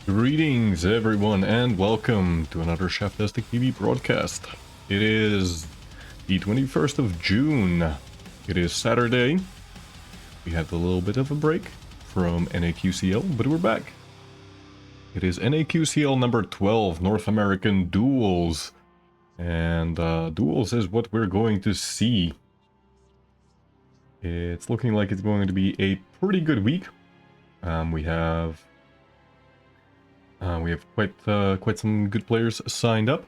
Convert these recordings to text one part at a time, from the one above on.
Greetings everyone and welcome to another Cheftastic TV broadcast. It is the 21st of June. It is Saturday. We had a little bit of a break from Naqcl, but we're back. It is Naqcl number 12, North American Duels. And Duels is what we're going to see. It's looking like it's going to be a pretty good week. We have quite some good players signed up.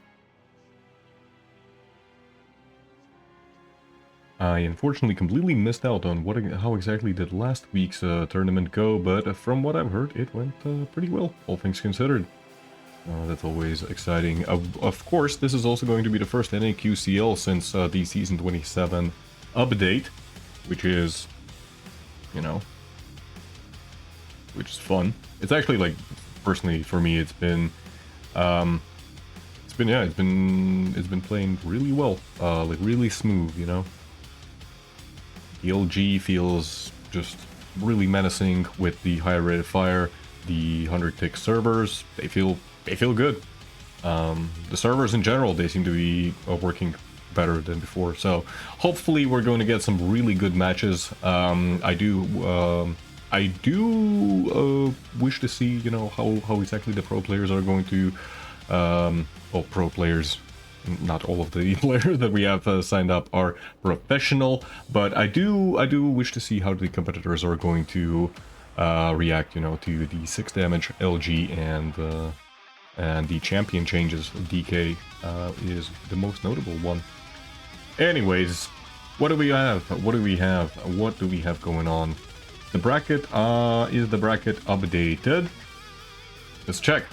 I unfortunately completely missed out on how exactly did last week's tournament go, but from what I've heard, it went pretty well, all things considered. That's always exciting. Of course, this is also going to be the first Naqcl since the Season 27 update, which is, which is fun. It's actually, like, personally for me, it's been playing really well, like really smooth, you know. The LG feels just really menacing with the higher rate of fire. The 100-tick servers, they feel good. The servers in general, they seem to be working better than before. So hopefully we're going to get some really good matches. I do wish to see, you know, how exactly the pro players are going to, well, pro players, not all of the players that we have signed up are professional, but I do wish to see how the competitors are going to react, you know, to the 6 damage LG and the champion changes. DK is the most notable one. Anyways, what do we have? What do we have going on? The bracket, is the bracket updated? Let's check.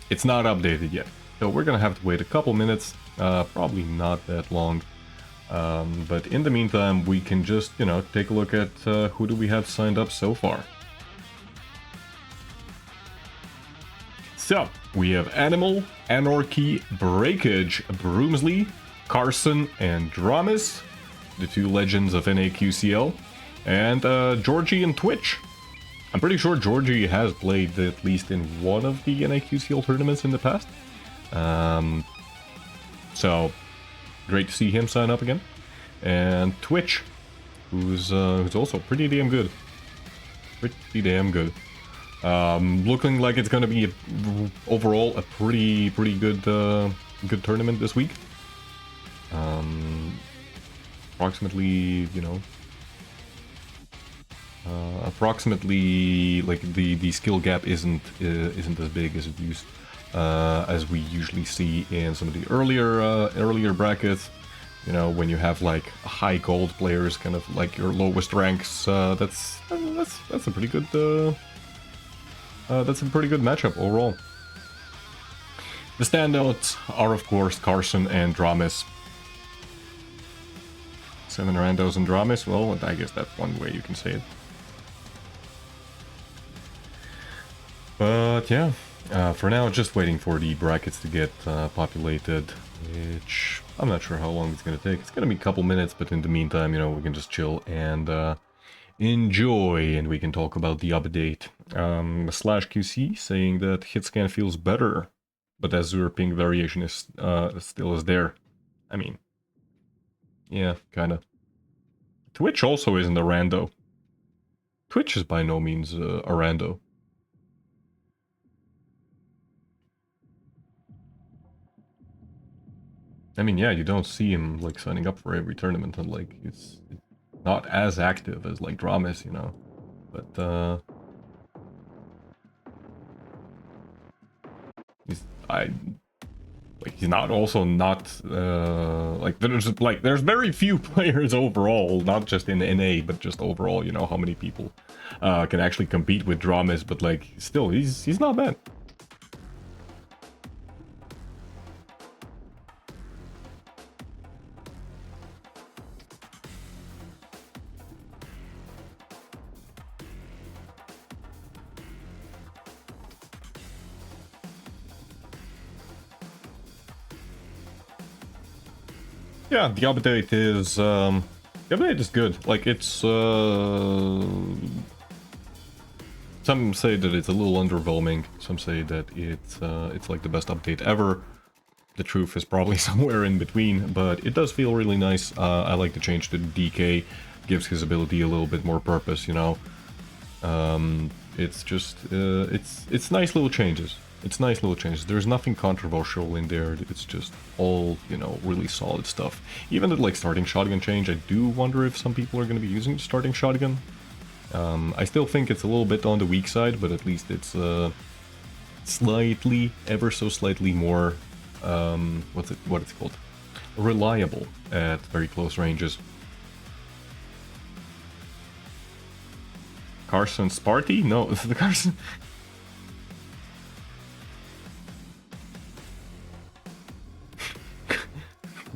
It's not updated yet, so we're gonna have to wait a couple minutes, probably not that long. But in the meantime, we can just, you know, take a look at who do we have signed up so far. So, we have Animal, Anarchy, Breakage, Broomsley, Carson, and Dramis, the two legends of Naqcl, and Georgie and Twitch. I'm pretty sure Georgie has played at least in one of the Naqcl tournaments in the past. So, great to see him sign up again. And Twitch, who's also pretty damn good. Pretty damn good. Looking like it's gonna be overall a pretty good good tournament this week. Approximately, you know, like the skill gap isn't as big as it used, as we usually see in some of the earlier brackets. You know, when you have like high gold players, kind of like your lowest ranks. That's a pretty good matchup overall. The standouts are of course Carson and Dramis. 7 randos and Dramis, well, I guess that's one way you can say it. But yeah, for now, just waiting for the brackets to get populated, which I'm not sure how long it's going to take. It's going to be a couple minutes, but in the meantime, you know, we can just chill and enjoy, and we can talk about the update. /QC saying that hitscan feels better, but Azure ping variation is still is there. I mean, yeah, kinda. Twitch also isn't a rando. Twitch is by no means a rando. I mean, yeah, you don't see him like signing up for every tournament, and like it's not as active as like Dramis, you know. But he's not also not like there's very few players overall, not just in NA, but just overall, you know, how many people can actually compete with Dramis, but like still he's not bad. Yeah, the update is good. Like it's Some say that it's a little underwhelming. Some say that it's like the best update ever. The truth is probably somewhere in between, but it does feel really nice. I like the change to DK. Gives his ability a little bit more purpose, you know. It's just it's nice little changes. It's nice little changes. There's nothing controversial in there. It's just all, you know, really solid stuff. Even the like starting shotgun change, I do wonder if some people are going to be using the starting shotgun. I still think it's a little bit on the weak side, but at least it's slightly, ever so slightly more, what it's called? Reliable at very close ranges. Carson's party? No, the Carson.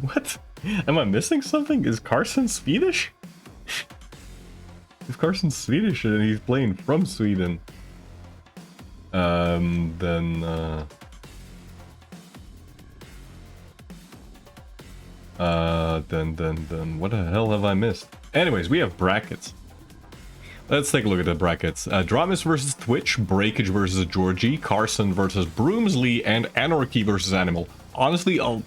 What? Am I missing something? Is Carson Swedish? If Carson's Swedish and he's playing from Sweden, then what the hell have I missed? Anyways, we have brackets. Let's take a look at the brackets. Dramis versus Twitch, Breakage versus Georgie, Carson versus Broomsley, and Anarchy versus Animal. Honestly, I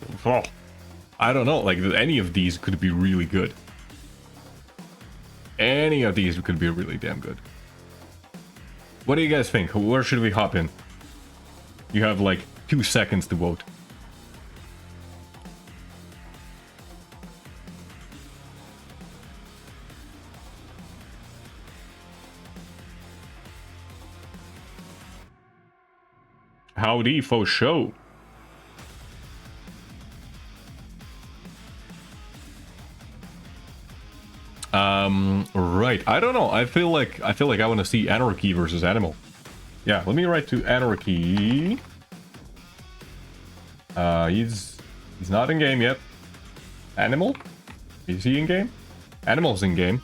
don't know, like any of these could be really good. Any of these could be really damn good. What do you guys think? Where should we hop in? You have like 2 seconds to vote. Howdy for show. Right. I don't know. I feel like I want to see Anarchy versus Animal. Yeah, let me write to Anarchy. He's not in game yet. Animal? Is he in game? Animal's in game.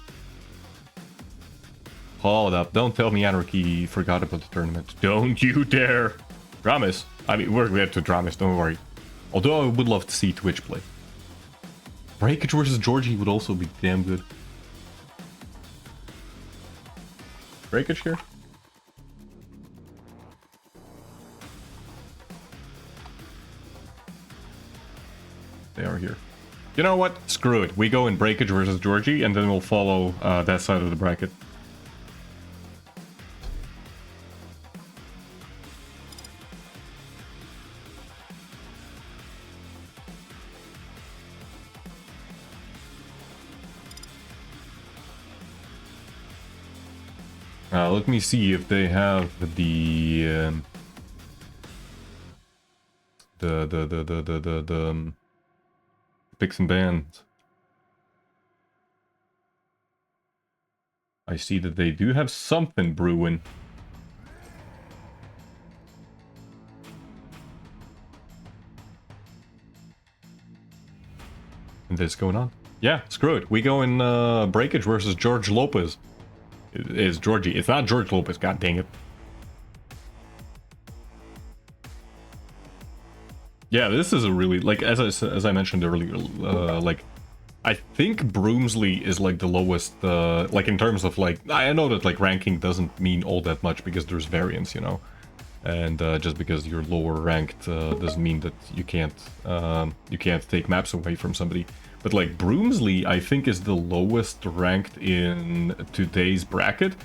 Hold up. Don't tell me Anarchy forgot about the tournament. Don't you dare. Dramis. I mean, we're glad to Dramis, don't worry. Although I would love to see Twitch play. Breakage versus Georgie would also be damn good. Breakage here? They are here. You know what? Screw it. We go in Breakage versus Georgie, and then we'll follow that side of the bracket. Let me see if they have the picks and bans. I see that they do have something brewing. And this going on? Yeah, screw it. We go in Breakage versus George Lopez. It is Georgie. It's not George Lopez. God dang it. Yeah, this is a really, like, as I mentioned earlier, like, I think Broomsley is like the lowest, like in terms of like, I know that like ranking doesn't mean all that much because there's variance, you know, and just because you're lower ranked doesn't mean that you can't take maps away from somebody. But like Broomsley, I think is the lowest ranked in today's bracket,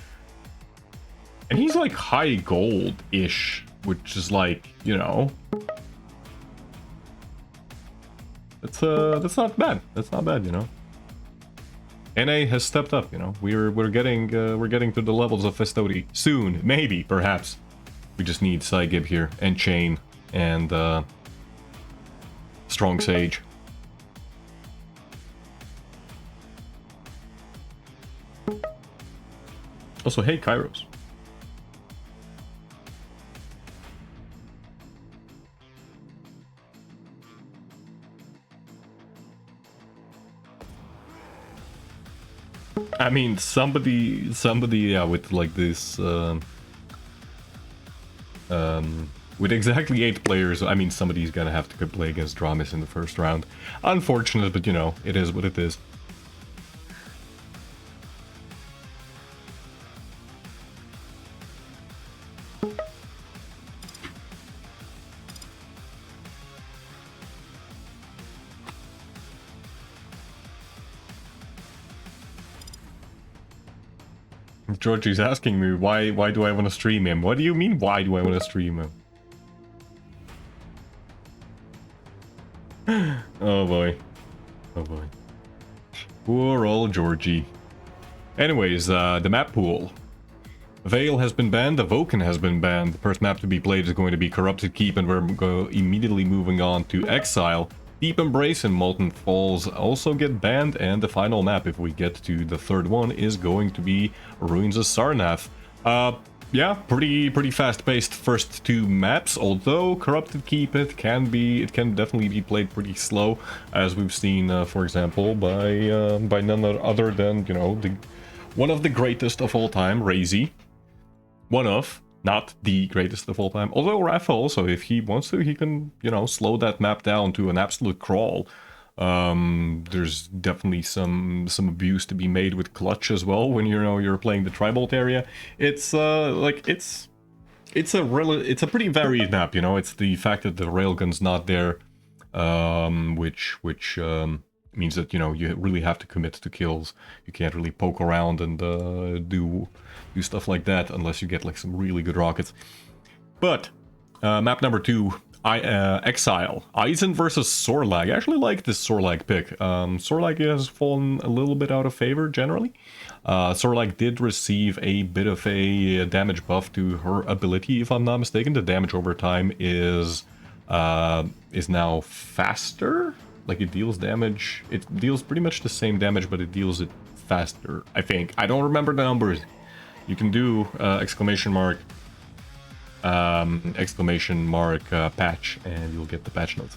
and he's like high gold-ish, which is like, you know, that's not bad. That's not bad, you know. NA has stepped up, you know. We're getting to the levels of Festoti soon, maybe, perhaps. We just need Cygib here and Chain and Strong Sage. Also, hey, Kairos. I mean, somebody, yeah, with like this, with exactly 8 players, I mean, somebody's gonna have to play against Dramis in the first round. Unfortunate, but you know, it is what it is. Georgie's asking me why do I want to stream him? What do you mean why do I want to stream him? Oh boy. Oh boy. Poor old Georgie. Anyways, the map pool. Veil has been banned, Awoken has been banned. The first map to be played is going to be Corrupted Keep, and we're immediately moving on to Exile. Deep Embrace and Molten Falls also get banned, and the final map, if we get to the third one, is going to be Ruins of Sarnath. Yeah, pretty fast-paced first two maps, although Corrupted Keep it can definitely be played pretty slow, as we've seen, for example, by none other than, you know, one of the greatest of all time, Razy. One of, not the greatest of all time. Although Rafa also, if he wants to, he can, you know, slow that map down to an absolute crawl. There's definitely some abuse to be made with clutch as well when you're playing the Tribalt area. It's like it's a pretty varied map, you know. It's the fact that the railgun's not there, which means that, you know, you really have to commit to kills. You can't really poke around and do stuff like that unless you get like some really good rockets. But map number 2, Exile. Eisen versus Sorlag. I actually like this Sorlag pick. Sorlag has fallen a little bit out of favor generally. Sorlag did receive a bit of a damage buff to her ability, if I'm not mistaken. The damage over time is now faster. Like, it deals damage. It deals pretty much the same damage, but it deals it faster, I think. I don't remember the numbers. You can do exclamation mark patch, and you'll get the patch notes.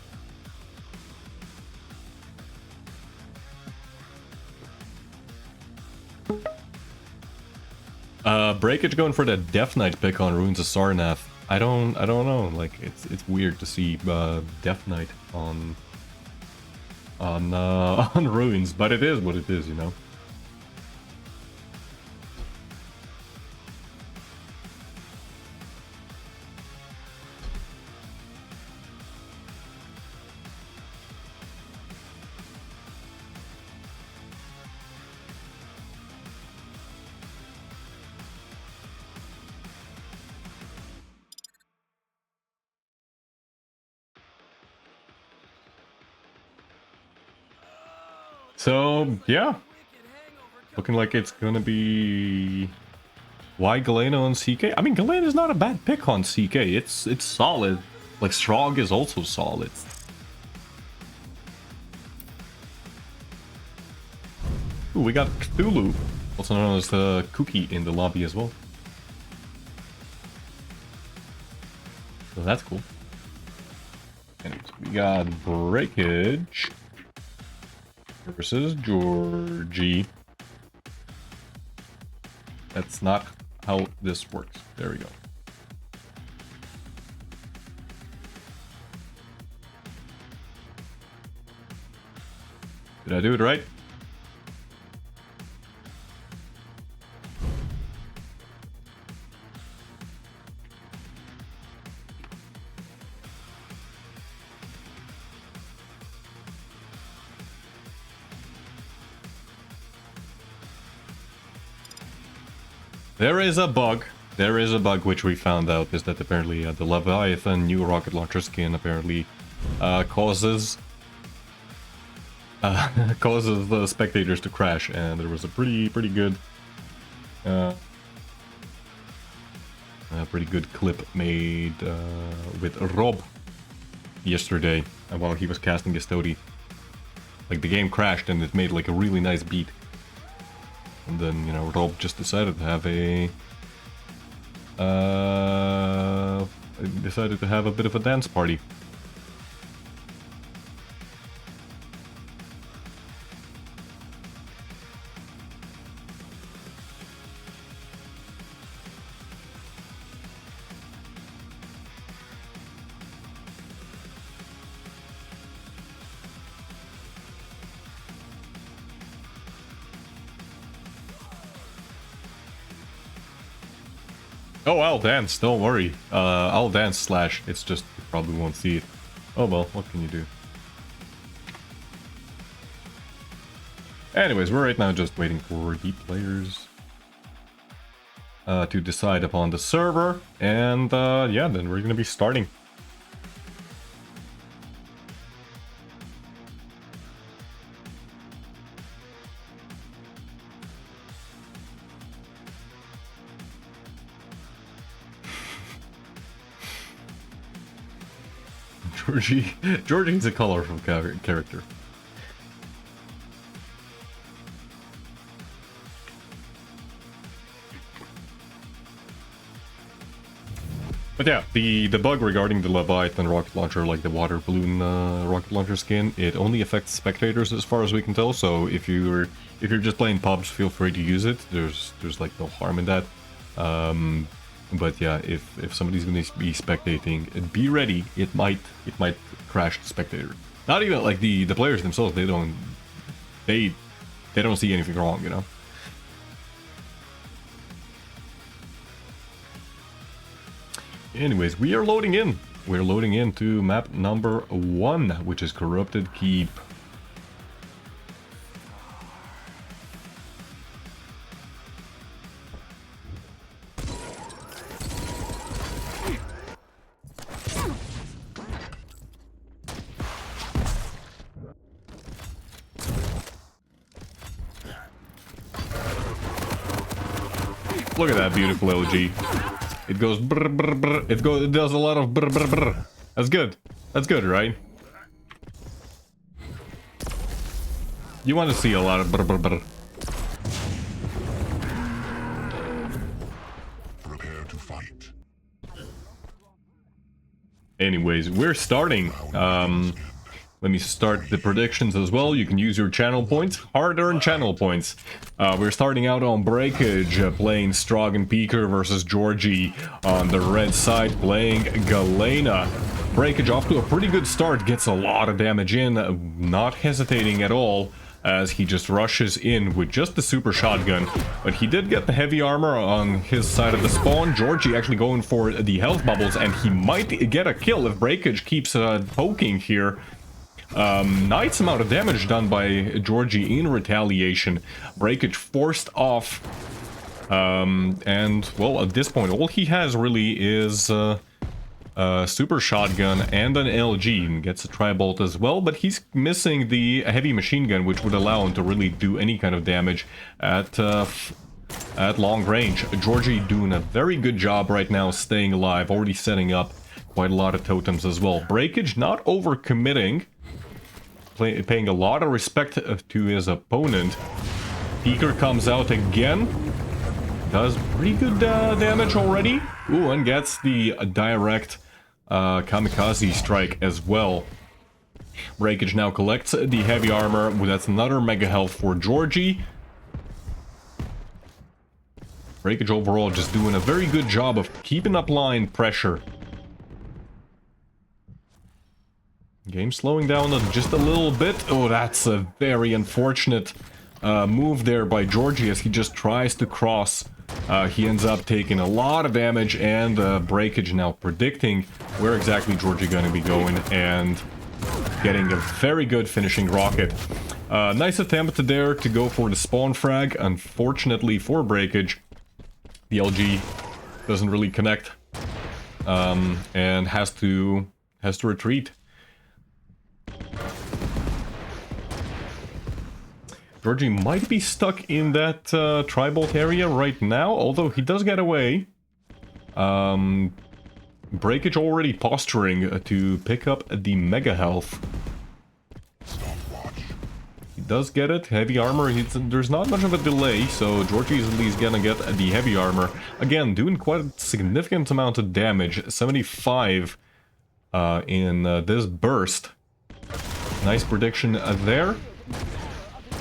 Breakage going for that Death Knight pick on Ruins of Sarnath. I don't know. Like, it's weird to see Death Knight on Ruins, but it is what it is, you know. So, yeah. Looking like it's gonna be... Why Galena on CK? I mean, Galena is not a bad pick on CK. It's solid. Like, Strog is also solid. Ooh, we got Cthulhu, also known as the Cookie, in the lobby as well. So that's cool. And we got Breakage versus Georgie. That's not how this works. There we go. Did I do it right? There is a bug. There is a bug which we found out, is that apparently the Leviathan new rocket launcher skin apparently causes the spectators to crash, and there was a pretty good clip made with Rob yesterday while he was casting Gestodi. Like, the game crashed and it made like a really nice beat. And then, you know, Rob just decided to have a bit of a dance party. Oh, I'll dance, don't worry. I'll dance slash, it's just, you probably won't see it. Oh well, what can you do? Anyways, we're right now just waiting for the players to decide upon the server, and yeah, then we're gonna be starting. Georgie's a colorful character. But yeah, the bug regarding the Leviathan rocket launcher, like the water balloon rocket launcher skin, it only affects spectators as far as we can tell. So if you're just playing pubs, feel free to use it. There's like no harm in that. But yeah, if somebody's going to be spectating, be ready. It might crash the spectator. Not even like the players themselves. They don't see anything wrong, you know. Anyways, we are loading in. We're loading into map number 1, which is Corrupted Keep. Look at that beautiful LG. It goes brr, brr, brr. It does a lot of brr, brr, brr. That's good. That's good, right? You want to see a lot of brr, brr, brr. Prepare to fight. Anyways, we're starting. Let me start the predictions as well. You can use your channel points, hard-earned channel points. We're starting out on Breakage, playing Stroggen Peeker versus Georgie. On the red side, playing Galena. Breakage off to a pretty good start, gets a lot of damage in, not hesitating at all, as he just rushes in with just the super shotgun. But he did get the heavy armor on his side of the spawn. Georgie actually going for the health bubbles, and he might get a kill if Breakage keeps poking here. Nice amount of damage done by Georgie in retaliation. Breakage forced off. And, well, at this point, all he has really is a super shotgun and an LG. And gets a tri-bolt as well, but he's missing the heavy machine gun, which would allow him to really do any kind of damage at long range. Georgie doing a very good job right now staying alive, already setting up quite a lot of totems as well. Breakage not overcommitting. Paying a lot of respect to his opponent. Peeker comes out again. Does pretty good damage already. Ooh, and gets the direct kamikaze strike as well. Breakage now collects the heavy armor. That's another mega health for Georgie. Breakage overall just doing a very good job of keeping up line pressure. Game slowing down just a little bit. Oh, that's a very unfortunate move there by Georgie as he just tries to cross. He ends up taking a lot of damage, and Breakage now predicting where exactly Georgie gonna be going and getting a very good finishing rocket. Nice attempt there to go for the spawn frag. Unfortunately for Breakage, the LG doesn't really connect and has to retreat. Georgie might be stuck in that tri-bolt area right now, although he does get away. Breakage already posturing to pick up the mega health. He does get it, heavy armor. There's not much of a delay, so Georgie's at least gonna get the heavy armor. Again, doing quite a significant amount of damage, 75 in this burst. Nice prediction there.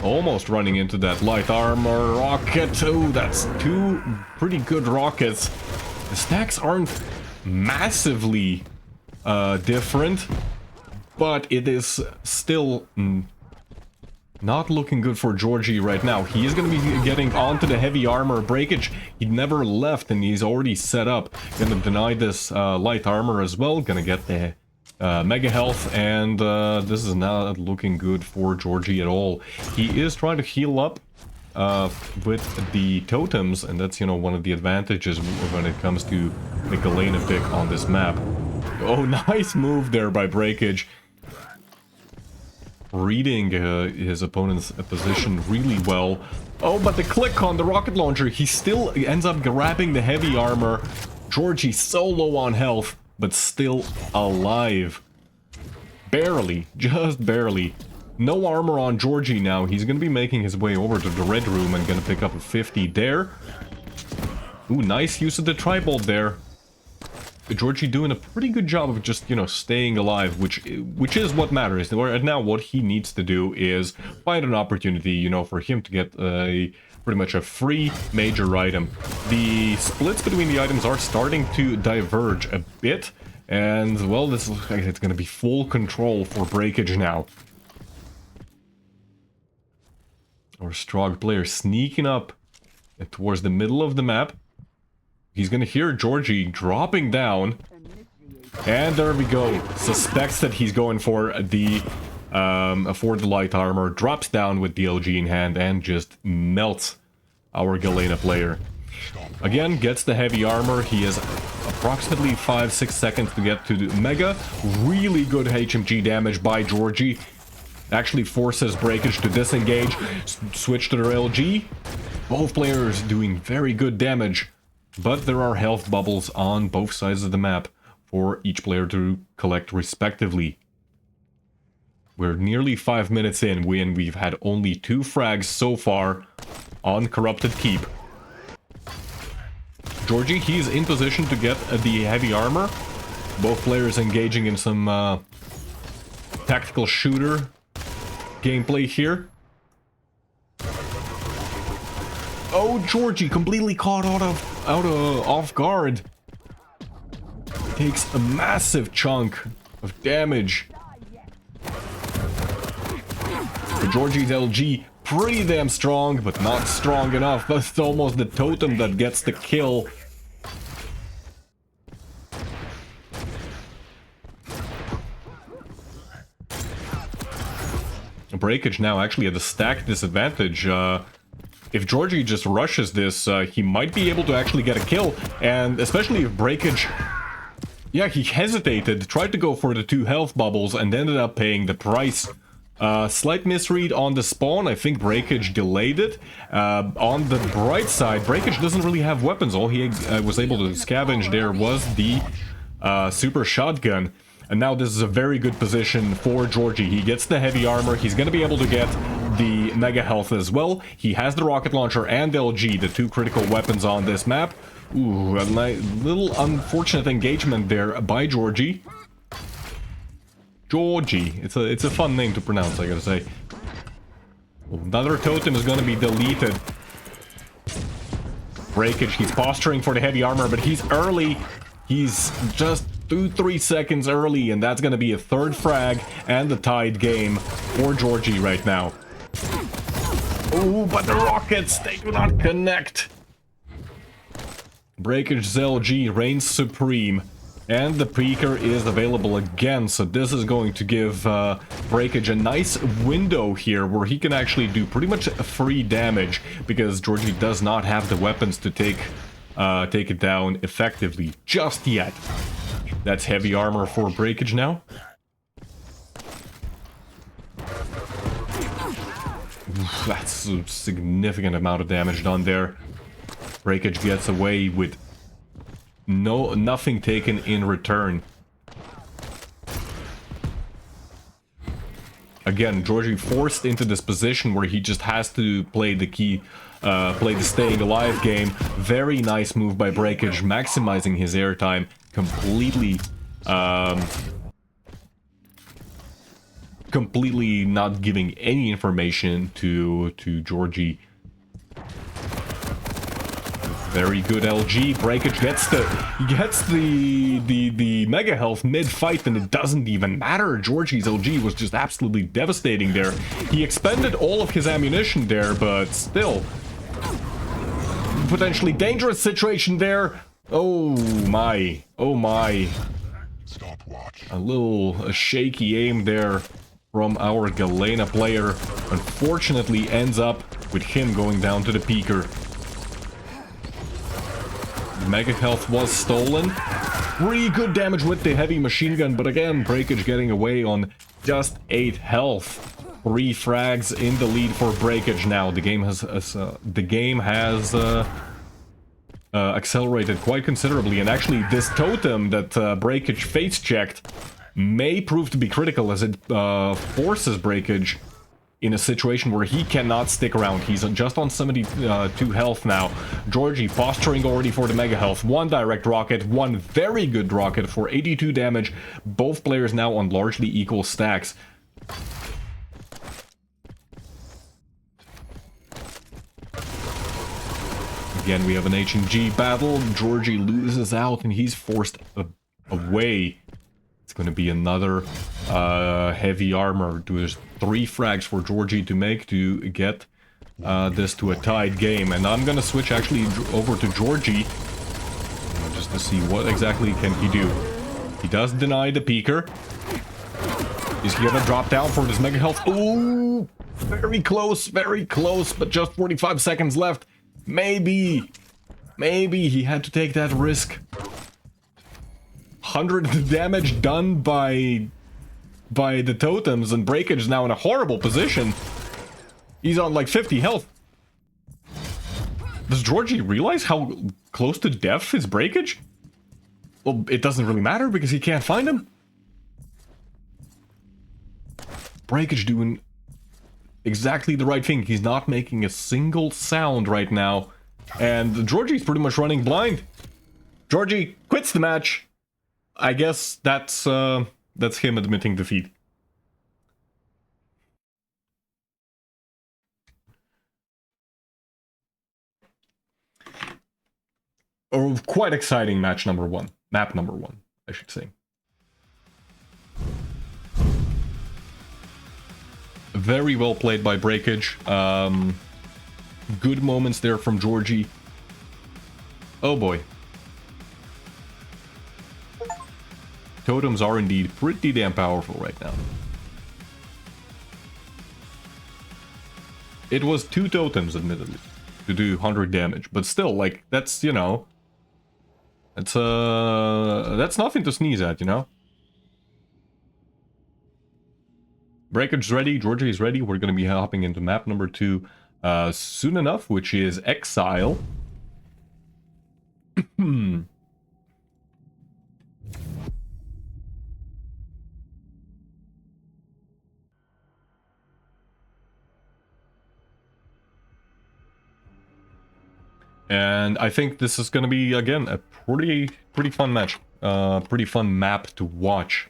Almost running into that light armor rocket. Oh, that's 2 pretty good rockets. The stacks aren't massively different, but it is still Not looking good for Georgie right now. He is going to be getting onto the heavy armor. Breakage, he never left and he's already set up. Going to deny this light armor as well. Going to get the mega health, and this is not looking good for Georgie at all. He is trying to heal up with the totems, and that's, you know, one of the advantages when it comes to the Galena pick on this map. Oh, nice move there by Breakage. Reading his opponent's position really well. Oh, but the click on the rocket launcher, he still ends up grabbing the heavy armor. Georgie so low on health, but still alive. Barely, just barely. No armor on Georgie now. He's gonna be making his way over to the red room and gonna pick up a 50 there. Ooh, nice use of the tri-bolt there. Georgie doing a pretty good job of just, you know, staying alive, which is what matters. Right now, what he needs to do is find an opportunity, you know, for him to get pretty much a free major item. The splits between the items are starting to diverge a bit, and, well, this looks like it's going to be full control for Breakage now. Our strong player sneaking up towards the middle of the map. He's gonna hear Georgie dropping down. And there we go. Suspects that he's going for the light armor. Drops down with DLG in hand and just melts our Galena player. Again, gets the heavy armor. He has approximately 5-6 seconds to get to the Mega. Really good HMG damage by Georgie. Actually forces Breakage to disengage. Switch to their LG. Both players doing very good damage. But there are health bubbles on both sides of the map for each player to collect respectively. We're nearly 5 minutes in when we've had only 2 frags so far on Corrupted Keep. Georgie, he's in position to get the heavy armor. Both players engaging in some tactical shooter gameplay here. Oh, Georgie completely caught off guard. Takes a massive chunk of damage. For Georgie's LG, pretty damn strong, but not strong enough. That's almost the totem that gets the kill. Breakage now actually at a stack disadvantage. If Georgie just rushes this, he might be able to actually get a kill, and especially if Breakage... Yeah, he hesitated, tried to go for the 2 health bubbles, and ended up paying the price. Slight misread on the spawn. I think Breakage delayed it. On the bright side, Breakage doesn't really have weapons. All he was able to scavenge there was the super shotgun. And now this is a very good position for Georgie. He gets the heavy armor. He's going to be able to get the mega health as well. He has the rocket launcher and LG, the 2 critical weapons on this map. Ooh, a little unfortunate engagement there by Georgie. Georgie. It's a fun name to pronounce, I gotta say. Another totem is going to be deleted. Breakage, he's posturing for the heavy armor, but he's early. He's just 2-3 seconds early, and that's gonna be a 3rd frag and the tied game for Georgie right now. Oh, but the rockets, they do not connect. Breakage's LG reigns supreme, and the Peeker is available again, so this is going to give Breakage a nice window here where he can actually do pretty much free damage, because Georgie does not have the weapons to take it down effectively just yet. That's heavy armor for Breakage now. Oof, that's a significant amount of damage done there. Breakage gets away with nothing taken in return. Again, Georgie forced into this position where he just has to play the staying alive game. Very nice move by Breakage, maximizing his airtime. Completely not giving any information to Georgie. Very good LG. Breakage gets the mega health mid-fight, and it doesn't even matter. Georgie's LG was just absolutely devastating there. He expended all of his ammunition there, but still. Potentially dangerous situation there. Oh my. Oh my. A little shaky aim there from our Galena player. Unfortunately ends up with him going down to the peaker. Mega health was stolen. Pretty good damage with the heavy machine gun, but again, Breakage getting away on just 8 health. 3 frags in the lead for Breakage now. The game has accelerated quite considerably, and actually this totem that Breakage face checked may prove to be critical, as it forces Breakage in a situation where he cannot stick around. He's just on 72 health now. Georgie posturing already for the mega health. 1 direct rocket, 1 very good rocket for 82 damage. Both players now on largely equal stacks. Again, we have an H&G battle. Georgie loses out and he's forced away. It's going to be another heavy armor. There's 3 frags for Georgie to make to get this to a tied game. And I'm going to switch actually over to Georgie just to see what exactly can he do. He does deny the peeker. Is he going to drop down for this mega health? Ooh, very close, but just 45 seconds left. Maybe he had to take that risk. 100 damage done by the totems, and Breakage is now in a horrible position. He's on like 50 health. Does Georgie realize how close to death is Breakage? Well, it doesn't really matter because he can't find him. Breakage doing exactly the right thing. He's not making a single sound right now. And Georgie's pretty much running blind. Georgie quits the match. I guess that's him admitting defeat. Oh, quite exciting match number 1. Map number 1, I should say. Very well played by Breakage. Good moments there from Georgie. Oh boy. Totems are indeed pretty damn powerful right now. It was 2 totems, admittedly, to do 100 damage, but still, like, that's, you know, that's nothing to sneeze at, you know? Breakage is ready, Georgie is ready. We're going to be hopping into map number 2 soon enough, which is Exile. And I think this is going to be, again, a pretty fun match. Pretty fun map to watch.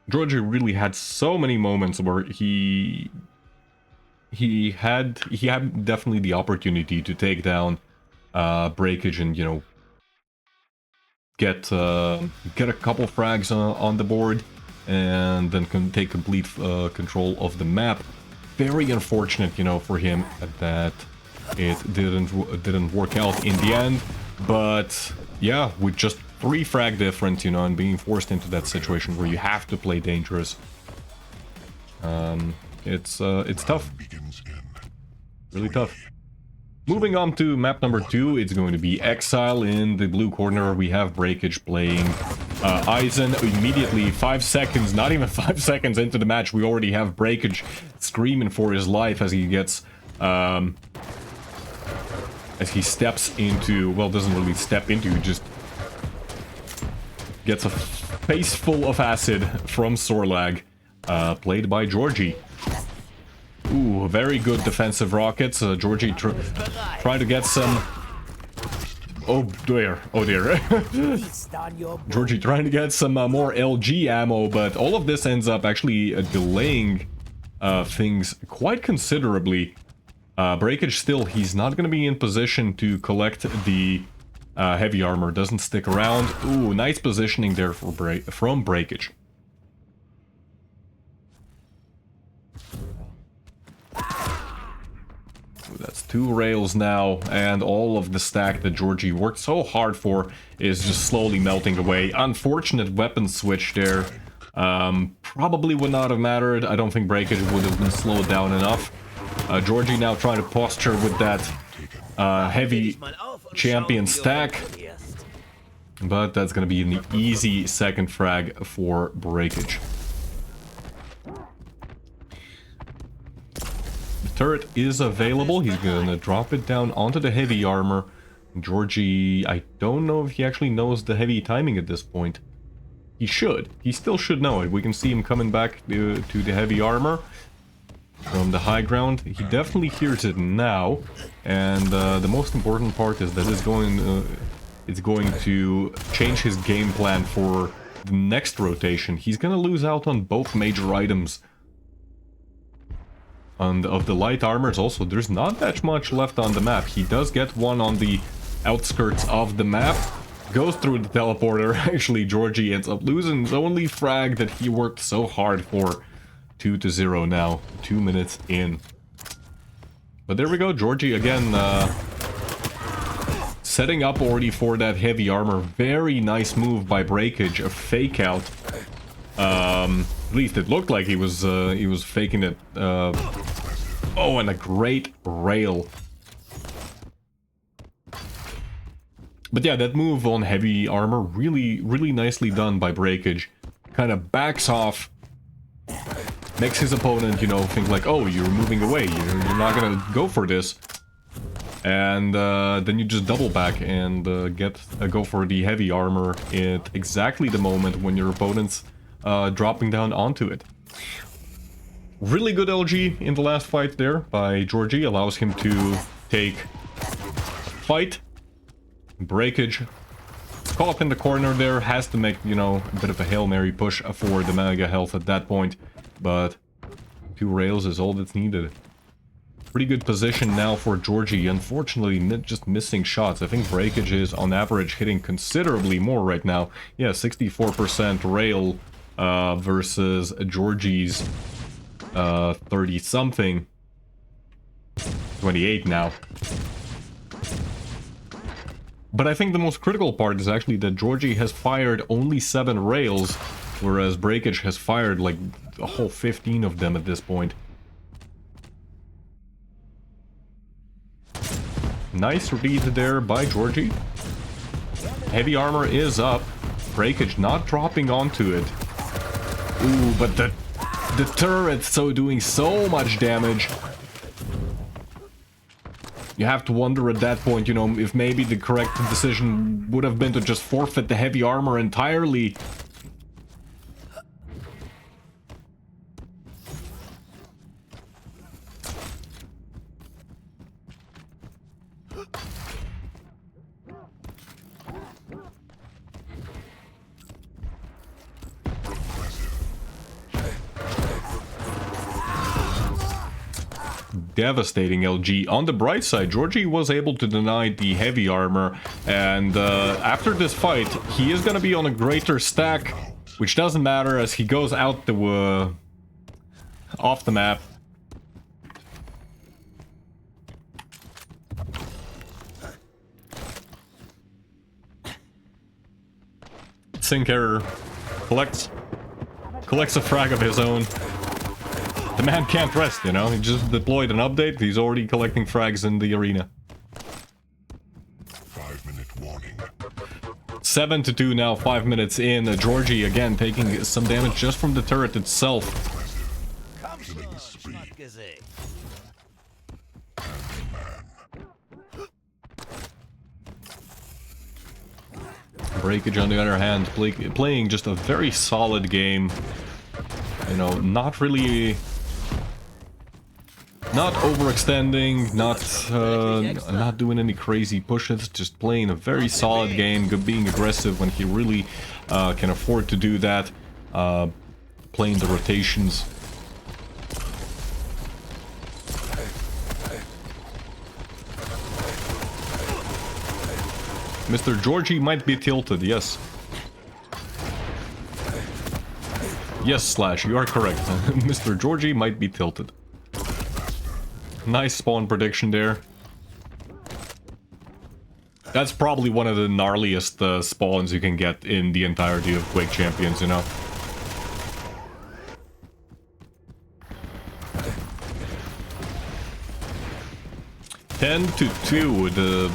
Georgie really had so many moments where he had definitely the opportunity to take down Breakage and, you know, get a couple frags on the board, and then can take complete control of the map. Very unfortunate, you know, for him that it didn't work out in the end. But yeah, with just 3 frag difference, you know, and being forced into that situation where you have to play dangerous, it's tough. Really tough. Moving on to map number 2, it's going to be Exile. In the blue corner, we have Breakage playing Eisen. Immediately, 5 seconds, not even 5 seconds into the match, we already have Breakage screaming for his life as he gets, as he steps into, well, doesn't really step into, just gets a face full of acid from Sorlag, played by Georgie. Ooh, very good defensive rockets. Georgie tried to get some... oh dear, oh dear. Georgie trying to get some more LG ammo, but all of this ends up actually delaying things quite considerably. Breakage still, he's not going to be in position to collect the heavy armor, doesn't stick around. Ooh, nice positioning there for from Breakage. That's 2 rails now, and all of the stack that Georgie worked so hard for is just slowly melting away. Unfortunate weapon switch there. Probably would not have mattered. I don't think Breakage would have been slowed down enough. Georgie now trying to posture with that heavy champion stack. But that's going to be an easy second frag for Breakage. Turret is available. He's gonna drop it down onto the heavy armor. Georgie, I don't know if he actually knows the heavy timing at this point. He should. He still should know it. We can see him coming back to the heavy armor from the high ground. He definitely hears it now. And the most important part is that it's going to change his game plan for the next rotation. He's gonna lose out on both major items. And of the light armors also, there's not that much left on the map. He does get one on the outskirts of the map. Goes through the teleporter. Actually, Georgie ends up losing his only frag that he worked so hard for. 2-0 now. 2 minutes in. But there we go. Georgie again setting up already for that heavy armor. Very nice move by Breakage. A fake out. At least it looked like he was faking it. Oh, and a great rail. But yeah, that move on heavy armor, really, really nicely done by Breakage. Kind of backs off, makes his opponent, you know, think like, oh, you're moving away, you're not gonna go for this. And then you just double back and go for the heavy armor at exactly the moment when your opponent's dropping down onto it. Really good LG in the last fight there by Georgie, allows him to take fight. Breakage caught up in the corner there, has to make, you know, a bit of a Hail Mary push for the mega health at that point, but 2 rails is all that's needed. Pretty good position now for Georgie, unfortunately just missing shots. I think Breakage is on average hitting considerably more right now. Yeah, 64% rail versus Georgie's 30-something. 28 now. But I think the most critical part is actually that Georgie has fired only 7 rails, whereas Breakage has fired like a whole 15 of them at this point. Nice read there by Georgie. Heavy armor is up. Breakage not dropping onto it. Ooh, but the turret's so doing so much damage. You have to wonder at that point, you know, if maybe the correct decision would have been to just forfeit the heavy armor entirely. Devastating LG. On the bright side, Georgie was able to deny the heavy armor, and after this fight, he is going to be on a greater stack, which doesn't matter as he goes out the off the map. Sinker collects a frag of his own. The man can't rest, you know, he just deployed an update, he's already collecting frags in the arena. 5-minute warning. 7-2 now, 5 minutes in. Georgie again taking some damage just from the turret itself. Breakage on the other hand, playing just a very solid game. You know, not really Not overextending, not doing any crazy pushes, just playing a very solid game, being aggressive when he really can afford to do that, playing the rotations. Mr. Georgie might be tilted, yes. Yes, Slash, you are correct. Mr. Georgie might be tilted. Nice spawn prediction there. That's probably one of the gnarliest spawns you can get in the entirety of Quake Champions, you know? (10-2).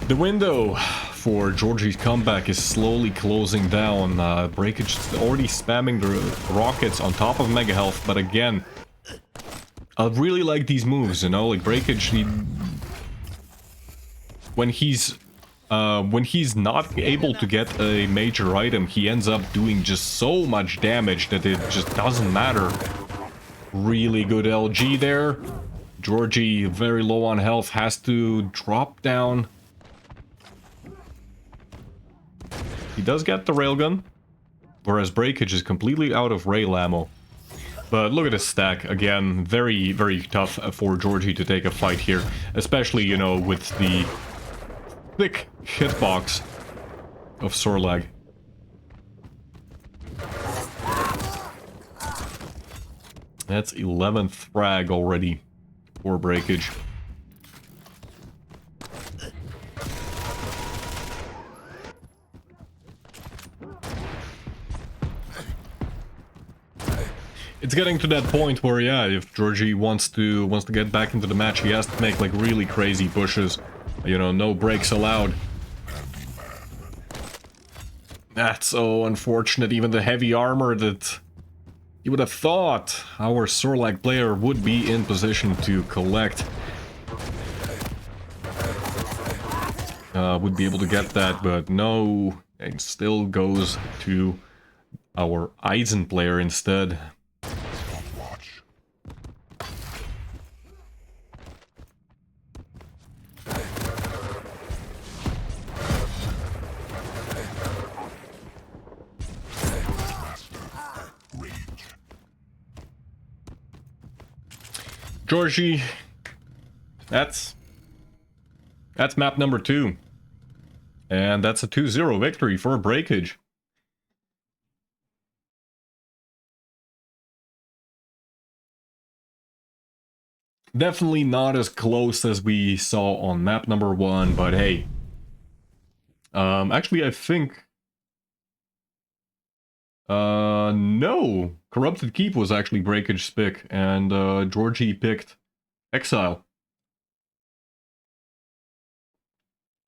The window for Georgie's comeback is slowly closing down. Breakage is already spamming the rockets on top of Mega Health, but again, I really like these moves, you know, like Breakage, when he's not able to get a major item, he ends up doing just so much damage that it just doesn't matter. Really good LG there. Georgie, very low on health, has to drop down. He does get the railgun, whereas Breakage is completely out of rail ammo. But look at his stack, again, very, very tough for Georgie to take a fight here. Especially, you know, with the thick hitbox of Sorlag. That's 11th frag already for Breakage. It's getting to that point where, yeah, if Georgie wants to get back into the match, he has to make like really crazy pushes. You know, no breaks allowed. That's so unfortunate. Even the heavy armor that you would have thought our Sorlag player would be in position to collect. Would be able to get that, but no. It still goes to our Eisen player instead. Georgie, that's map number 2. And that's a 2-0 victory for Breakage. Definitely not as close as we saw on map number 1, but hey. Actually, I think... no! Corrupted Keep was actually Breakage's pick, and Georgie picked Exile.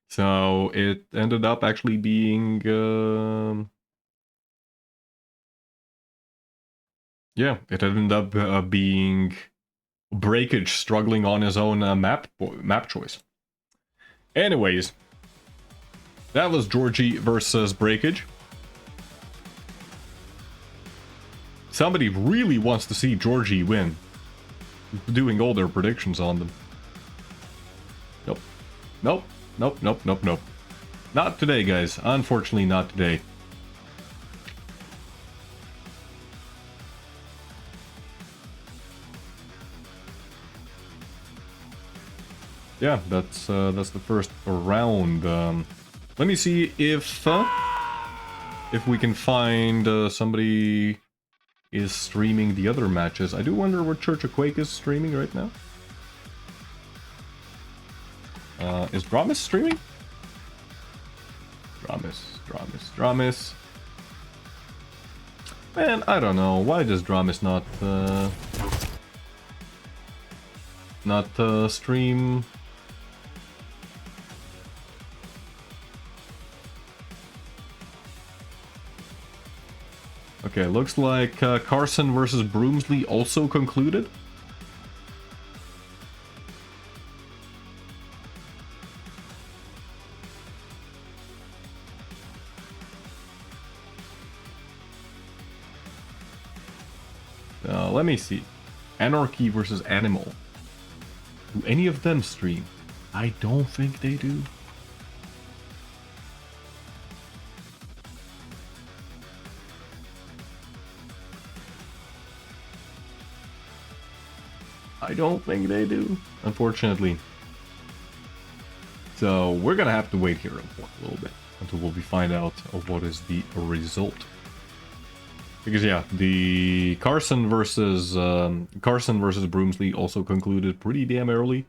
So it ended up actually being... yeah, it ended up being Breakage struggling on his own map choice. Anyways, that was Georgie versus Breakage. Somebody really wants to see Georgie win. Doing all their predictions on them. Nope. Nope. Nope, nope, nope, nope. Not today, guys. Unfortunately, not today. Yeah, that's the first round. Let me see if we can find somebody is streaming the other matches. I do wonder what Church of Quake is streaming right now. Is Dramis streaming? Dramis. Man, I don't know. Why does Dramis not stream? Okay, looks like Carson versus Broomsley also concluded. Let me see. Anarchy versus Animal. Do any of them stream? I don't think they do. I don't think they do, unfortunately. So we're gonna have to wait here a little bit until we find out what is the result. Because yeah, the Carson versus Broomsley also concluded pretty damn early.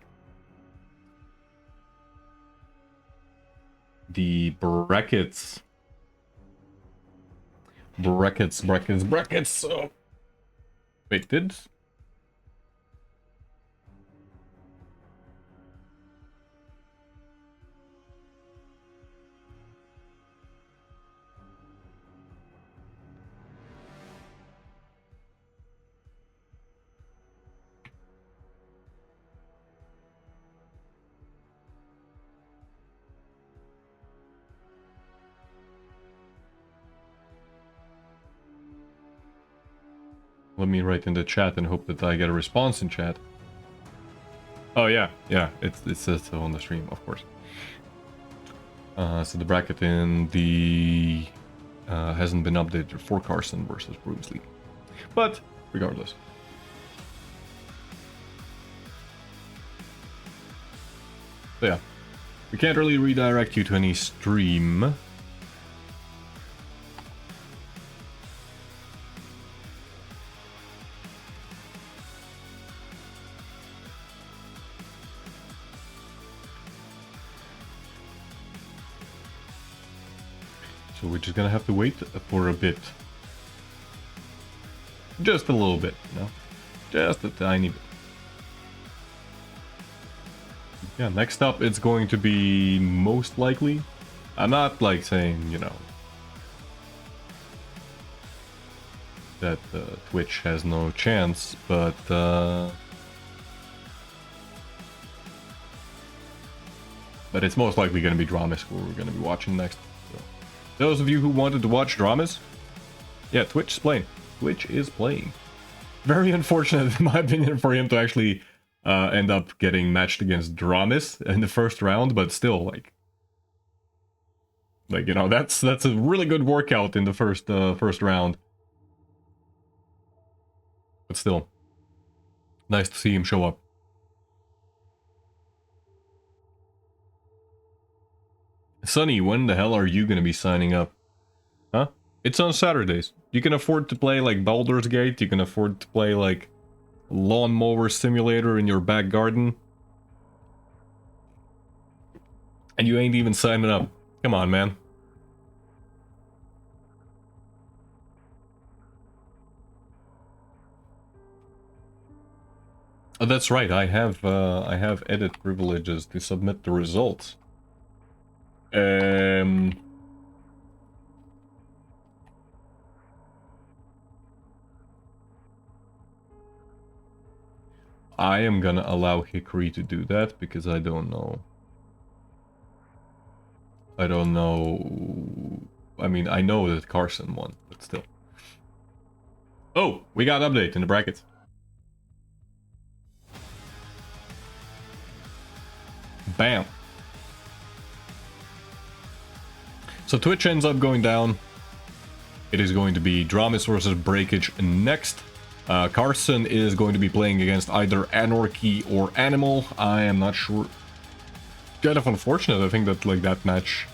The brackets. So wait, did let me write in the chat and hope that I get a response in chat. Oh yeah, it says on the stream, of course. So the bracket in the hasn't been updated for Carson versus Broomsley, but regardless. So yeah, we can't really redirect you to any stream. So we're just gonna have to wait for a bit. Just a little bit, you know? Just a tiny bit. Yeah, next up it's going to be most likely. I'm not like saying, you know, that Twitch has no chance, but it's most likely going to be Dramis who we're going to be watching next. So, those of you who wanted to watch Dramis, yeah, Twitch is playing. Twitch is playing. Very unfortunate, in my opinion, for him to actually end up getting matched against Dramis in the first round, but still, like you know, that's a really good workout in the first round. But still, nice to see him show up. Sonny, when the hell are you gonna be signing up? Huh? It's on Saturdays. You can afford to play like Baldur's Gate, you can afford to play like Lawnmower Simulator in your back garden. And you ain't even signing up. Come on, man. Oh, that's right. I have edit privileges to submit the results. I am gonna allow Hickory to do that because I don't know. I don't know. I mean, I know that Carson won, but still. Oh, we got an update in the brackets. Bam. So Twitch ends up going down. It is going to be Dramis versus Breakage next. Carson is going to be playing against either Anarchy or Animal. I am not sure. Kind of unfortunate. I think that like that match,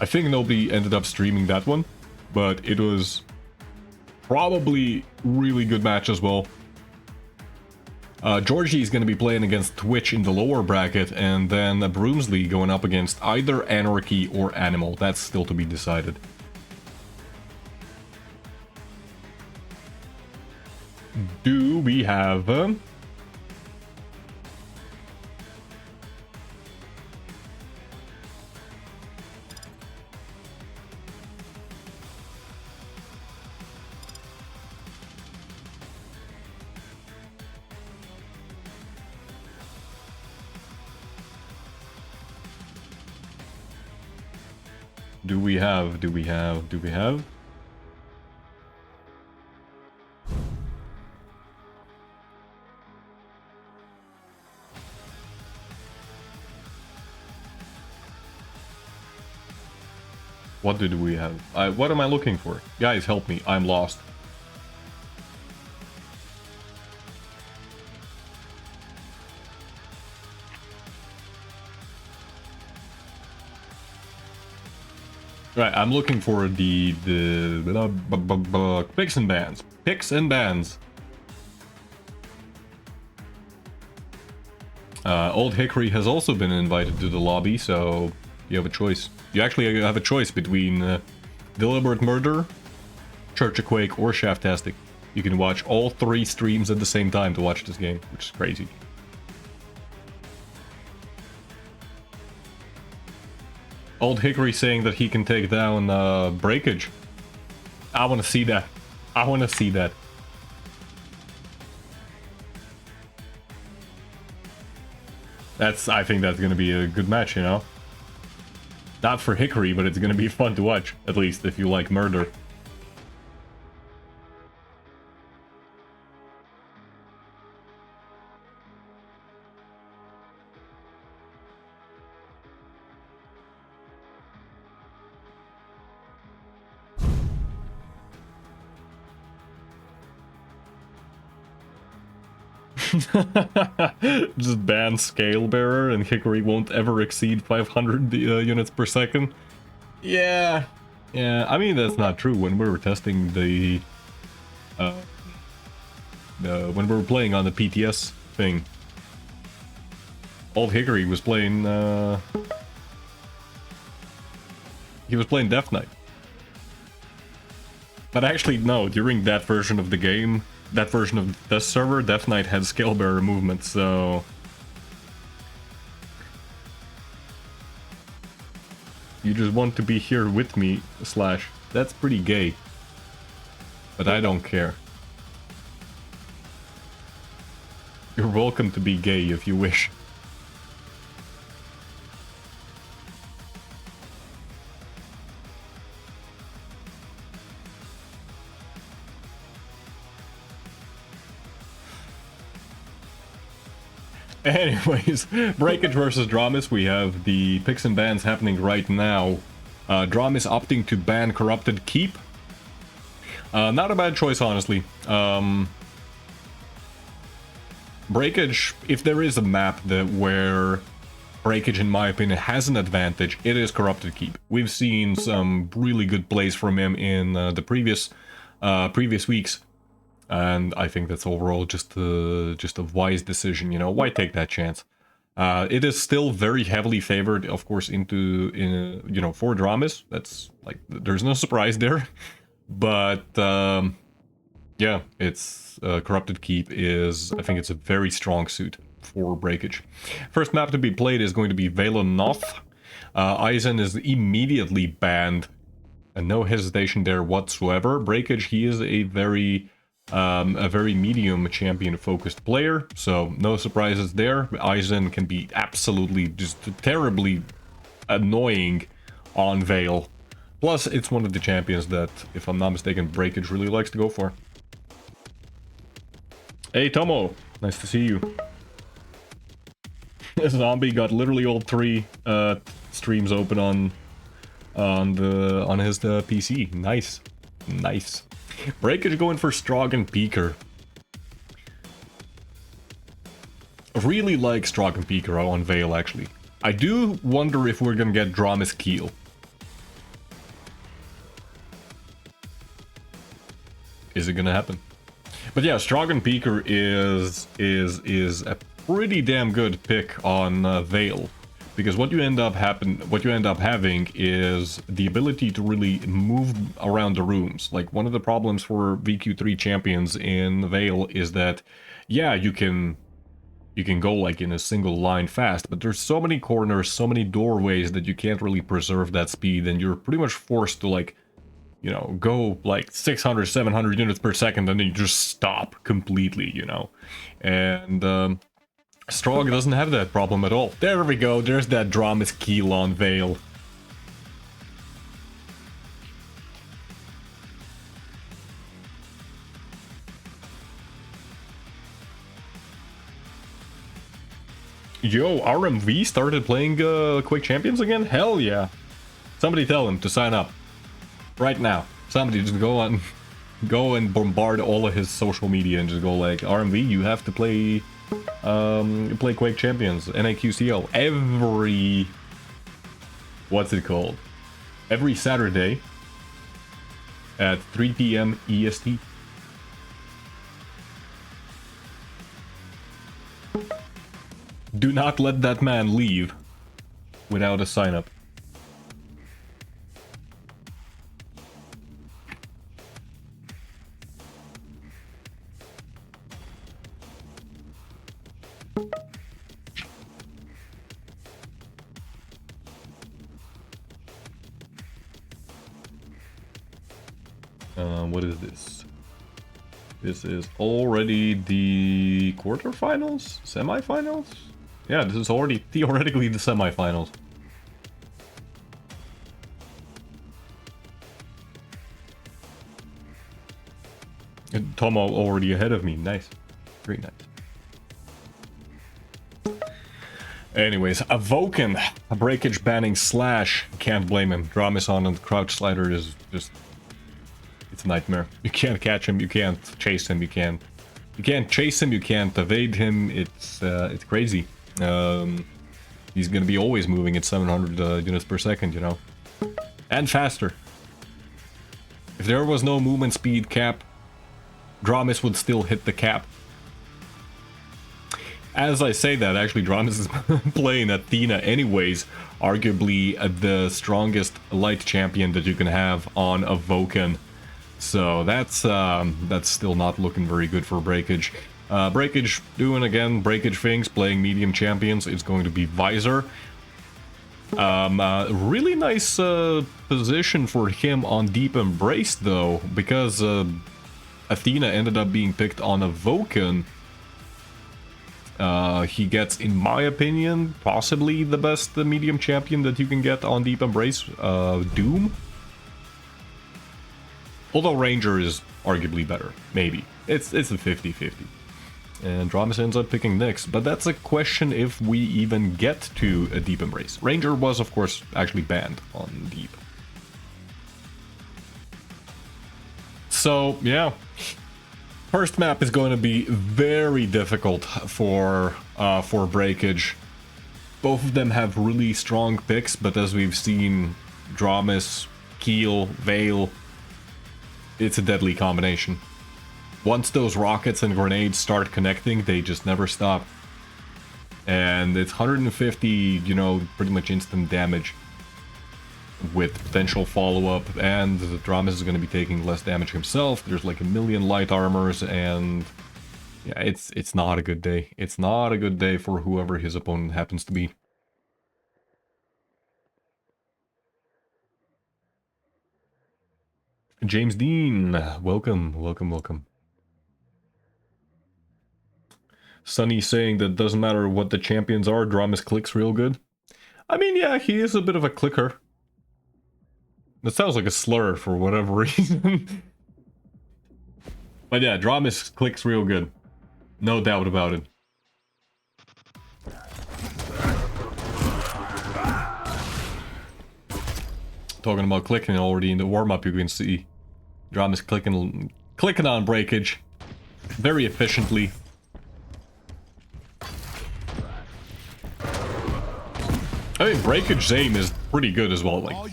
I think nobody ended up streaming that one, but it was probably really good match as well. Georgie is going to be playing against Twitch in the lower bracket, and then Broomsley going up against either Anarchy or Animal. That's still to be decided. Do we have... Do we have? What did we have? What am I looking for? Guys, help me. I'm lost. Right, I'm looking for the picks and bans. Picks and bans. Old Hickory has also been invited to the lobby, so you have a choice. You actually have a choice between Deliberate Murder, Church of Quake, or Shaftastic. You can watch all 3 streams at the same time to watch this game, which is crazy. Old Hickory saying that he can take down Breakage. I want to see that. I want to see that. I think that's going to be a good match, you know? Not for Hickory, but it's going to be fun to watch, at least if you like murder. Just ban Scale Bearer and Hickory won't ever exceed 500 units per second. Yeah, I mean, that's not true. When we were testing the when we were playing on the PTS thing, Old Hickory was playing he was playing Death Knight. But actually, no, during that version of the game, that version of the server, Death Knight had Scale Bearer movement, so you just want to be here with me, Slash. That's pretty gay. But I don't care. You're welcome to be gay if you wish. Anyways, Breakage versus Dramis. We have the picks and bans happening right now. Dramis opting to ban Corrupted Keep. Not a bad choice, honestly. Breakage, if there is a map where Breakage, in my opinion, has an advantage, it is Corrupted Keep. We've seen some really good plays from him in the previous weeks. And I think that's overall just a wise decision, you know. Why take that chance? It is still very heavily favored, of course, for Dramis. That's like, there's no surprise there. But yeah, it's Corrupted Keep is, I think it's a very strong suit for Breakage. First map to be played is going to be Noth. Aizen is immediately banned, and no hesitation there whatsoever. Breakage, he is a very medium champion focused player, so no surprises there. Aizen can be absolutely just terribly annoying on Veil. Plus, it's one of the champions that, if I'm not mistaken, Breakage really likes to go for. Hey Tomo, nice to see you. Zombie got literally all 3 streams open on his PC. Nice. Breakage going for Strogan Peaker. Really like Strogan Peaker on Veil, actually. I do wonder if we're gonna get Dramis Keel. Is it gonna happen? But yeah, Strogan Peaker is a pretty damn good pick on Veil. Because what you end up having is the ability to really move around the rooms. Like, one of the problems for VQ3 champions in Veil is that, yeah, you can go like in a single line fast, but there's so many corners, so many doorways that you can't really preserve that speed, and you're pretty much forced to, like, you know, go like 600, 700 units per second, and then you just stop completely, you know. And Strog doesn't have that problem at all. There we go, there's that Dramis Keel on Veil. Yo, RMV started playing Quake Champions again? Hell yeah. Somebody tell him to sign up. Right now. Somebody just go and bombard all of his social media and just go like, RMV, you have to play play Quake Champions, Naqcl every... What's it called? Every Saturday at 3 PM EST. Do not let that man leave without a sign up. What is this? This is already the quarterfinals? Semifinals? Yeah, this is already theoretically the semifinals. And Tomo already ahead of me. Nice. Very nice. Anyways, Awoken, a breakage banning slash. Can't blame him. Dramis on and crouch slider is just... It's a nightmare. You can't catch him, you can't chase him, you can't chase him, you can't evade him. It's crazy. He's gonna be always moving at 700 units per second, you know, and faster. If there was no movement speed cap, Dramis would still hit the cap. As I say that, actually, Dramis is playing Athena anyways, arguably the strongest light champion that you can have on Awoken. So that's still not looking very good for Breakage. Breakage doing again Breakage things, playing medium champions. It's going to be Visor. Really nice position for him on Deep Embrace though, because Athena ended up being picked on Awoken. He gets, in my opinion, possibly the best medium champion that you can get on Deep Embrace, Doom. Although Ranger is arguably better, maybe. It's a 50-50. And Dramis ends up picking Naqcl, but that's a question if we even get to a Deep Embrace. Ranger was, of course, actually banned on Deep. So, yeah. First map is going to be very difficult for Breakage. Both of them have really strong picks, but as we've seen, Dramis, Keel, Veil, it's a deadly combination. Once those rockets and grenades start connecting, they just never stop. And it's 150, you know, pretty much instant damage with potential follow-up, and Dramis is going to be taking less damage himself. There's like a million light armors, and yeah, it's not a good day. It's not a good day for whoever his opponent happens to be. James Dean, welcome, welcome, welcome. Sunny saying that doesn't matter what the champions are, Dramis clicks real good. I mean, yeah, he is a bit of a clicker. That sounds like a slur for whatever reason. But yeah, Dramis clicks real good. No doubt about it. Talking about clicking already in the warm-up, you can see Dramis clicking on Breakage very efficiently. I mean, Breakage's aim is pretty good as well. Like,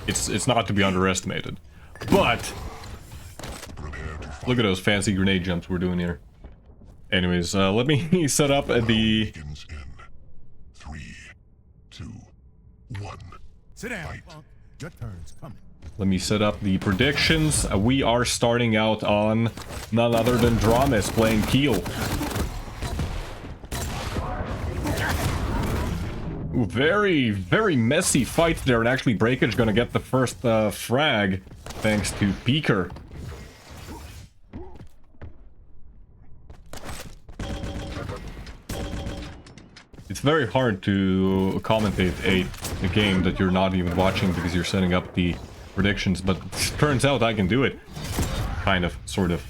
it's not to be underestimated. But look at those fancy grenade jumps we're doing here. Anyways, let me set up at the... 3, 2, 1. Sit down. Your turn's coming. Let me set up the predictions. We are starting out on none other than Dramis playing Keel. Ooh, very, very messy fight there, and actually Breakage gonna get the first frag thanks to Peeker. It's very hard to commentate a game that you're not even watching because you're setting up the predictions, but it turns out I can do it. Kind of, sort of.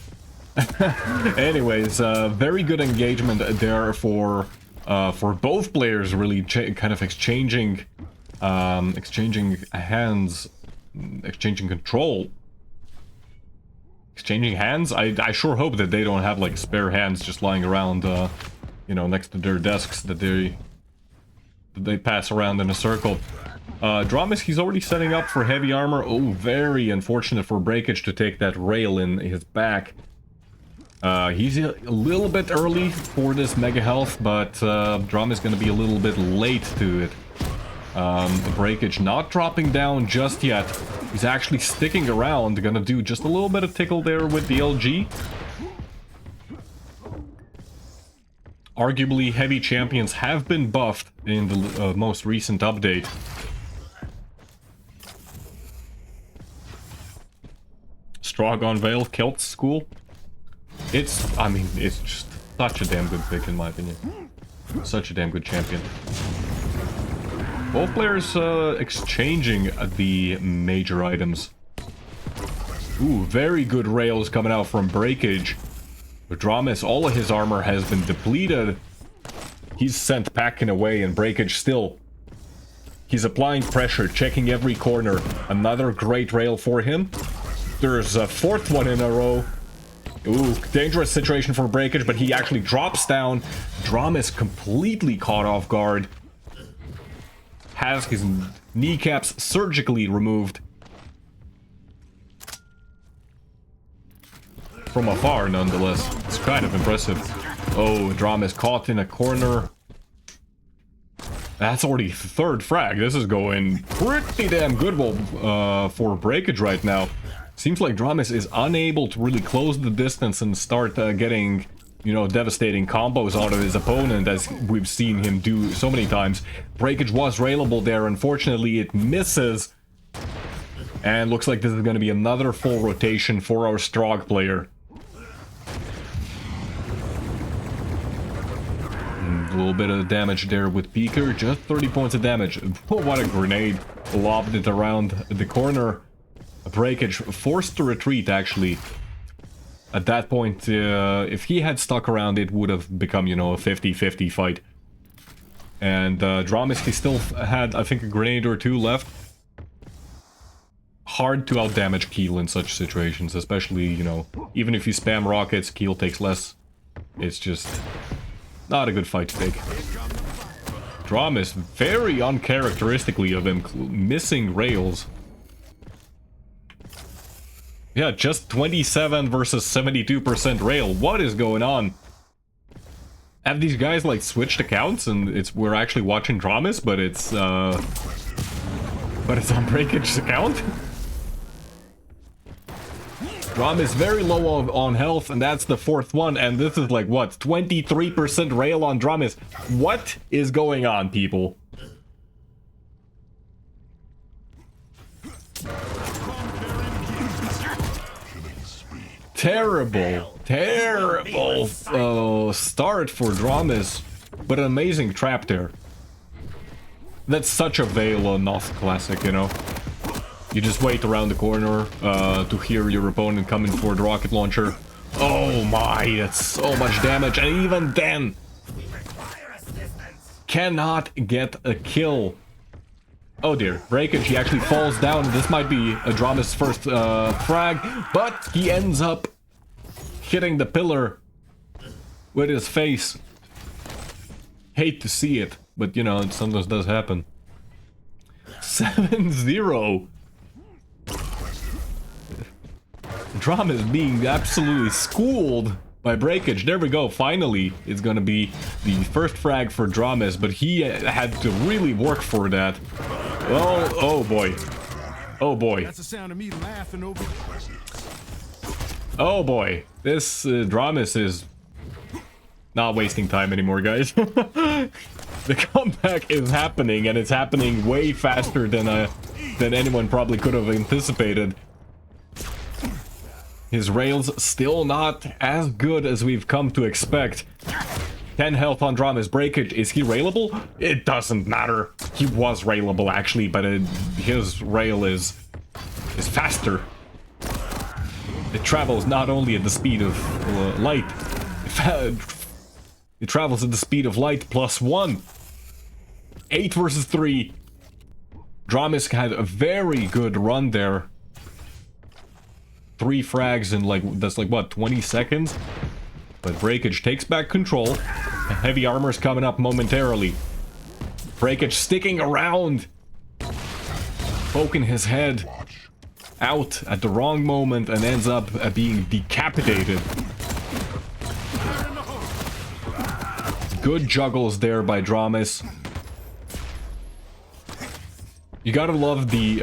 Anyways, very good engagement there for both players, really kind of exchanging Exchanging hands, exchanging control. Exchanging hands? I sure hope that they don't have like spare hands just lying around, you know, next to their desks that they pass around in a circle. Dramis, he's already setting up for heavy armor. Oh, very unfortunate for Breakage to take that rail in his back. He's a little bit early for this mega health, but Dramis is going to be a little bit late to it. Breakage not dropping down just yet. He's actually sticking around, gonna do just a little bit of tickle there with the LG. Arguably, heavy champions have been buffed in the most recent update. Strog on Veil, Kilt School. I mean, it's just such a damn good pick in my opinion. Such a damn good champion. Both players exchanging the major items. Ooh, very good rails coming out from Breakage. But Dramis, all of his armor has been depleted. He's sent packing away, and Breakage still. He's applying pressure, checking every corner. Another great rail for him. There's a fourth one in a row. Ooh, dangerous situation for Breakage, but he actually drops down. Dramis completely caught off guard. Has his kneecaps surgically removed. From afar, nonetheless. It's kind of impressive. Oh, Dramis caught in a corner. That's already third frag. This is going pretty damn good for Breakage right now. Seems like Dramis is unable to really close the distance and start getting, you know, devastating combos out of his opponent, as we've seen him do so many times. Breakage was railable there. Unfortunately, it misses. And looks like this is going to be another full rotation for our Strog player. A little bit of damage there with Peeker. Just 30 points of damage. Oh, what a grenade. Lobbed it around the corner. Breakage forced to retreat, actually. At that point, if he had stuck around, it would have become, you know, a 50-50 fight. And Dramis, he still had, I think, a grenade or two left. Hard to outdamage Keel in such situations, especially, you know, even if you spam rockets, Keel takes less. It's just not a good fight to take. Dramis, very uncharacteristically of him, missing rails. Yeah, just 27 versus 72% rail. What is going on? Have these guys like switched accounts and we're actually watching Dramis, but it's on Breakage's account? Dramis very low on health, and that's the fourth one, and this is like what, 23% rail on Dramis. What is going on, people? Terrible start for Dramis, but an amazing trap there. That's such a Veil on Naqcl classic, you know. You just wait around the corner to hear your opponent coming for the rocket launcher. Oh my, that's so much damage, and even then cannot get a kill. Oh dear, Breakage, he actually falls down. This might be a Dramis' first frag, but he ends up hitting the pillar with his face. Hate to see it, but you know, it sometimes does happen. 7-0. Dramis being absolutely schooled by Breakage. There we go, finally it's gonna be the first frag for Dramis, but he had to really work for that. Well, oh boy. Oh boy. That's the sound of me laughing over. Oh boy. This Dramis is not wasting time anymore, guys. The comeback is happening, and it's happening way faster than anyone probably could have anticipated. His rails still not as good as we've come to expect. 10 health on Dramis. Breakage, is he railable? It doesn't matter. He was railable actually, but his rail is faster. It travels not only at the speed of light, it travels at the speed of light +1. 8 versus 3. Dramis had a very good run there. 3 frags in like, that's like what, 20 seconds? But Breakage takes back control. Heavy armor's coming up momentarily. Breakage sticking around. Poking his head out at the wrong moment and ends up being decapitated. Good juggles there by Dramis. You gotta love the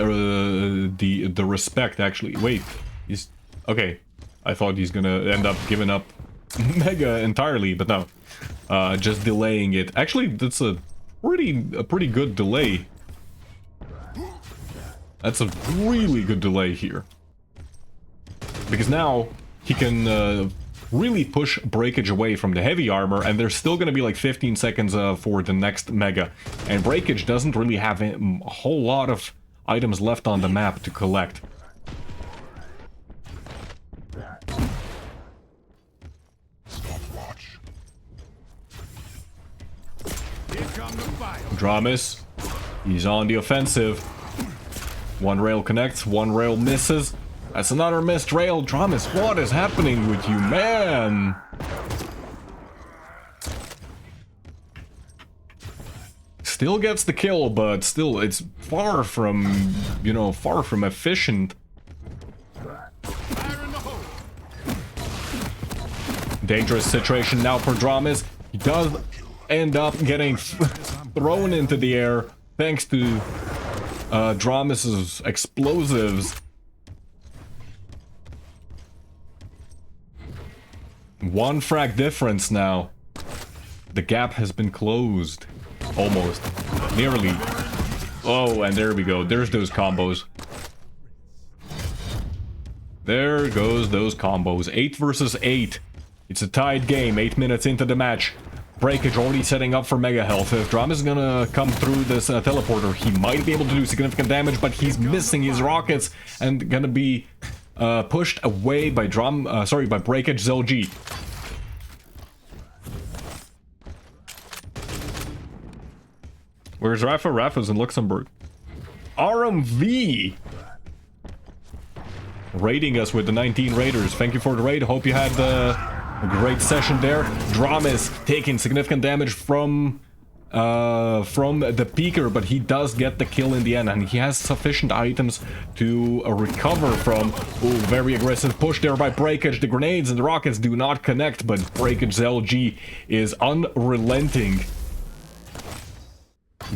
respect, actually. Wait, he's okay. I thought he's gonna end up giving up Mega entirely, but no, just delaying it. Actually, that's a pretty good delay. That's a really good delay here, because now he can really push Breakage away from the heavy armor, and there's still gonna be like 15 seconds for the next Mega, and Breakage doesn't really have a whole lot of items left on the map to collect. Dramis, he's on the offensive. One rail connects, one rail misses. That's another missed rail. Dramis, what is happening with you, man? Still gets the kill, but still, it's far from, you know, far from efficient. Dangerous situation now for Dramis. He does end up getting thrown into the air thanks to Dramis's explosives. One frag difference now. The gap has been closed. Almost. Nearly. Oh, and there we go. There's those combos. There goes those combos. 8 versus 8. It's a tied game. 8 minutes into the match. Breakage already setting up for mega health. If Dramis is gonna come through this teleporter, he might be able to do significant damage, but he's missing his rockets and gonna be pushed away by by Breakage ZLG. Where's Rafa? Rafa's in Luxembourg. RMV raiding us with the 19 raiders. Thank you for the raid. Hope you had a great session there. Dramis taking significant damage from the peaker, but he does get the kill in the end, and he has sufficient items to recover from. Ooh, very aggressive push there by Breakage. The grenades and the rockets do not connect, but Breakage LG is unrelenting.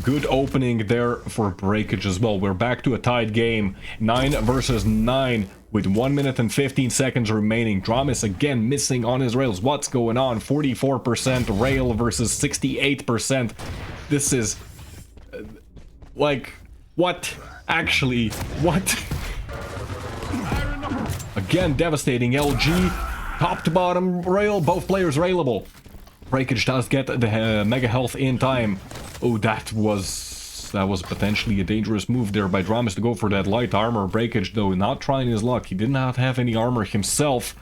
Good opening there for Breakage as well. We're back to a tied game. 9 versus 9 with 1 minute and 15 seconds remaining. Dramis again missing on his rails. What's going on? 44% rail versus 68%. This is... like... what? Actually, what? Again, devastating. LG, top to bottom rail. Both players railable. Breakage does get the mega health in time. Oh, that was potentially a dangerous move there by Dramis to go for that light armor. Breakage, though, not trying his luck. He did not have any armor himself.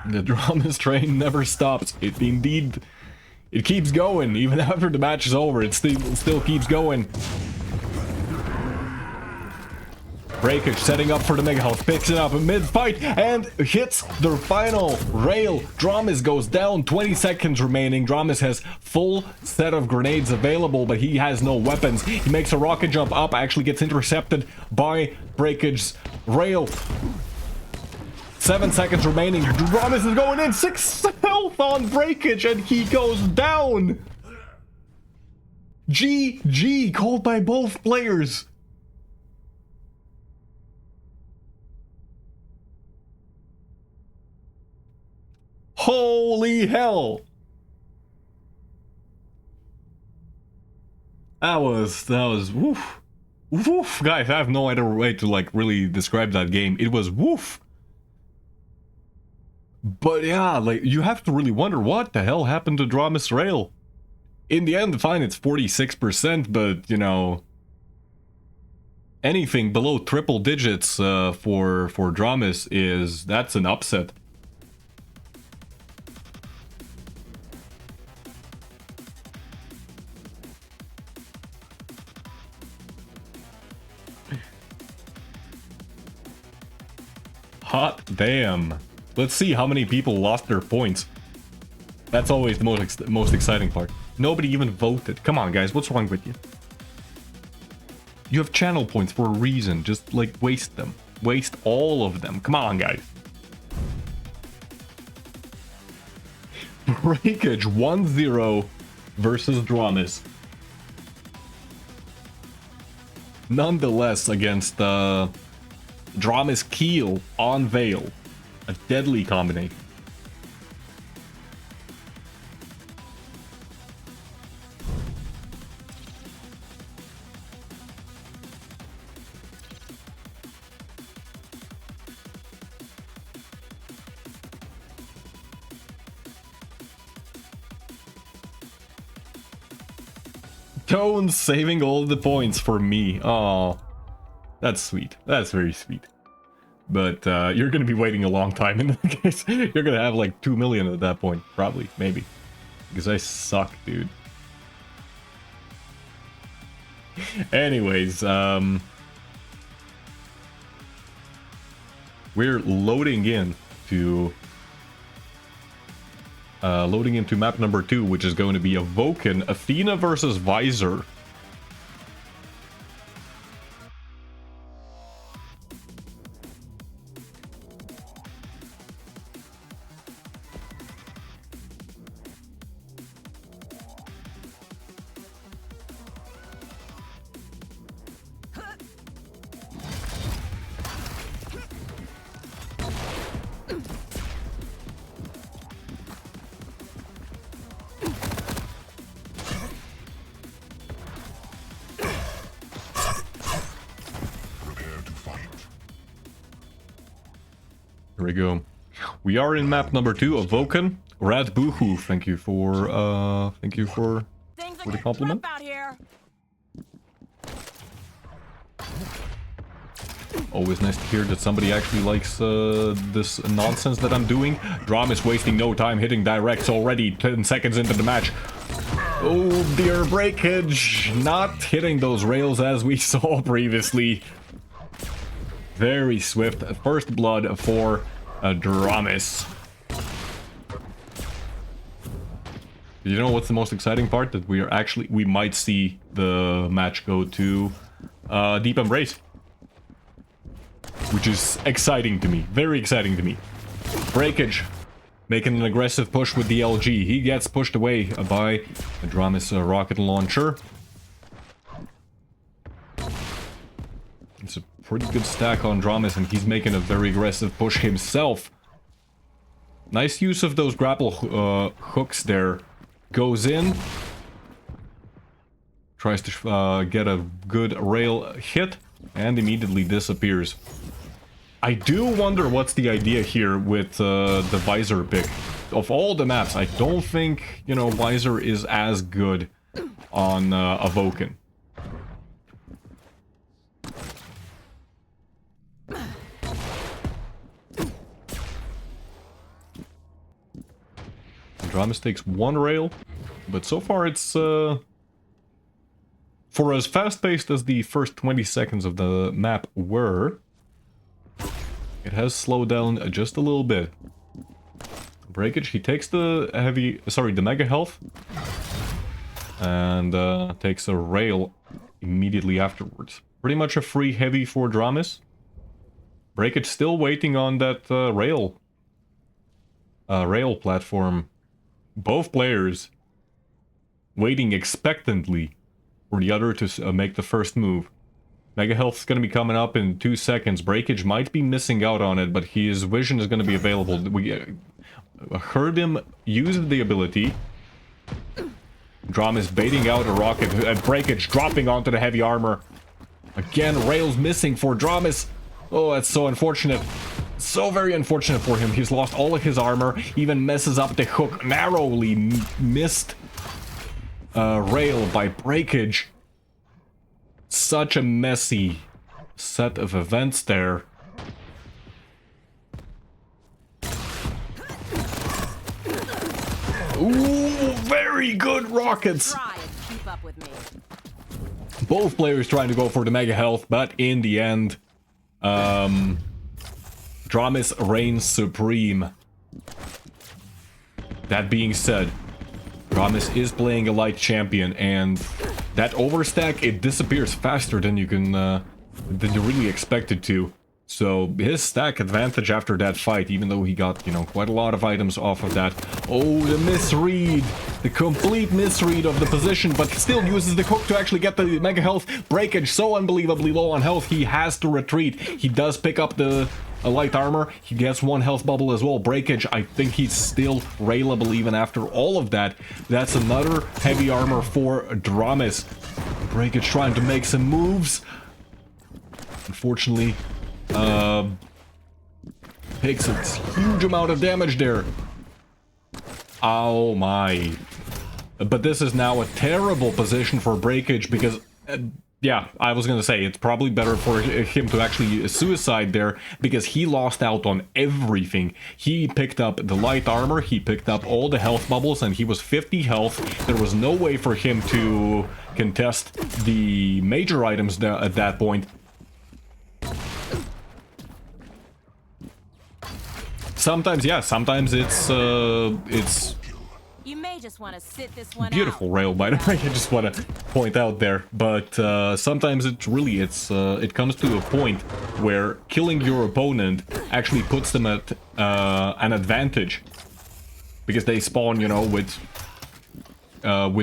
The Dramis train never stops. It keeps going. Even after the match is over, it still keeps going. Breakage setting up for the mega health, picks it up in mid-fight and hits the final rail. Dramis goes down, 20 seconds remaining. Dramis has full set of grenades available, but he has no weapons. He makes a rocket jump up, actually gets intercepted by Breakage's rail. 7 seconds remaining. Dramis is going in, 6 health on Breakage, and he goes down. GG, called by both players. Holy hell! That was woof. Woof, guys, I have no other way to like really describe that game. It was woof. But yeah, like you have to really wonder what the hell happened to Dramis Rail. In the end, fine, it's 46%, but you know, anything below triple digits for Dramis that's an upset. Hot damn. Let's see how many people lost their points. That's always the most exciting part. Nobody even voted. Come on, guys. What's wrong with you? You have channel points for a reason. Just, like, waste them. Waste all of them. Come on, guys. Breakage 1-0 versus Dramis. Nonetheless, against Dramis Keel on Veil. A deadly combination. Tones saving all the points for me. Oh, that's sweet. That's very sweet. But you're going to be waiting a long time in that case. You're going to have like 2 million at that point. Probably. Maybe. Because I suck, dude. Anyways, we're loading into map number 2, which is going to be Awoken, Athena versus Visor. Here we go. We are in map number 2, Awoken. Rad Boohoo, thank you for the compliment. Always nice to hear that somebody actually likes this nonsense that I'm doing. Dramis wasting no time, hitting directs already 10 seconds into the match. Oh dear, Breakage not hitting those rails as we saw previously. Very swift first blood for Dramis. You know what's the most exciting part? That we might see the match go to Deep Embrace. Which is exciting to me. Very exciting to me. Breakage making an aggressive push with the LG. He gets pushed away by the Dramis rocket launcher. It's a pretty good stack on Dramis, and he's making a very aggressive push himself. Nice use of those grapple hooks there. Goes in. Tries to get a good rail hit, and immediately disappears. I do wonder what's the idea here with the Visor pick. Of all the maps, I don't think, you know, Visor is as good on Awoken. Dramis takes one rail, but so far it's for as fast-paced as the first 20 seconds of the map were, it has slowed down just a little bit. Breakage, he takes the mega health, and takes a rail immediately afterwards. Pretty much a free heavy for Dramis. Breakage still waiting on that rail platform. Both players waiting expectantly for the other to make the first move. Mega health's gonna be coming up in 2 seconds. Breakage might be missing out on it, but his vision is gonna be available. We heard him use the ability. Dramis baiting out a rocket, and Breakage dropping onto the heavy armor. Again, rails missing for Dramis. Oh, that's so unfortunate. So very unfortunate for him. He's lost all of his armor, even messes up the hook. Narrowly missed rail by Breakage. Such a messy set of events there. Ooh, very good rockets. Both players trying to go for the mega health, but in the end, Dramis reigns supreme. That being said, Dramis is playing a light champion, and that overstack, it disappears faster than you can, than you really expect it to. So his stack advantage after that fight, even though he got, you know, quite a lot of items off of that. Oh, the misread! The complete misread of the position, but still uses the hook to actually get the mega health. Breakage so unbelievably low on health, he has to retreat. He does pick up the light armor. He gets 1 health bubble as well. Breakage, I think he's still railable even after all of that. That's another heavy armor for Dramis. Breakage trying to make some moves. Unfortunately, takes a huge amount of damage there. Oh my. But this is now a terrible position for Breakage because, yeah, I was gonna say, it's probably better for him to actually suicide there because he lost out on everything. He picked up the light armor, he picked up all the health bubbles, and he was 50 health. There was no way for him to contest the major items at that point. Sometimes, yeah, sometimes it's you may just want to sit this one beautiful out. rail, by the way. I just want to point out there, but sometimes it comes to a point where killing your opponent actually puts them at an advantage because they spawn, you know, with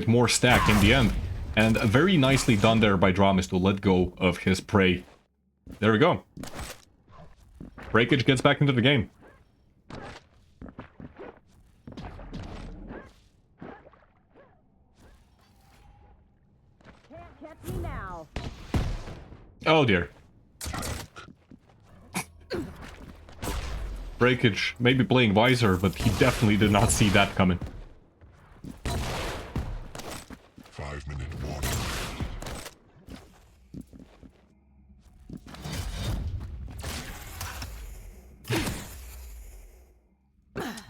more stack in the end. And very nicely done there by Dramis to let go of his prey. There we go. Breakage gets back into the game. Now. Oh dear. Breakage may be playing wiser, but he definitely did not see that coming. 5-minute warning.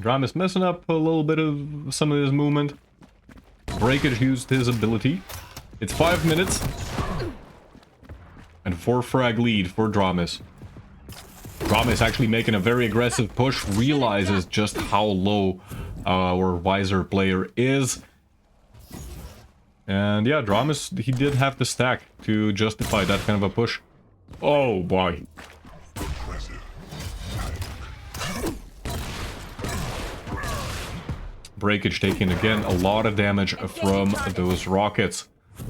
Dramis messing up a little bit of some of his movement. Breakage used his ability. It's 5 minutes. And 4 frag lead for Dramis. Dramis actually making a very aggressive push, realizes just how low our wiser player is. And yeah, Dramis, he did have the stack to justify that kind of a push. Oh boy. Breakage taking again a lot of damage from those rockets.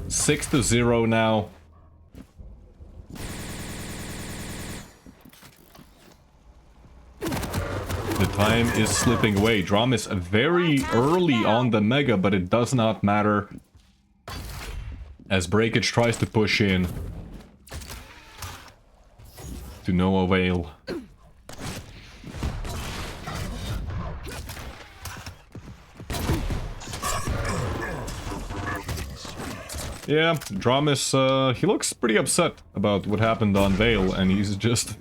6-0 now. The time is slipping away. Dramis very early on the mega, but it does not matter. As Breakage tries to push in. To no avail. Yeah, Dramis, he looks pretty upset about what happened on Vale, and he's just...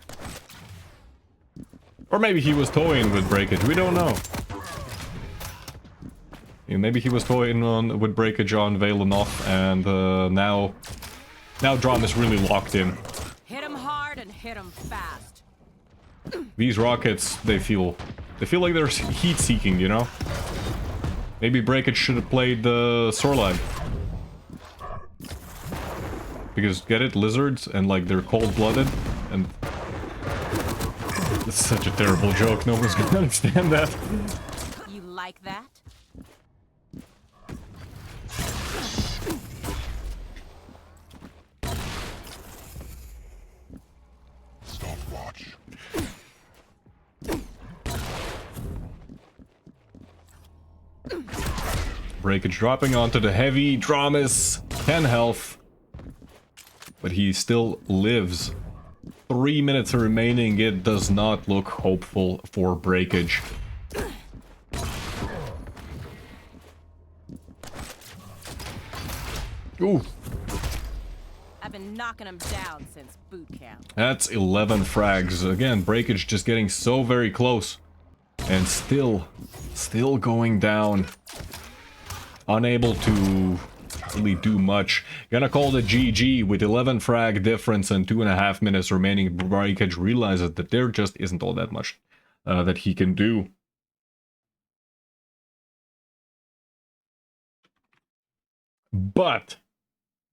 Or maybe he was toying with Breakage, we don't know. Yeah, maybe he was toying with Breakage on Vale enough, and now Dramis really locked in. Hit him hard and hit him fast. These rockets, they feel like they're heat-seeking, you know? Maybe Breakage should have played the Sorlag. Because, get it? Lizards, and like, they're cold-blooded, and... It's such a terrible joke, no one's gonna understand that. You like that? Stopwatch. Breakage dropping onto the heavy. Dramis, 10 health. But he still lives. 3 minutes remaining. It does not look hopeful for Breakage. Ooh. I've been knocking him down since boot camp. That's 11 frags. Again, Breakage just getting so very close. And still going down. Unable to really do much. Gonna call the GG with 11 frag difference and 2.5 minutes remaining. Breakage realizes that there just isn't all that much that he can do. But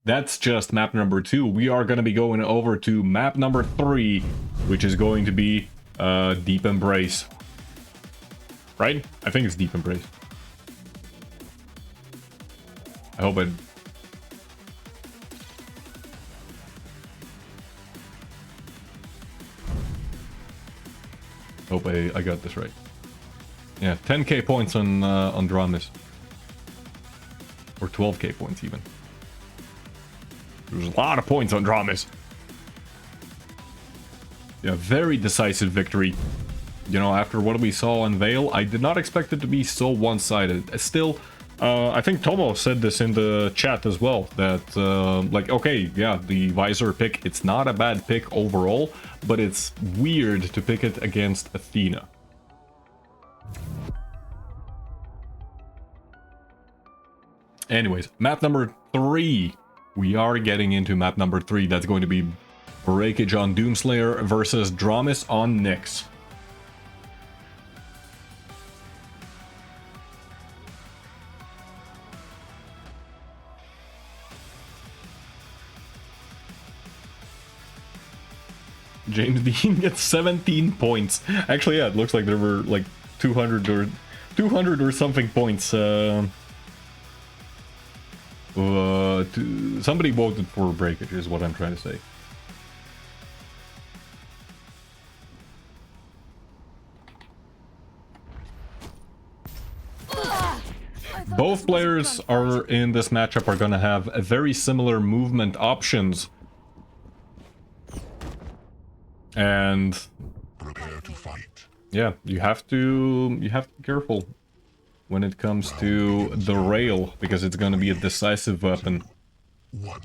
that's just map number 2. We are going to be going over to map number 3, which is going to be Deep Embrace. Right? I think it's Deep Embrace. I hope I got this right. Yeah, 10k points on Dramis. Or 12k points even. There's a lot of points on Dramis. Yeah, very decisive victory. You know, after what we saw on Veil, I did not expect it to be so one-sided. Still, I think Tomo said this in the chat as well, that, like, okay, yeah, the Visor pick, it's not a bad pick overall, but it's weird to pick it against Athena. Anyways, map number 3. We are getting into map number 3. That's going to be Breakage on Doomslayer versus Dramis on Naqcl. James Dean gets 17 points. Actually, yeah, it looks like there were like 200 or something points. Somebody voted for Breakage is what I'm trying to say. Both players are in this matchup are gonna have a very similar movement options. And Prepare to fight. yeah, you have to be careful when it comes to the rail, because it's going to be a decisive weapon. 1.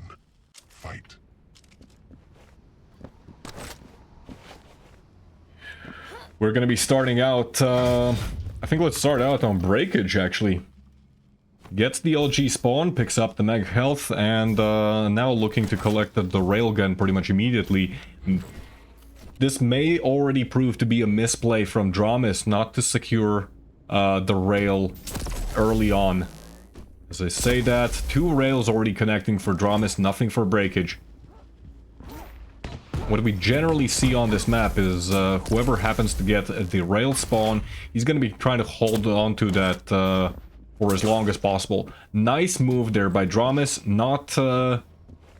Fight. We're going to be starting out, I think let's start out on Breakage, actually. Gets the LG spawn, picks up the Meg health, and now looking to collect the railgun pretty much immediately. This may already prove to be a misplay from Dramis not to secure the rail early on. As I say that, 2 rails already connecting for Dramis, nothing for Breakage. What we generally see on this map is whoever happens to get the rail spawn, he's going to be trying to hold on to that for as long as possible. Nice move there by Dramis,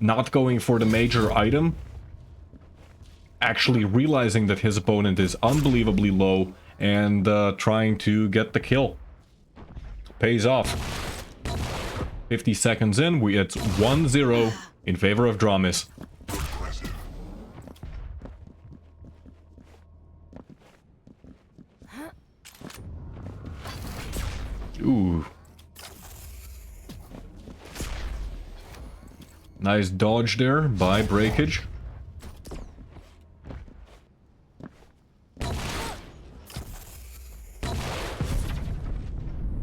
not going for the major item. Actually realizing that his opponent is unbelievably low and trying to get the kill. Pays off. 50 seconds in, it's 1-0 in favor of Dramis. Ooh. Nice dodge there by Breakage.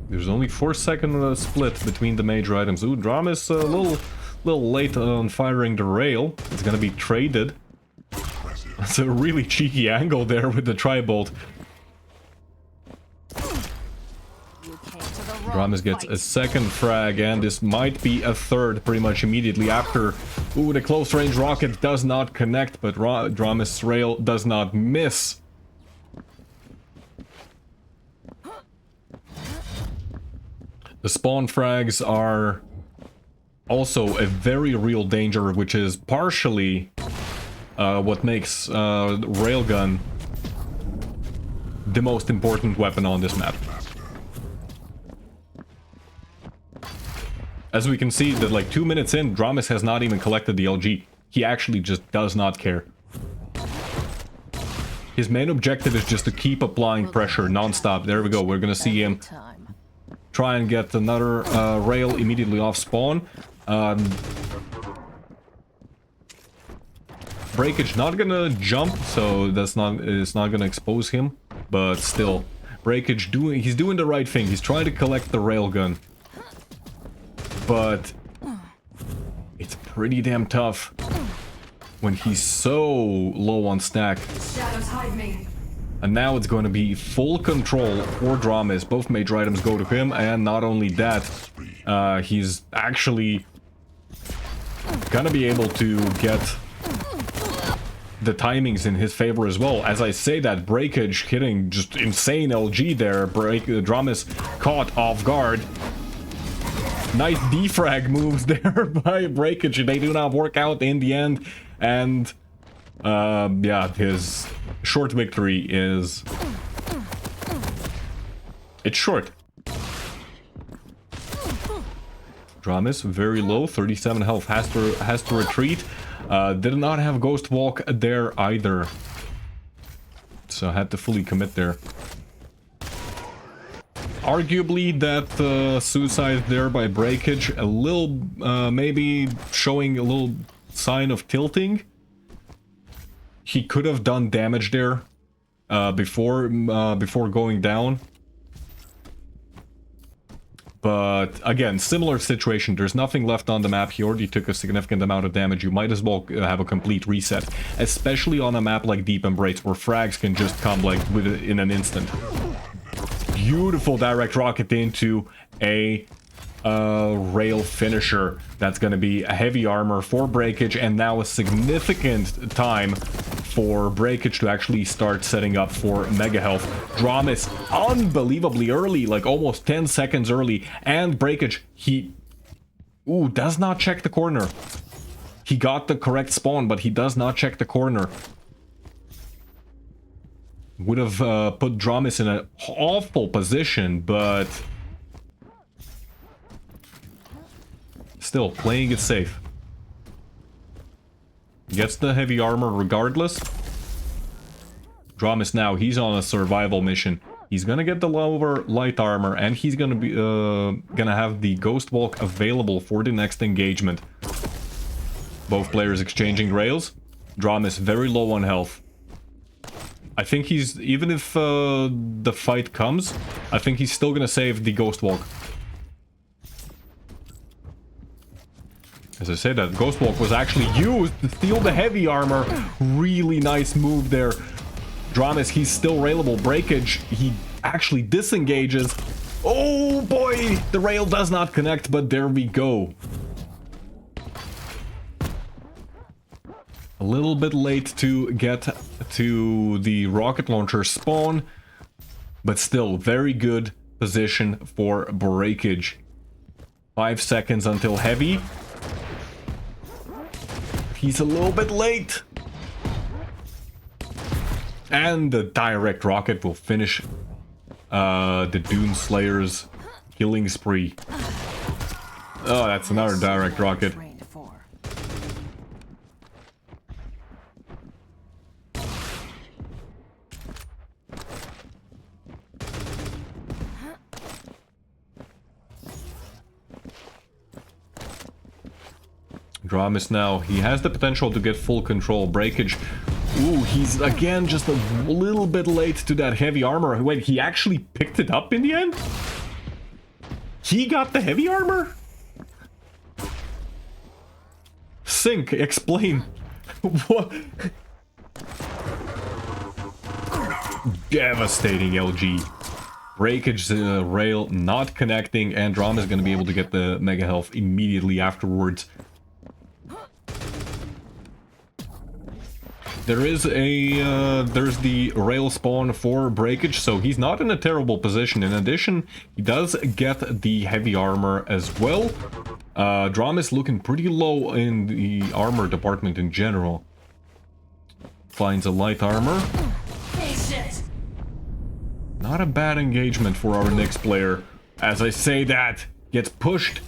There's only 4-second split between the major items. Ooh, Dramis a little late on firing the rail. It's gonna be traded. That's a really cheeky angle there with the tri-bolt. Dramis gets a second frag, and this might be a third pretty much immediately after. Ooh, the close range rocket does not connect, but Dramis' rail does not miss. The spawn frags are also a very real danger, which is partially what makes railgun the most important weapon on this map. As we can see, that like 2 minutes in, Dramis has not even collected the LG. He actually just does not care. His main objective is just to keep applying pressure non-stop. There we go, we're gonna see him try and get another rail immediately off spawn. Breakage not gonna jump, so it's not gonna expose him, but still, Breakage he's doing the right thing. He's trying to collect the railgun, but It's pretty damn tough when he's so low on stack. Shadows hide me. And now it's going to be full control for Dramis. Both mage items go to him, and not only that, he's actually gonna be able to get the timings in his favor as well. As I say that, Breakage hitting just insane LG there. Dramis caught off guard. Nice defrag moves there by Breakage. They do not work out in the end. And yeah, his short victory is... it's short. Dramis, very low, 37 health, has to retreat. Did not have Ghost Walk there either. So had to fully commit there. Arguably that suicide there by Breakage, a little, maybe showing a little sign of tilting. He could have done damage there before going down. But again, similar situation. There's nothing left on the map. He already took a significant amount of damage. You might as well have a complete reset, especially on a map like Deep Embrace, where frags can just come like in an instant. Beautiful direct rocket into a rail finisher. That's going to be a heavy armor for Breakage, and now a significant time for Breakage to actually start setting up for mega health. Dramis unbelievably early, like almost 10 seconds early, and Breakage, he does not check the corner. He got the correct spawn, but he does not check the corner. Would have put Dramis in an awful position, but still playing it safe. Gets the heavy armor regardless. Dramis now, he's on a survival mission. He's gonna get the lower light armor, and he's gonna be gonna have the Ghost Walk available for the next engagement. Both players exchanging rails. Dramis very low on health. I think he's, even if the fight comes, I think he's still gonna save the Ghost Walk. As I said, that Ghost Walk was actually used to steal the heavy armor. Really nice move there. Dramis, he's still railable. Breakage, he actually disengages. Oh boy, the rail does not connect, but there we go. A little bit late to get to the rocket launcher spawn, but still very good position for Breakage. 5 seconds until heavy. He's a little bit late. And the direct rocket will finish the Dune Slayer's killing spree. Oh, that's another direct rocket. Dramis now, he has the potential to get full control. Breakage, ooh, he's again just a little bit late to that heavy armor. Wait, he actually picked it up in the end? He got the heavy armor? Sync, explain. What? Devastating LG. Breakage rail not connecting, and Dramis is going to be able to get the mega health immediately afterwards. There is a, there's the rail spawn for Breakage, so he's not in a terrible position. In addition, he does get the heavy armor as well. Dramis looking pretty low in the armor department in general. Finds a light armor. Not a bad engagement for our next player. As I say that, gets pushed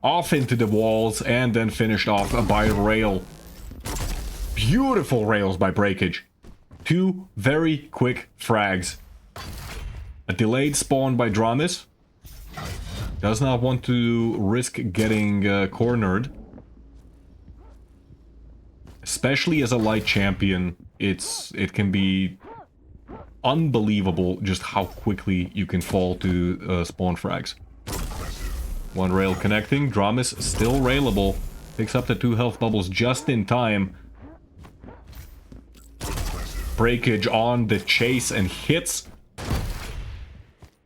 off into the walls and then finished off by rail. Beautiful rails by Breakage. 2 very quick frags. A delayed spawn by Dramis. Does not want to risk getting cornered. Especially as a light champion, it can be unbelievable just how quickly you can fall to spawn frags. One rail connecting. Dramis still railable. Picks up the 2 health bubbles just in time. Breakage on the chase and hits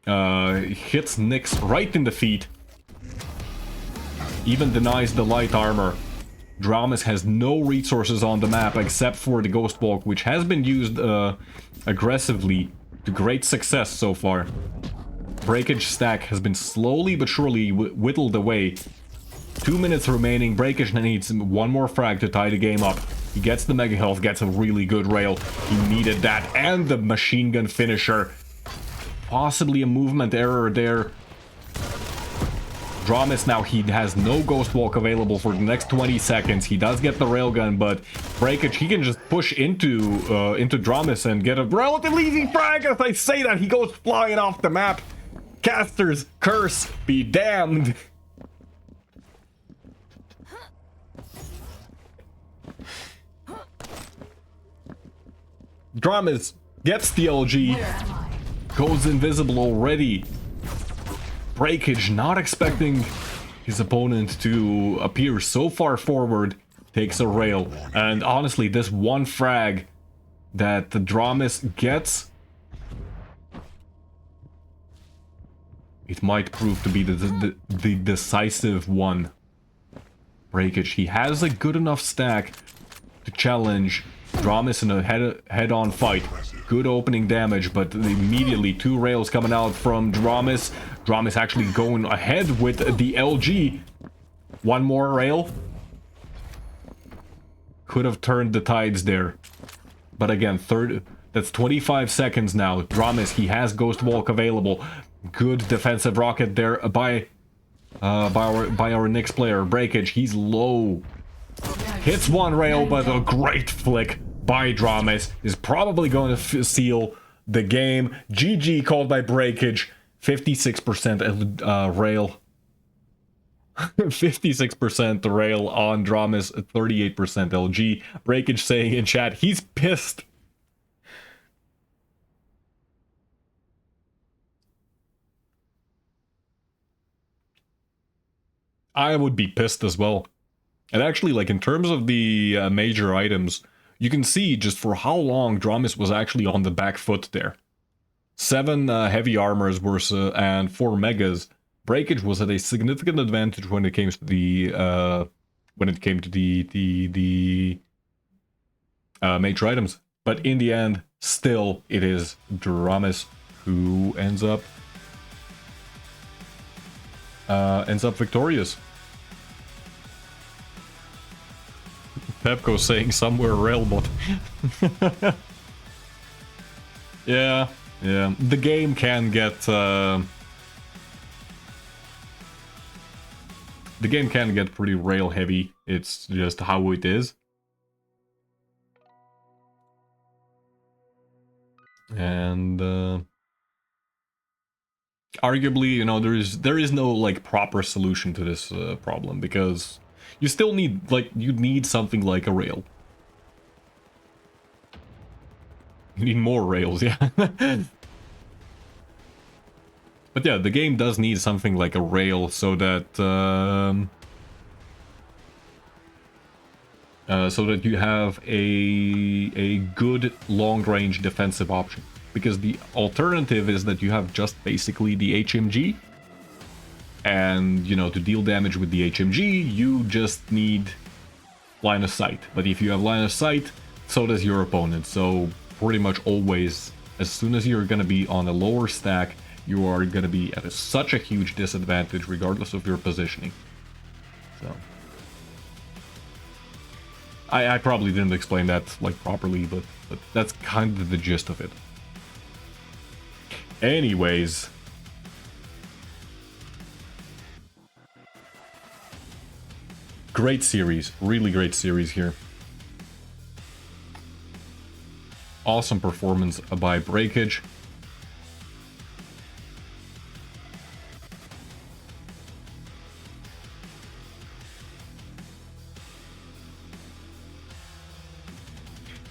Nix right in the feet. Even denies the light armor. Dramis has no resources on the map except for the Ghost Walk, which has been used aggressively to great success so far. Breakage stack has been slowly but surely whittled away. 2 minutes remaining. Breakage needs one more frag to tie the game up. He gets the mega health, gets a really good rail. He needed that, and the machine gun finisher. Possibly a movement error there. Dramis now, he has no Ghost Walk available for the next 20 seconds. He does get the railgun, but Breakage, he can just push into Dramis and get a relatively easy frag. As I say that, he goes flying off the map. Caster's curse be damned. Dramis gets the LG, goes invisible already. Breakage, not expecting his opponent to appear so far forward, takes a rail. And honestly, this one frag that the Dramis gets, it might prove to be the decisive one. Breakage, he has a good enough stack to challenge Dramis in a head-on fight. Good opening damage, but immediately 2 rails coming out from Dramis. Dramis actually going ahead with the LG. One more rail. Could have turned the tides there. But again, that's 25 seconds now. Dramis, he has Ghost Walk available. Good defensive rocket there by our next player. Breakage, he's low. Hits one rail, but a great flick by Dramis is probably going to seal the game. GG called by Breakage. 56% rail. 56% rail on Dramis, 38% LG. Breakage saying in chat, he's pissed. I would be pissed as well. And actually, like, in terms of the major items, you can see just for how long Dramis was actually on the back foot there. 7 heavy armors versus and 4 megas. Breakage was at a significant advantage when it came to the major items. But in the end, still, it is Dramis who ends up victorious. Pepco saying somewhere railbot. Yeah. The game can get pretty rail heavy. It's just how it is. And arguably, you know, there is no like proper solution to this problem, because you still need, like, you need something like a rail. You need more rails, yeah. But yeah, the game does need something like a rail so that you have a good long-range defensive option. Because the alternative is that you have just basically the HMG. And, you know, to deal damage with the HMG, you just need line of sight. But if you have line of sight, so does your opponent. So pretty much always, as soon as you're going to be on a lower stack, you are going to be at such a huge disadvantage regardless of your positioning. So I probably didn't explain that like properly, but that's kind of the gist of it. Anyways, great series, really great series here. Awesome performance by Breakage.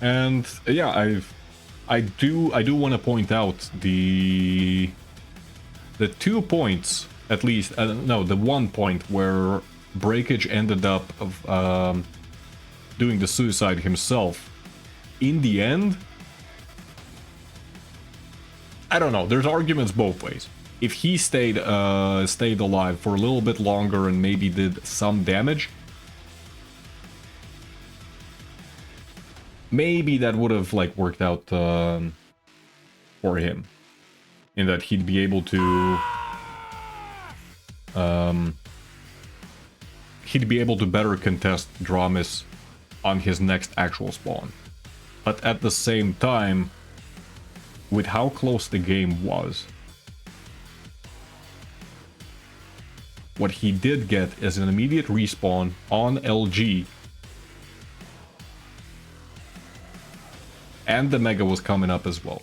And yeah, I do want to point out the 2 points, at least, no, the 1 point where Breakage ended up doing the suicide himself, in the end, I don't know. There's arguments both ways. If he stayed alive for a little bit longer and maybe did some damage, maybe that would have like worked out for him, in that he'd be able to better contest Dramis on his next actual spawn. But at the same time, with how close the game was, what he did get is an immediate respawn on LG, and the Mega was coming up as well.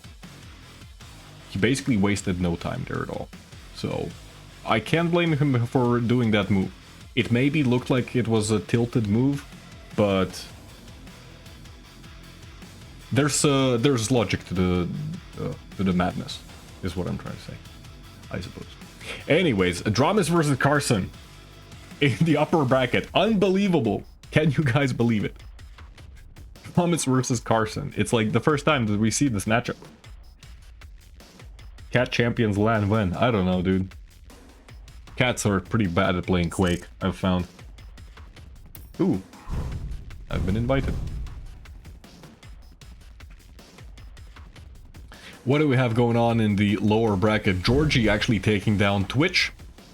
He basically wasted no time there at all. So I can't blame him for doing that move. It maybe looked like it was a tilted move, but there's logic to the madness, is what I'm trying to say, I suppose. Anyways, Dramis versus Carson in the upper bracket. Unbelievable. Can you guys believe it? Dramis versus Carson. It's like the first time that we see this matchup. Cat champions land when? I don't know, dude. Cats are pretty bad at playing Quake, I've found. Ooh. I've been invited. What do we have going on in the lower bracket? Georgie actually taking down Twitch,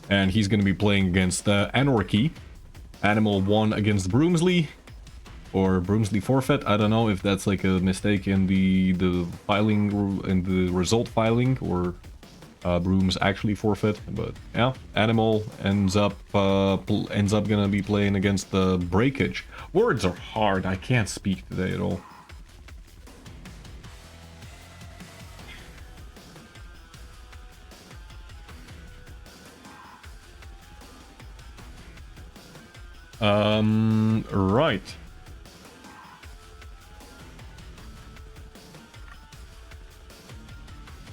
and he's going to be playing against Anarchy. Animal won against Broomsley, or Broomsley forfeit. I don't know if that's like a mistake in the filing, in the result filing, or Brooms actually forfeit. But yeah, Animal ends up gonna be playing against the Breakage. Words are hard. I can't speak today at all. Right.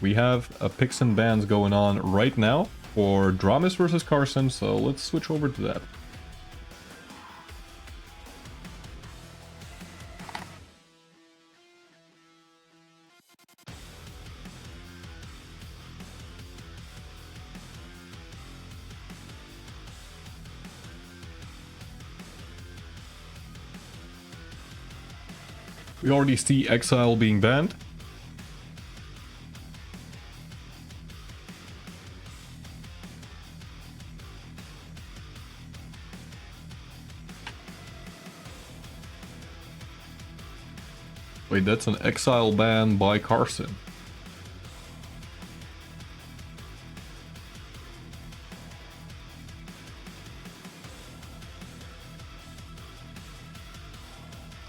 We have a picks and bans going on right now for Dramis versus Carson, so let's switch over to that. We already see Exile being banned. Wait, that's an Exile ban by Carson.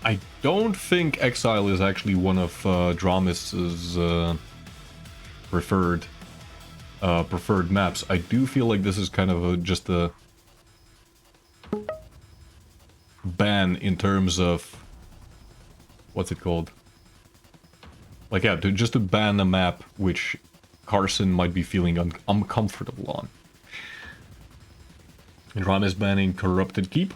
I don't think Exile is actually one of Dramis's preferred maps. I do feel like this is kind of just a ban in terms of what's it called? Like, yeah, just to ban a map which Carson might be feeling uncomfortable on. Dramis banning Corrupted Keep.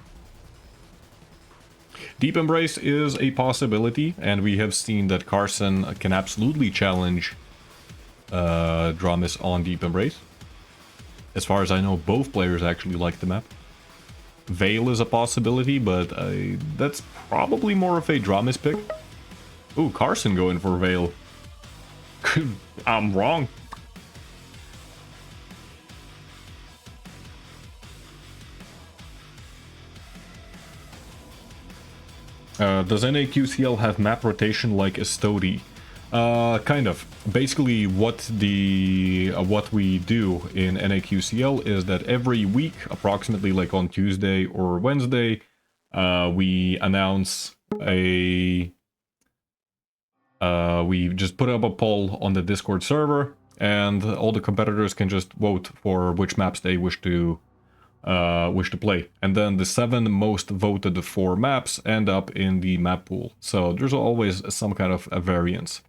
Deep Embrace is a possibility, and we have seen that Carson can absolutely challenge Dramis on Deep Embrace. As far as I know, both players actually like the map. Veil is a possibility, but that's probably more of a Dramis pick. Ooh, Carson going for Veil. I'm wrong. Does NAQCL have map rotation like Estodi? Kind of. Basically, what we do in NAQCL is that every week, approximately like on Tuesday or Wednesday, we announce we just put up a poll on the Discord server, and all the competitors can just vote for which maps they wish to play, and then the 7 most voted for maps end up in the map pool. So there's always some kind of a variance.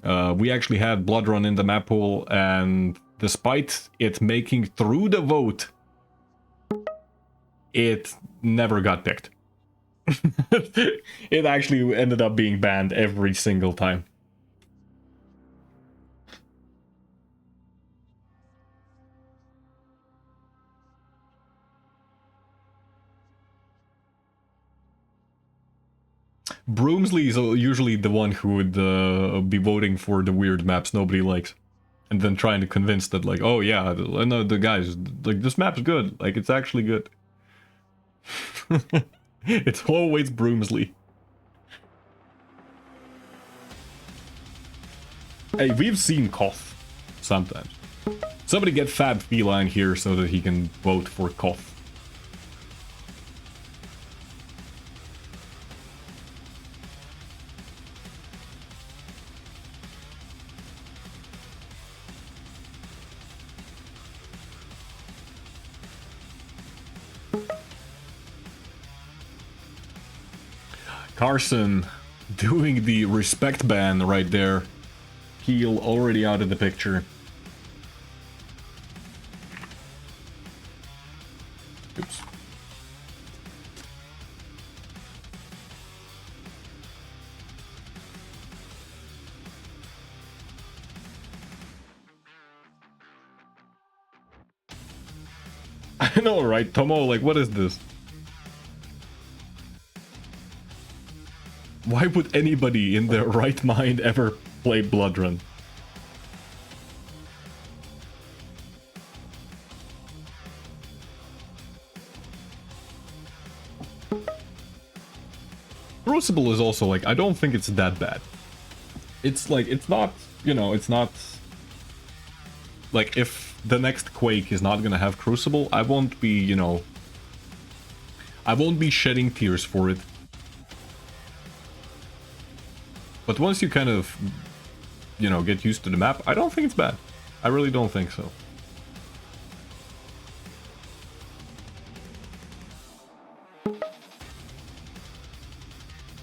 We actually had Blood Run in the map pool, and despite it making through the vote, it never got picked. It actually ended up being banned every single time. Broomsley is usually the one who would be voting for the weird maps nobody likes. And then trying to convince that, like, oh yeah, I know the guys, like, this map's good. Like, it's actually good. It's always Broomsley. Hey, we've seen Koth sometimes. Somebody get Fab Feline here so that he can vote for Koth. Carson doing the respect ban right there. Heel already out of the picture. Oops. I know, right? Tomo, like, what is this? Why would anybody in their right mind ever play Blood Run? Crucible is also, like, I don't think it's that bad. It's like, it's not, you know, it's not... Like, if the next Quake is not gonna have Crucible, I won't be, you know... I won't be shedding tears for it. But once you kind of, you know, get used to the map, I don't think it's bad. I really don't think so.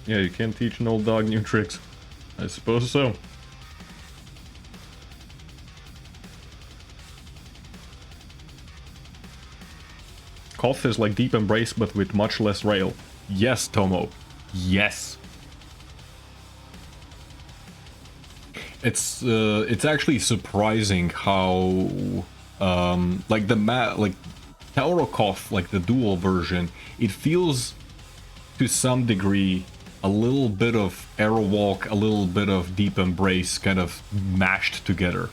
Yeah, you can't teach an old dog new tricks. I suppose so. Koth is like Deep Embrace, but with much less rail. Yes, Tomo. Yes. It's actually surprising how like the like Tauro-Koth, like the dual version, it feels to some degree a little bit of Arrow Walk, a little bit of Deep Embrace kind of mashed together.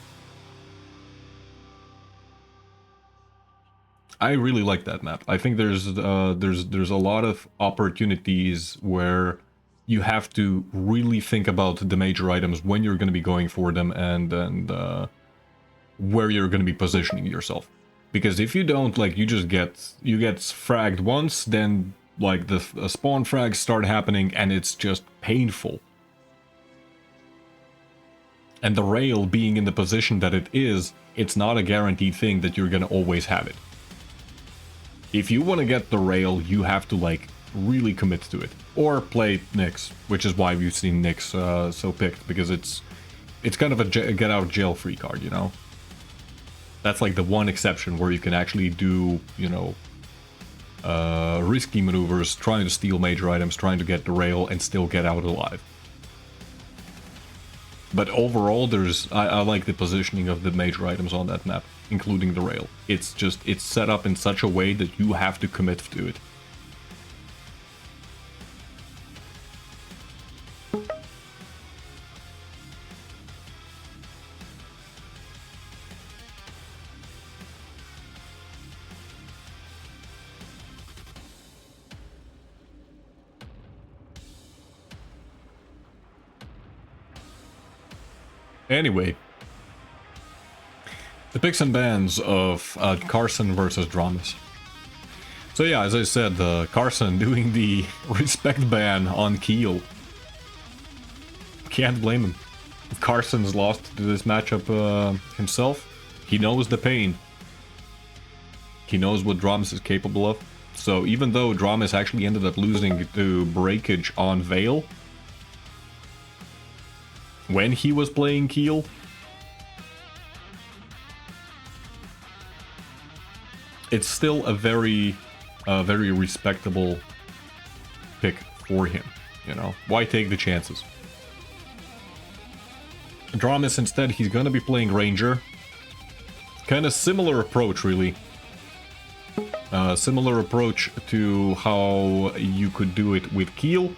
I really like that map. I think there's a lot of opportunities where you have to really think about the major items when you're going to be going for them and where you're going to be positioning yourself. Because if you don't, like, you get fragged once, then like the spawn frags start happening and it's just painful. And the rail being in the position that it is, it's not a guaranteed thing that you're going to always have it. If you want to get the rail, you have to, like, really commit to it. Or play Nyx, which is why we've seen Nyx so picked, because it's kind of a get out jail free card, you know? That's like the one exception where you can actually do, you know, risky maneuvers, trying to steal major items, trying to get the rail, and still get out alive. But overall, I like the positioning of the major items on that map, including the rail. It's set up in such a way that you have to commit to it. Anyway, the picks and bans of Carson versus Dramis. So yeah, as I said, Carson doing the respect ban on Keel. Can't blame him. Carson's lost to this matchup himself. He knows the pain. He knows what Dramis is capable of. So even though Dramis actually ended up losing to Breakage on Veil, when he was playing Keel, it's still a very a very respectable pick for him, you know? Why take the chances? Dramis instead, he's gonna be playing Ranger. Kind of similar approach, really. Similar approach to how you could do it with Keel.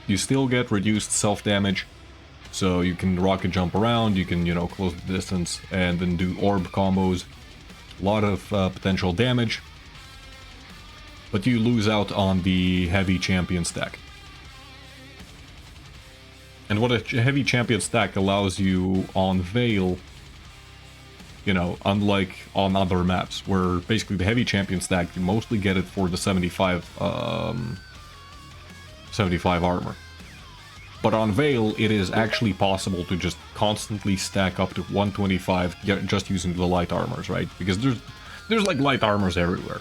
You still get reduced self-damage, so you can rocket jump around, you can, you know, close the distance, and then do orb combos. A lot of potential damage. But you lose out on the heavy champion stack. And what a heavy champion stack allows you on Veil, you know, unlike on other maps, where basically the heavy champion stack, you mostly get it for the 75 armor. But on Veil, it is actually possible to just constantly stack up to 125 just using the light armors, right? Because there's like light armors everywhere.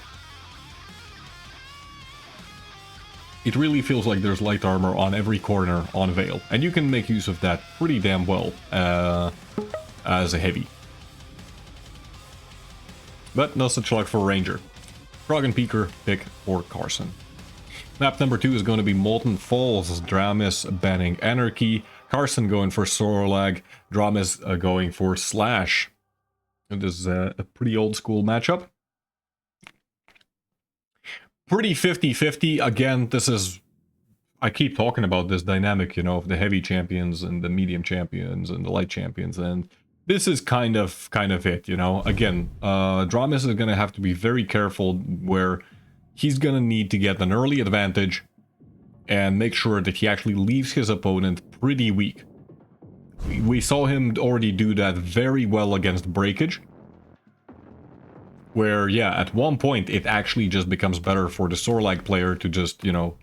It really feels like there's light armor on every corner on Veil, and you can make use of that pretty damn well as a heavy. But no such luck for Ranger. Frog and Peeker pick for Carson. Map number 2 is going to be Molten Falls, Dramis banning Anarchy, Carson going for Sorlag, Dramis going for Slash. And this is a pretty old school matchup. Pretty 50-50. Again, this is... I keep talking about this dynamic, you know, of the heavy champions and the medium champions and the light champions, and this is kind of it, you know. Again, Dramis is going to have to be very careful where he's going to need to get an early advantage and make sure that he actually leaves his opponent pretty weak. We saw him already do that very well against Breakage, where, yeah, at one point it actually just becomes better for the Sorlag player to just, you know,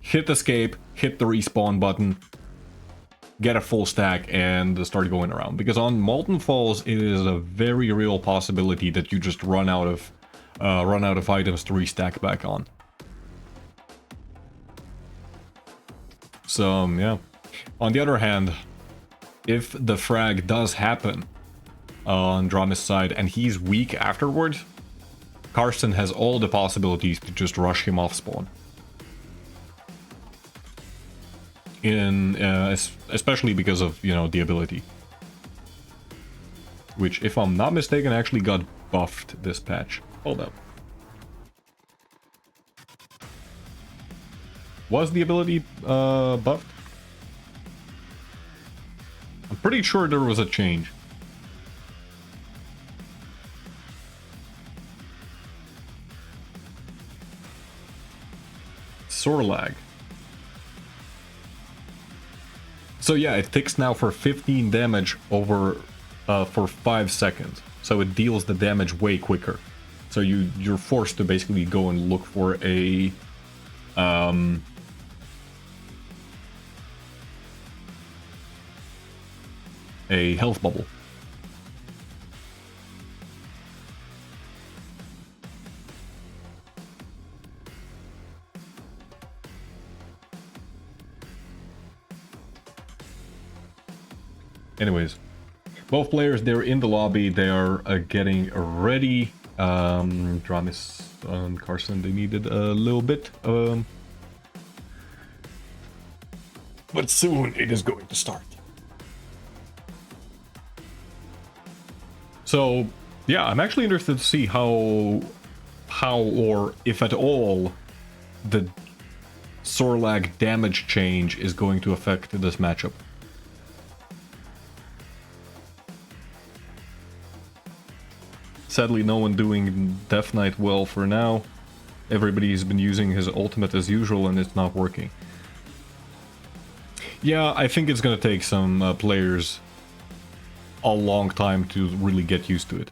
hit escape, hit the respawn button, get a full stack, and start going around. Because on Molten Falls, it is a very real possibility that you just run out of items to restack back on. So, yeah. On the other hand, if the frag does happen on Dramis' side and he's weak afterwards, Carson has all the possibilities to just rush him off spawn. Especially because of, you know, the ability. Which, if I'm not mistaken, actually got buffed this patch. Hold up. Was the ability buffed? I'm pretty sure there was a change. Sorlag. So yeah, it ticks now for 15 damage over for 5 seconds. So it deals the damage way quicker. So you're forced to basically go and look for a health bubble. Anyways, both players, they're in the lobby, they are getting ready. Dramis and Carson, they needed a little bit. But soon it is going to start. So, yeah, I'm actually interested to see how or if at all the Sorlag damage change is going to affect this matchup. Sadly, no one doing Death Knight well for now. Everybody's been using his ultimate as usual and it's not working. Yeah, I think it's gonna take some players a long time to really get used to it.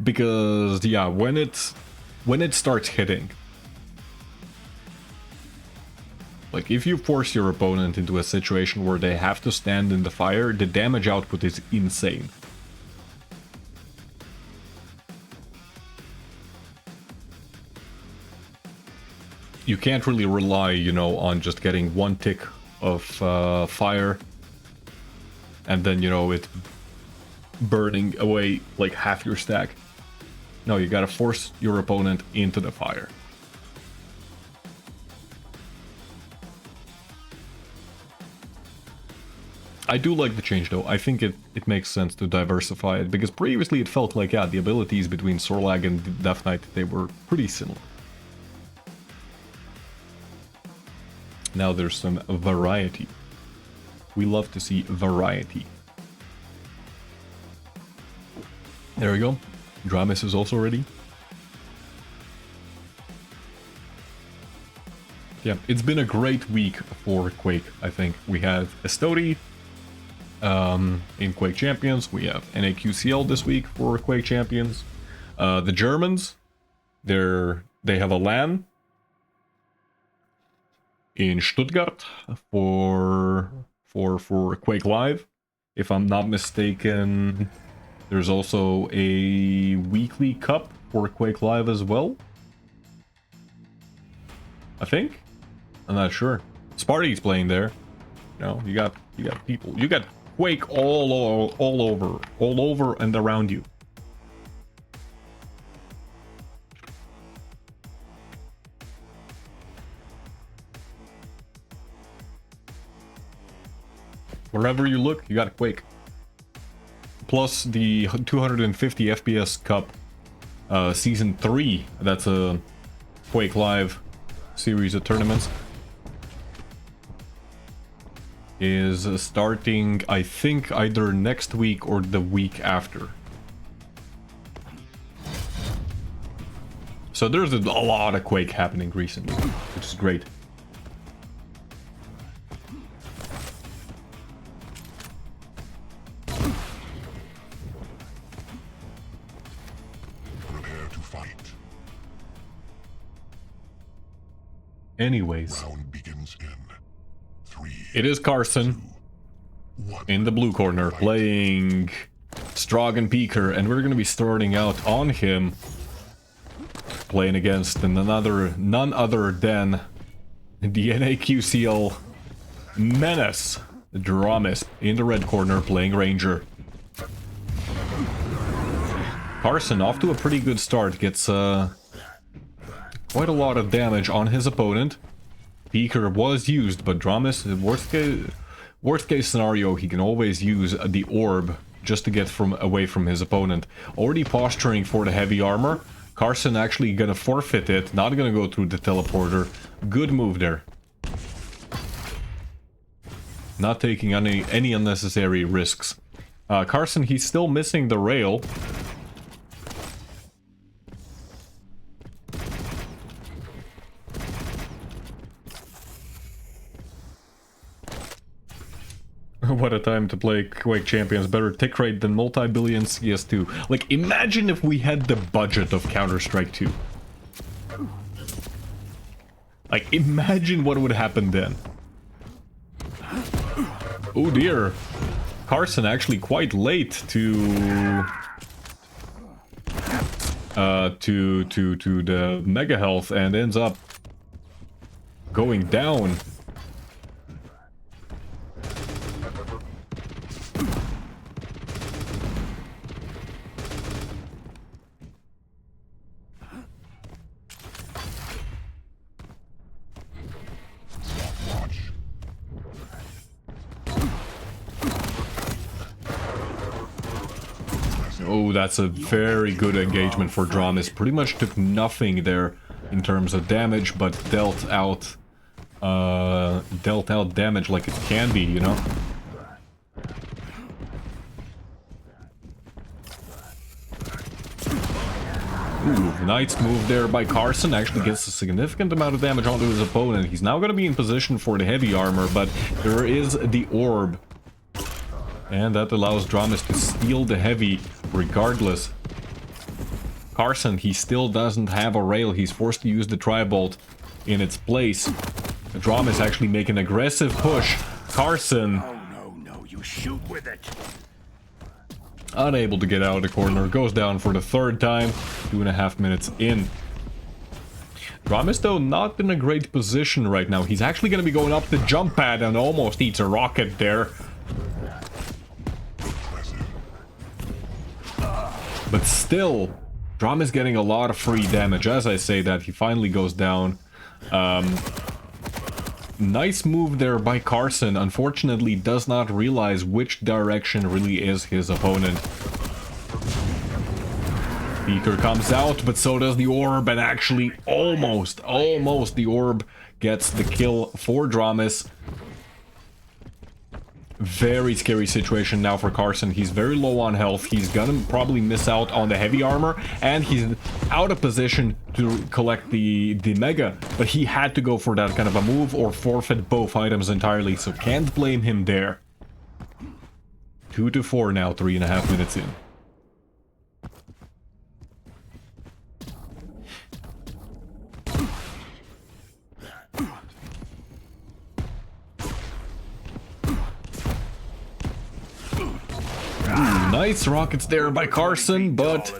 Because, yeah, when it starts hitting, like if you force your opponent into a situation where they have to stand in the fire, the damage output is insane. You can't really rely, you know, on just getting one tick of fire and then, you know, it burning away like half your stack. No, you gotta force your opponent into the fire. I do like the change though. I think it makes sense to diversify it, because previously it felt like, yeah, the abilities between Sorlag and Death Knight, they were pretty similar. Now there's some variety. We love to see variety. There we go. Dramis is also ready. Yeah, it's been a great week for Quake, I think. We have Estodi in Quake Champions. We have Naqcl this week for Quake Champions. The Germans, they have a LAN in Stuttgart for Quake Live. If I'm not mistaken, there's also a weekly cup for Quake Live as well, I think. I'm not sure. Sparty's playing there. No, you got people. You got Quake all over and around you. Wherever you look, you got Quake. Plus the 250 FPS Cup Season 3. That's a Quake Live series of tournaments. Is starting, I think, either next week or the week after. So there's a lot of Quake happening recently, which is great. Prepare to fight. Anyways, Round begins in 3. it is Carson in the blue corner playing Strogan Peaker, and we're going to be starting out on him playing against none other than the Naqcl menace, Dramis, in the red corner playing Ranger. Carson off to a pretty good start, gets quite a lot of damage on his opponent. Peaker was used, but Dramis, worst case scenario, he can always use the orb just to get away from his opponent. Already posturing for the heavy armor. Carson actually gonna forfeit it, not gonna go through the teleporter. Good move there. Not taking any unnecessary risks. Carson, he's still missing the rail. What a time to play Quake Champions. Better tick rate than multi-billion CS2. Like, imagine if we had the budget of Counter-Strike 2. Like, imagine what would happen then. Oh dear. Carson actually quite late to the Mega Health and ends up going down. Oh, that's a very good engagement for Dramis. Pretty much took nothing there in terms of damage, but dealt out damage like it can be, you know? Ooh, nice move there by Carson. Actually gets a significant amount of damage onto his opponent. He's now going to be in position for the heavy armor, but there is the orb. And that allows Dramis to steal the heavy regardless. Carson, he still doesn't have a rail. He's forced to use the Tribolt in its place. Dramis actually make an aggressive push. Carson... Oh, no, you shoot with it. Unable to get out of the corner. Goes down for the third time. 2.5 minutes in. Dramis, though, not in a great position right now. He's actually going to be going up the jump pad and almost eats a rocket there. But still, Dramis getting a lot of free damage. As I say that, he finally goes down. Nice move there by Carson. Unfortunately, does not realize which direction really is his opponent. Beaker comes out, but so does the orb, and actually almost the orb gets the kill for Dramis. Very scary situation now for Carson. He's very low on health. He's gonna probably miss out on the heavy armor, and he's out of position to collect the mega, but he had to go for that kind of a move or forfeit both items entirely, so can't blame him there. 2-4 now, 3.5 minutes in. Nice rockets there by Carson, but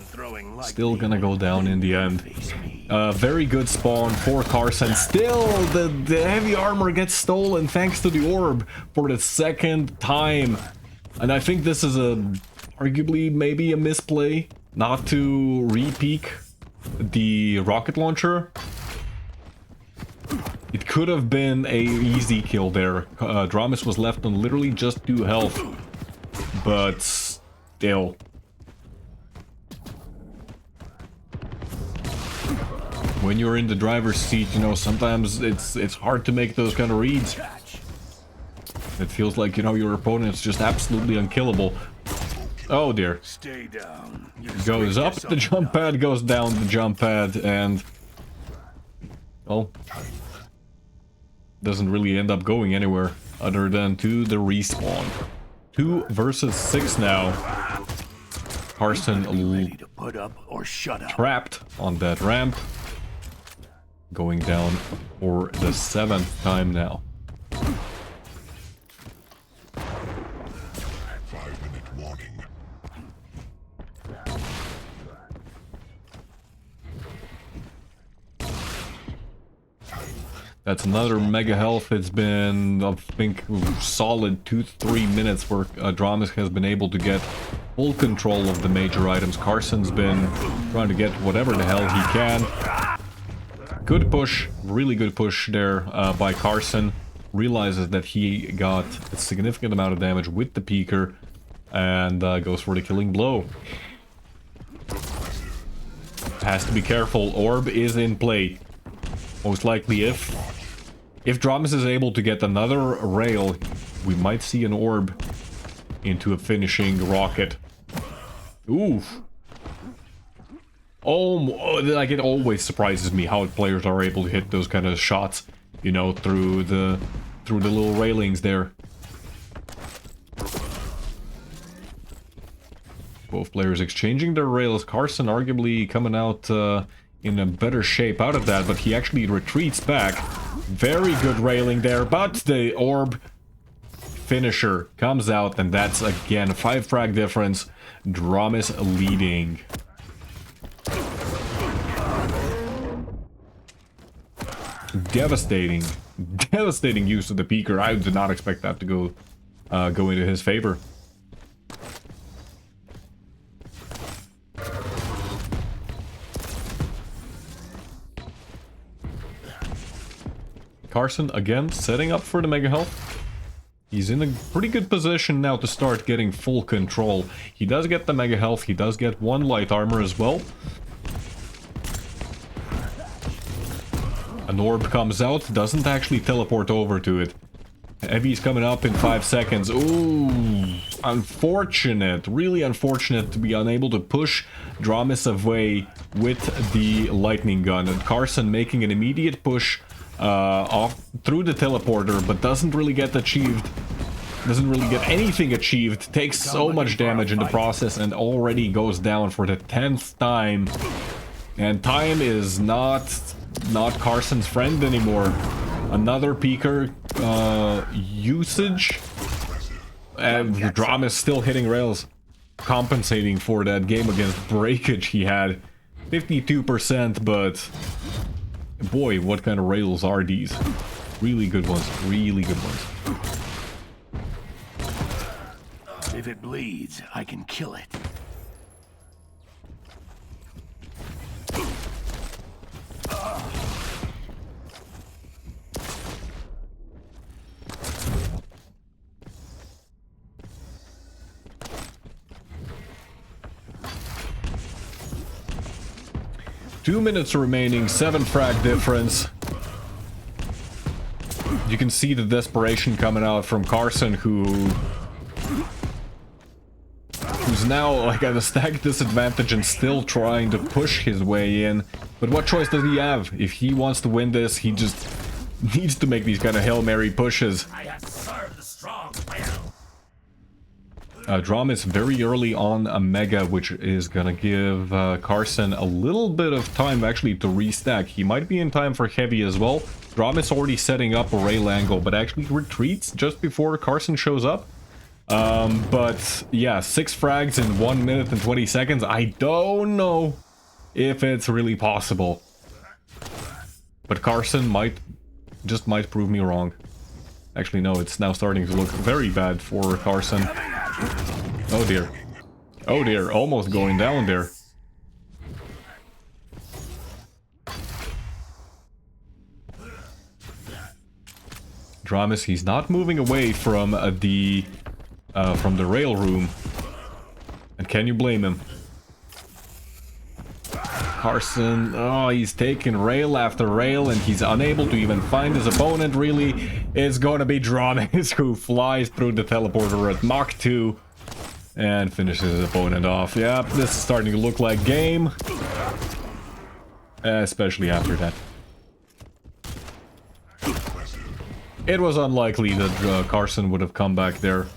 still gonna go down in the end. Very good spawn for Carson. Still, the heavy armor gets stolen thanks to the orb for the second time. And I think this is arguably maybe a misplay not to re-peek the rocket launcher. It could have been a easy kill there. Dramis was left on literally just 2 health, but still. When you're in the driver's seat, you know, sometimes it's hard to make those kind of reads. It feels like, you know, your opponent's just absolutely unkillable. Oh dear. Stay down. Goes up the jump pad, goes down the jump pad, and well, doesn't really end up going anywhere other than to the respawn. 2 versus 6 now. Carson ready to put up or shut up. Trapped on that ramp. Going down for the 7th time now. 5-minute warning. That's another mega health. It's been, I think, solid 2-3 minutes where Dramis has been able to get full control of the major items. Carson's been trying to get whatever the hell he can. Good push, really good push there by Carson. Realizes that he got a significant amount of damage with the peeker and goes for the killing blow. Has to be careful. Orb is in play. Most likely, if Dramis is able to get another rail, we might see an orb into a finishing rocket. Oof. Oh, like, it always surprises me how players are able to hit those kind of shots, you know, through the little railings there. Both players exchanging their rails. Carson arguably coming out in a better shape out of that, but he actually retreats back. Very good railing there, but the orb finisher comes out, and that's again 5 frag difference. Dramis leading. Devastating use of the peeker. I did not expect that to go into his favor. Carson again setting up for the mega health. He's in a pretty good position now to start getting full control. He does get the mega health. He does get 1 light armor as well. An orb comes out, doesn't actually teleport over to it. Heavy's coming up in 5 seconds. Ooh, unfortunate, really unfortunate to be unable to push Dramis away with the lightning gun. And Carson making an immediate push off through the teleporter, but doesn't really get achieved. Doesn't really get anything achieved. Takes so much damage in the process and already goes down for the 10th time. And time is not Carson's friend anymore. Another peeker usage, and Dramis still hitting rails, compensating for that game against Breakage he had. 52%, but boy, what kind of rails are these? Really good ones, really good ones. If it bleeds, I can kill it. 2 minutes remaining, 7 frag difference. You can see the desperation coming out from Carson, who's now like at a stack disadvantage and still trying to push his way in. But what choice does he have? If he wants to win this, he just needs to make these kind of Hail Mary pushes. I have served the strong Dramis very early on a Mega, which is gonna give Carson a little bit of time actually to restack. He might be in time for Heavy as well. Dramis already setting up a rail angle, but actually retreats just before Carson shows up. But yeah, 6 frags in 1 minute and 20 seconds. I don't know if it's really possible. But Carson might prove me wrong. Actually, no, it's now starting to look very bad for Carson. Oh dear. Oh dear, almost going down there. Dramis, he's not moving away from the rail room. And can you blame him? Carson, oh, he's taking rail after rail and he's unable to even find his opponent, really. It's gonna be Dramis who flies through the teleporter at Mach 2 and finishes his opponent off. Yeah, this is starting to look like game. Especially after that. It was unlikely that Carson would have come back there.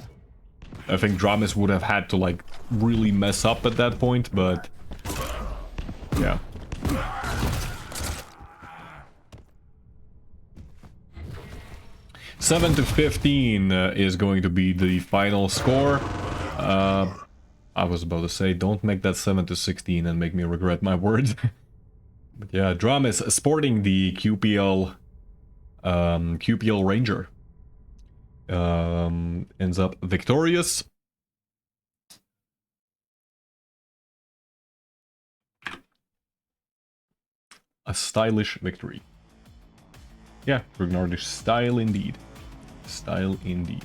I think Dramis would have had to, like, really mess up at that point, but... yeah. Seven to 15 is going to be the final score. I was about to say, don't make that 7 to 16 and make me regret my words. But yeah, Dramis sporting the QPL Ranger ends up victorious. A stylish victory. Yeah, Rugnardish style indeed. Style indeed.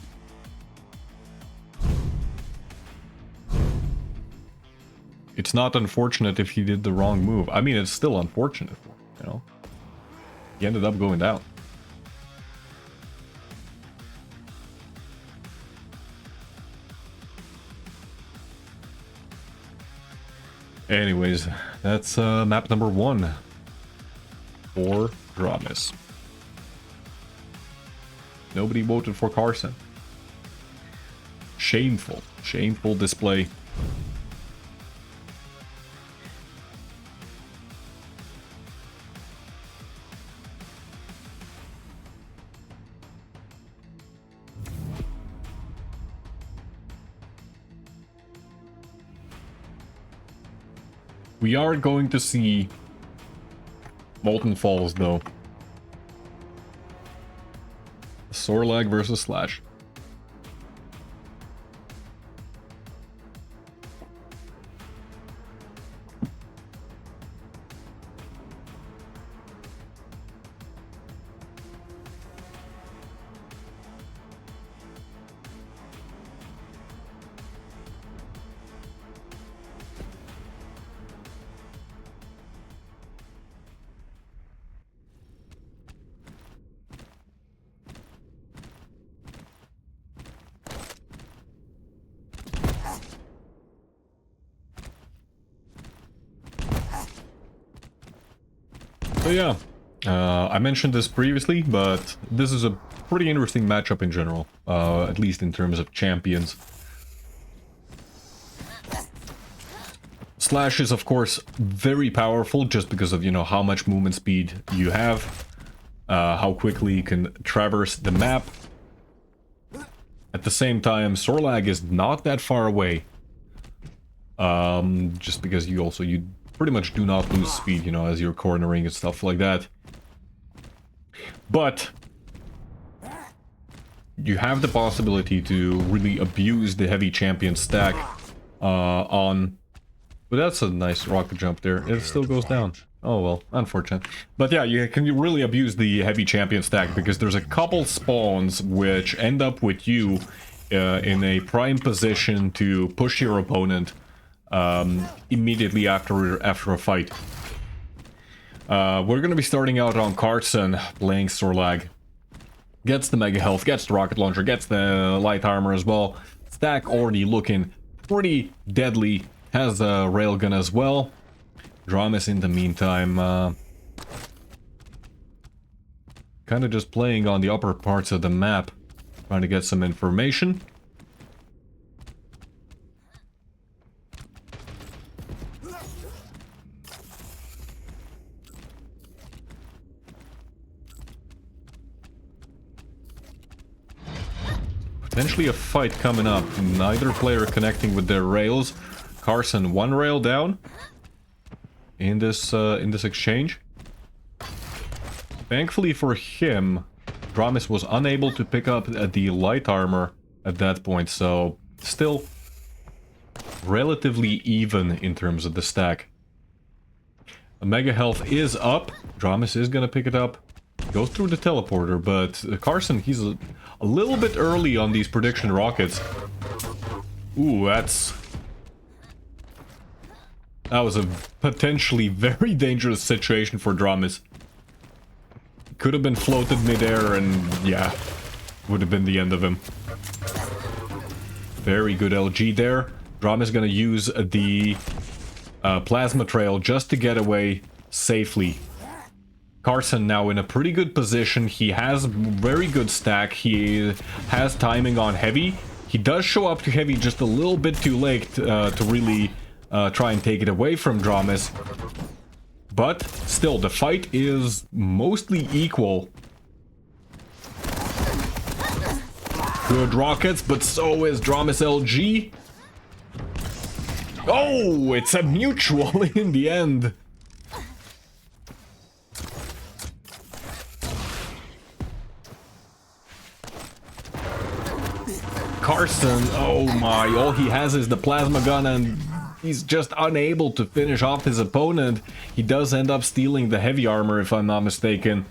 It's not unfortunate if he did the wrong move. I mean, it's still unfortunate, you know. He ended up going down. Anyways, that's map number 1 for Dramis. Nobody voted for Carson. Shameful. Shameful display. We are going to see Molten Falls, though. Sorlag versus Slash. So yeah, I mentioned this previously, but this is a pretty interesting matchup in general, at least in terms of champions. Slash is of course very powerful just because of, you know, how much movement speed you have, how quickly you can traverse the map. At the same time, Sorlag is not that far away, just because you pretty much do not lose speed, you know, as you're cornering and stuff like that. But you have the possibility to really abuse the heavy champion stack on... But that's a nice rocket jump there. It still goes down. Oh well, unfortunate. But yeah, you can really abuse the heavy champion stack because there's a couple spawns which end up with you in a prime position to push your opponent immediately after a fight. We're gonna be starting out on Carson, playing Sorlag. Gets the mega health, gets the rocket launcher, gets the light armor as well. Stack already looking pretty deadly. Has a railgun as well. Dramis in the meantime, kind of just playing on the upper parts of the map, trying to get some information. Potentially a fight coming up. Neither player connecting with their rails. Carson one rail down in this exchange. Thankfully for him, Dramis was unable to pick up the light armor at that point, so still relatively even in terms of the stack. A mega health is up. Dramis is gonna pick it up. Goes through the teleporter, but Carson, he's a little bit early on these prediction rockets. Ooh, that was a potentially very dangerous situation for Dramis. Could have been floated midair and, yeah, would have been the end of him. Very good LG there. Dramis gonna use the plasma trail just to get away safely. Carson now in a pretty good position. He has very good stack. He has timing on heavy. He does show up to heavy just a little bit too late to really try and take it away from Dramis. But still, the fight is mostly equal. Good rockets, but so is Dramis LG. Oh, it's a mutual in the end. Carson, oh my, all he has is the plasma gun and he's just unable to finish off his opponent. He does end up stealing the heavy armor, if I'm not mistaken.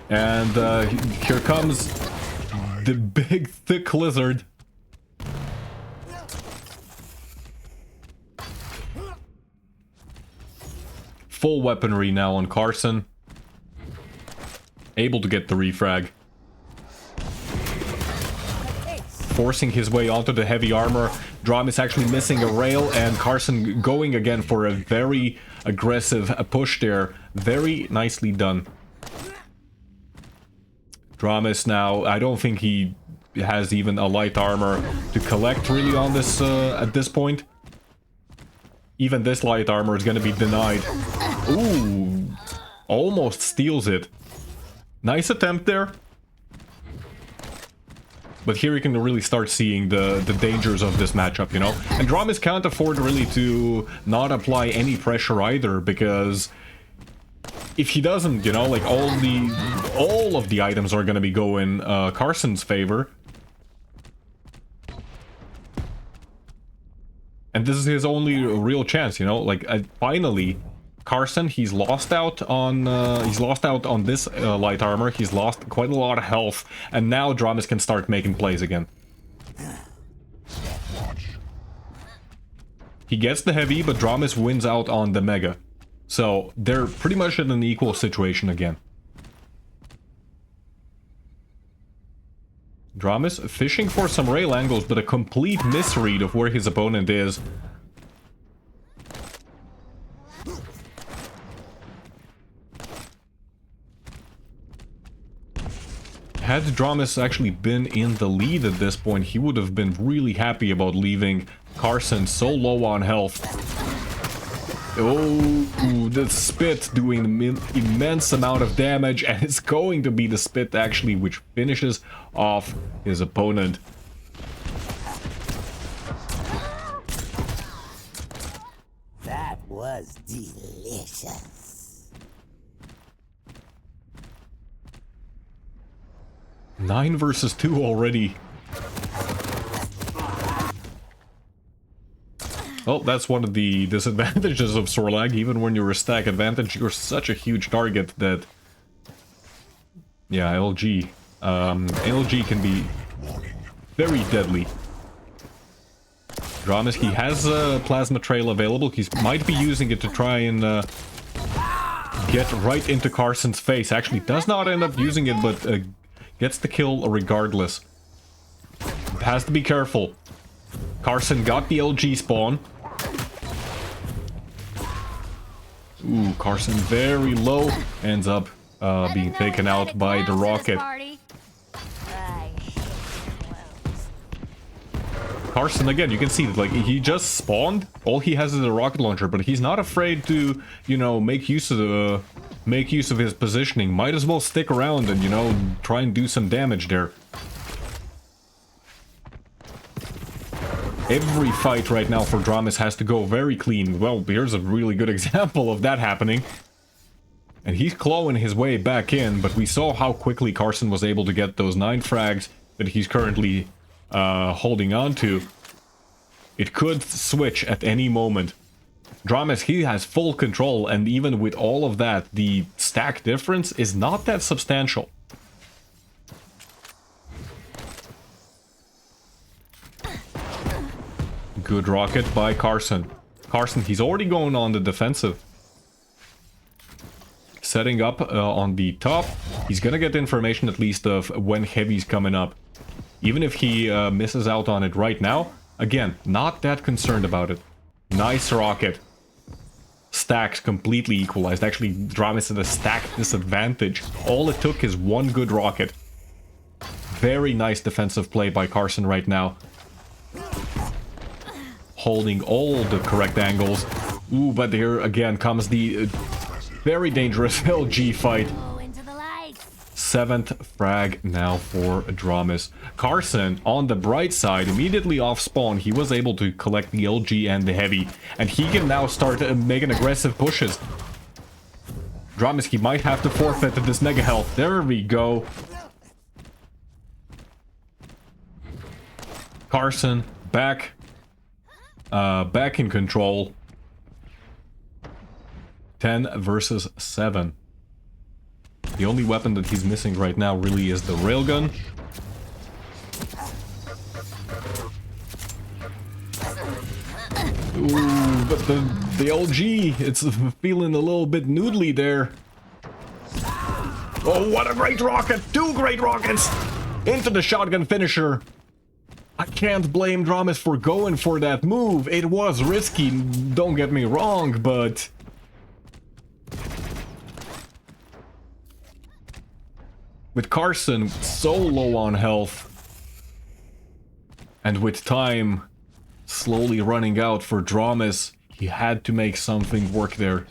And here comes the big thick lizard. Full weaponry now on Carson. Able to get the refrag. Forcing his way onto the heavy armor. Dramis actually missing a rail, and Carson going again for a very aggressive push there. Very nicely done. Dramis now, I don't think he has even a light armor to collect really on this at this point. Even this light armor is going to be denied. Ooh, almost steals it. Nice attempt there. But here you can really start seeing the dangers of this matchup, you know? And Dramis can't afford really to not apply any pressure either, because if he doesn't, you know, like all of the items are gonna be going Carson's favor. And this is his only real chance, you know? Like, finally, Carson, he's lost out on this light armor. He's lost quite a lot of health, and now Dramis can start making plays again. He gets the heavy, but Dramis wins out on the mega. So they're pretty much in an equal situation again. Dramis fishing for some rail angles, but a complete misread of where his opponent is. Had Dramis actually been in the lead at this point, he would have been really happy about leaving Carson so low on health. Oh, the spit doing an immense amount of damage, and it's going to be the spit actually which finishes off his opponent. That was delicious. 9 versus 2 already. Well, that's one of the disadvantages of Sorlag. Even when you're a stack advantage, you're such a huge target that... Yeah, LG. LG can be very deadly. Dramis, he has a plasma trail available. He might be using it to try and get right into Carson's face. Actually, does not end up using it, but gets the kill regardless. Has to be careful. Carson got the LG spawn. Ooh, Carson very low. Ends up being taken out by the rocket. Carson, again, you can see that, like, he just spawned. All he has is a rocket launcher, but he's not afraid to, you know, make use of his positioning. Might as well stick around and, you know, try and do some damage there. Every fight right now for Dramis has to go very clean. Well, here's a really good example of that happening. And he's clawing his way back in, but we saw how quickly Carson was able to get those 9 frags that he's currently holding on to. It could switch at any moment. Dramis, he has full control, and even with all of that, the stack difference is not that substantial. Good rocket by Carson. Carson, he's already going on the defensive. Setting up on the top. He's gonna get information at least of when Heavy's coming up. Even if he misses out on it right now, again, not that concerned about it. Nice rocket. Stacks completely equalized. Actually, Dramis at a stack disadvantage. All it took is one good rocket. Very nice defensive play by Carson right now. Holding all the correct angles. Ooh, but here again comes the very dangerous LG fight. 7th frag now for Dramis. Carson, on the bright side, immediately off spawn, he was able to collect the LG and the heavy, and he can now start making aggressive pushes. Dramis, he might have to forfeit this mega health. There we go. Carson, back in control. 10 versus 7. The only weapon that he's missing right now really is the railgun. Ooh, but the LG, it's feeling a little bit noodly there. Oh, what a great rocket! 2 great rockets! Into the shotgun finisher. I can't blame Dramis for going for that move. It was risky, don't get me wrong, but... with Carson so low on health, and with time slowly running out for Dramis, he had to make something work there.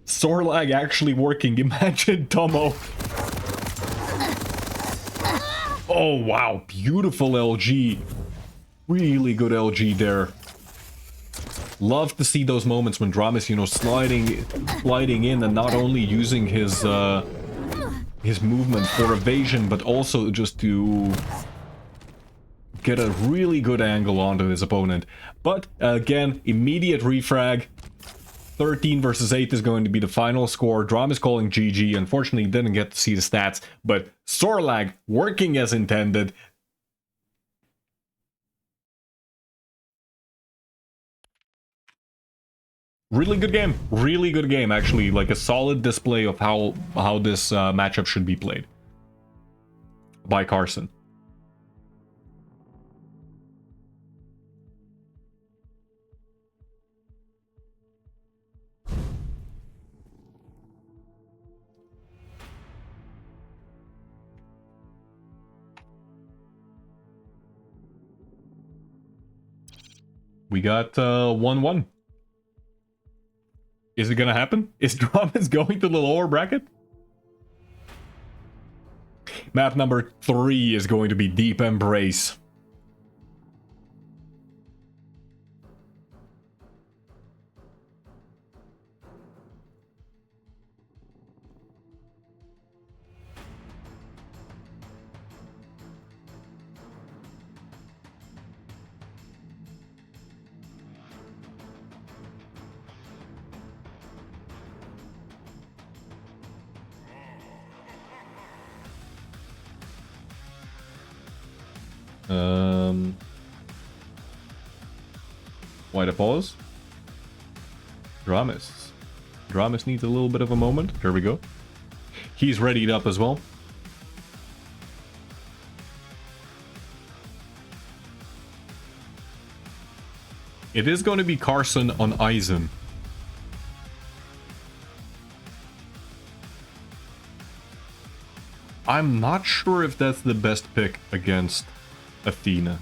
Sorlag actually working, imagine Tomo. Oh wow, beautiful LG. Really good LG there. Love to see those moments when Dramis, you know, sliding in and not only using his movement for evasion, but also just to get a really good angle onto his opponent. But again, immediate refrag. 13 versus 8 is going to be the final score. Dramis calling GG. Unfortunately, didn't get to see the stats, but Sorlag working as intended. Really good game, actually. Like a solid display of how this matchup should be played by Carson. We got 1-1. Is it gonna happen? Is Dramis going to the lower bracket? Map number 3 is going to be Deep Embrace. Why the pause? Dramis. Dramis needs a little bit of a moment. There we go. He's readied up as well. It is going to be Carson on Eisen. I'm not sure if that's the best pick against Athena.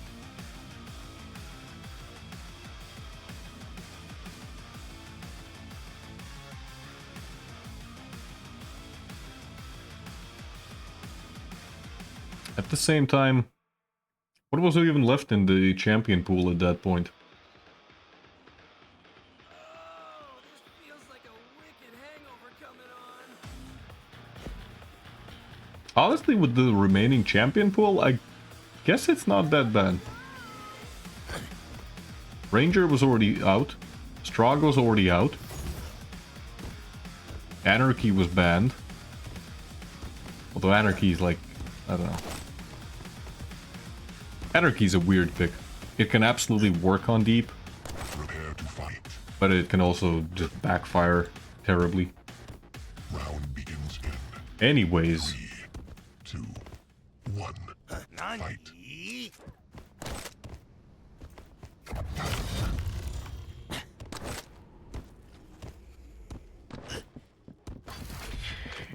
At the same time, what was even left in the champion pool at that point? Oh, this feels like a wicked hangover coming on. Honestly, with the remaining champion pool, I guess it's not that bad. Ranger was already out. Strahd was already out. Anarchy was banned. Although Anarchy is like, I don't know. Anarchy is a weird pick. It can absolutely work on deep, Prepare to fight. but it can also just backfire terribly. Round begins in Anyways, 3, 2, 1. Fight.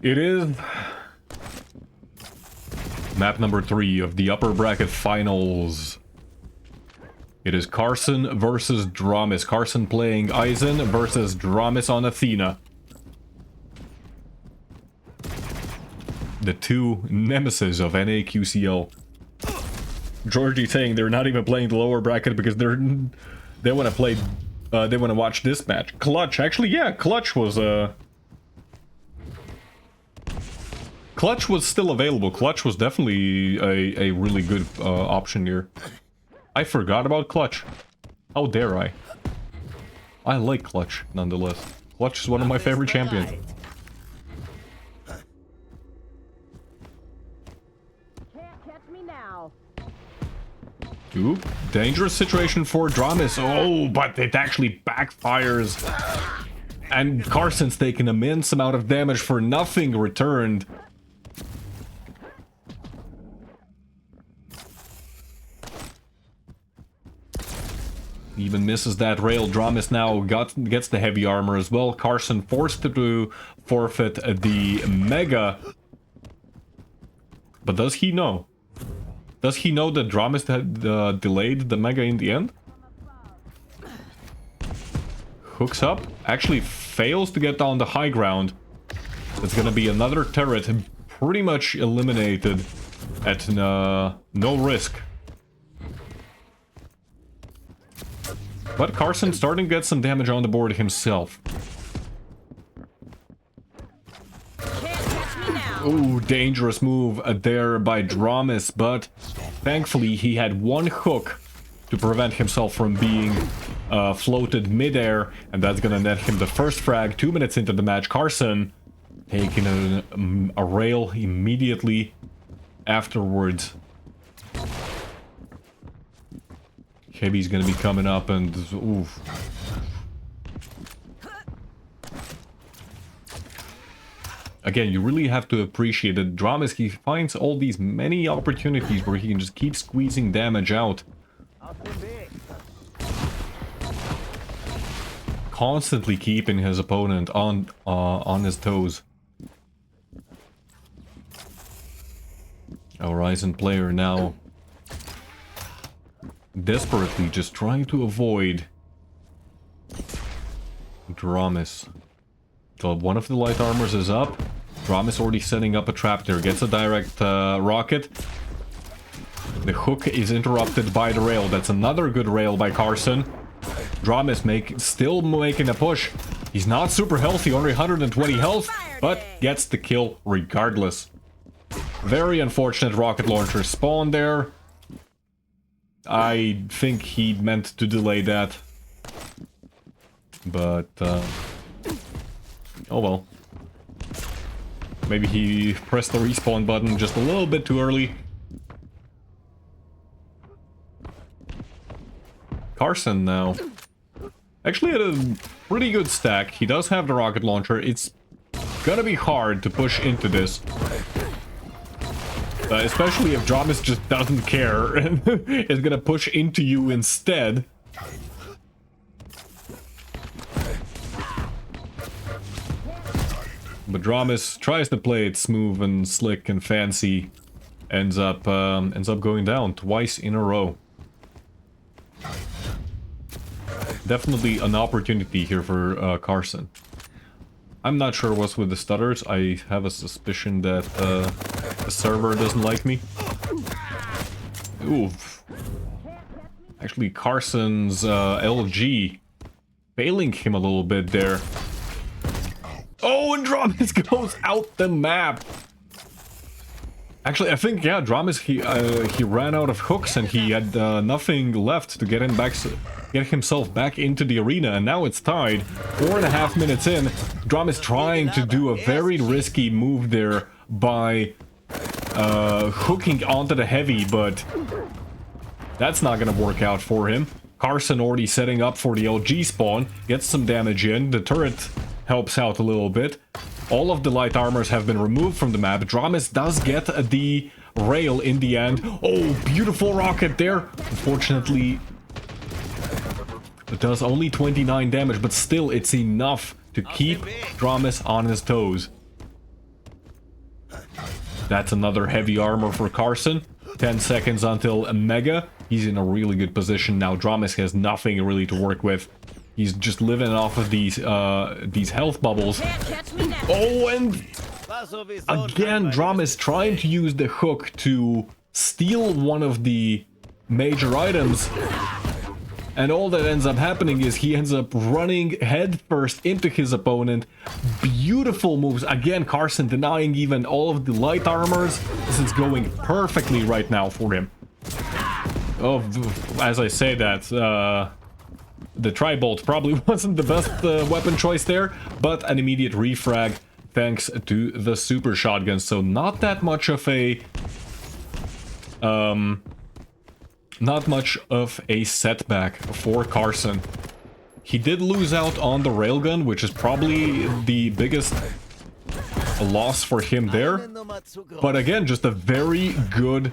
it is map number 3 of the upper bracket finals. It is Carson versus Dramis. Carson playing Eisen versus Dramis on Athena. The two nemesis of NAQCL. Georgie saying they're not even playing the lower bracket because they want to play, they want to watch this match. Clutch, actually, yeah, Clutch was Clutch was still available. Clutch was definitely a really good option here. I forgot about Clutch. How dare I? I like Clutch, nonetheless. Clutch is one of my favorite champions. Can't catch me now. Ooh, dangerous situation for Dramis. Oh, but it actually backfires. And Carson's taking an immense amount of damage for nothing returned. Even misses that rail. Dramis now gets the heavy armor as well. Carson forced to forfeit the Mega. But does he know? Does he know that Dramis had delayed the Mega in the end? Hooks up. Actually fails to get down the high ground. It's gonna be another turret pretty much eliminated at no risk. But Carson starting to get some damage on the board himself. Ooh, dangerous move there by Dramis, but thankfully he had one hook to prevent himself from being floated midair, and that's gonna net him the first frag 2 minutes into the match. Carson taking a rail immediately afterwards. Heavy's gonna be coming up and oof. Again, you really have to appreciate that Dramis, he finds all these many opportunities where he can just keep squeezing damage out. Constantly keeping his opponent on his toes. Our Ryzen player now desperately just trying to avoid Dramis. So one of the light armors is up. Dramis already setting up a trap there. Gets a direct rocket. The hook is interrupted by the rail. That's another good rail by Carson. Dramis still making a push. He's not super healthy, only 120 health, but gets the kill regardless. Very unfortunate rocket launcher spawn there. I think he meant to delay that. But, oh well. Maybe he pressed the respawn button just a little bit too early. Carson now Actually had a pretty good stack. He does have the rocket launcher. It's gonna be hard to push into this. Especially if Dramis just doesn't care and is gonna push into you instead. But Dramis tries to play it smooth and slick and fancy. Ends up going down twice in a row. Definitely an opportunity here for Carson. I'm not sure what's with the stutters. I have a suspicion that the server doesn't like me. Oof. Actually, Carson's LG failing him a little bit there. Oh, and Dramis goes out the map. Actually, I think, yeah, Dramis, he ran out of hooks and he had nothing left to get himself back into the arena, and now it's tied. 4.5 minutes in, Dramis trying to do a very risky move there by hooking onto the heavy, but that's not gonna work out for him. Carson already setting up for the LG spawn, gets some damage in, the turret helps out a little bit. All of the light armors have been removed from the map. Dramis does get the rail in the end. Oh, beautiful rocket there. Unfortunately, it does only 29 damage, but still it's enough to keep Dramis on his toes. That's another heavy armor for Carson. 10 seconds until Mega. He's in a really good position now. Dramis has nothing really to work with. He's just living off of these health bubbles. Oh, and again, Dramis trying to use the hook to steal one of the major items. And all that ends up happening is he ends up running headfirst into his opponent. Beautiful moves. Again, Carson denying even all of the light armors. This is going perfectly right now for him. Oh, as I say that, the Tri-Bolt probably wasn't the best weapon choice there, but an immediate refrag thanks to the super shotgun. So not that much of a setback for Carson. He did lose out on the railgun, which is probably the biggest loss for him there. But again, just a very good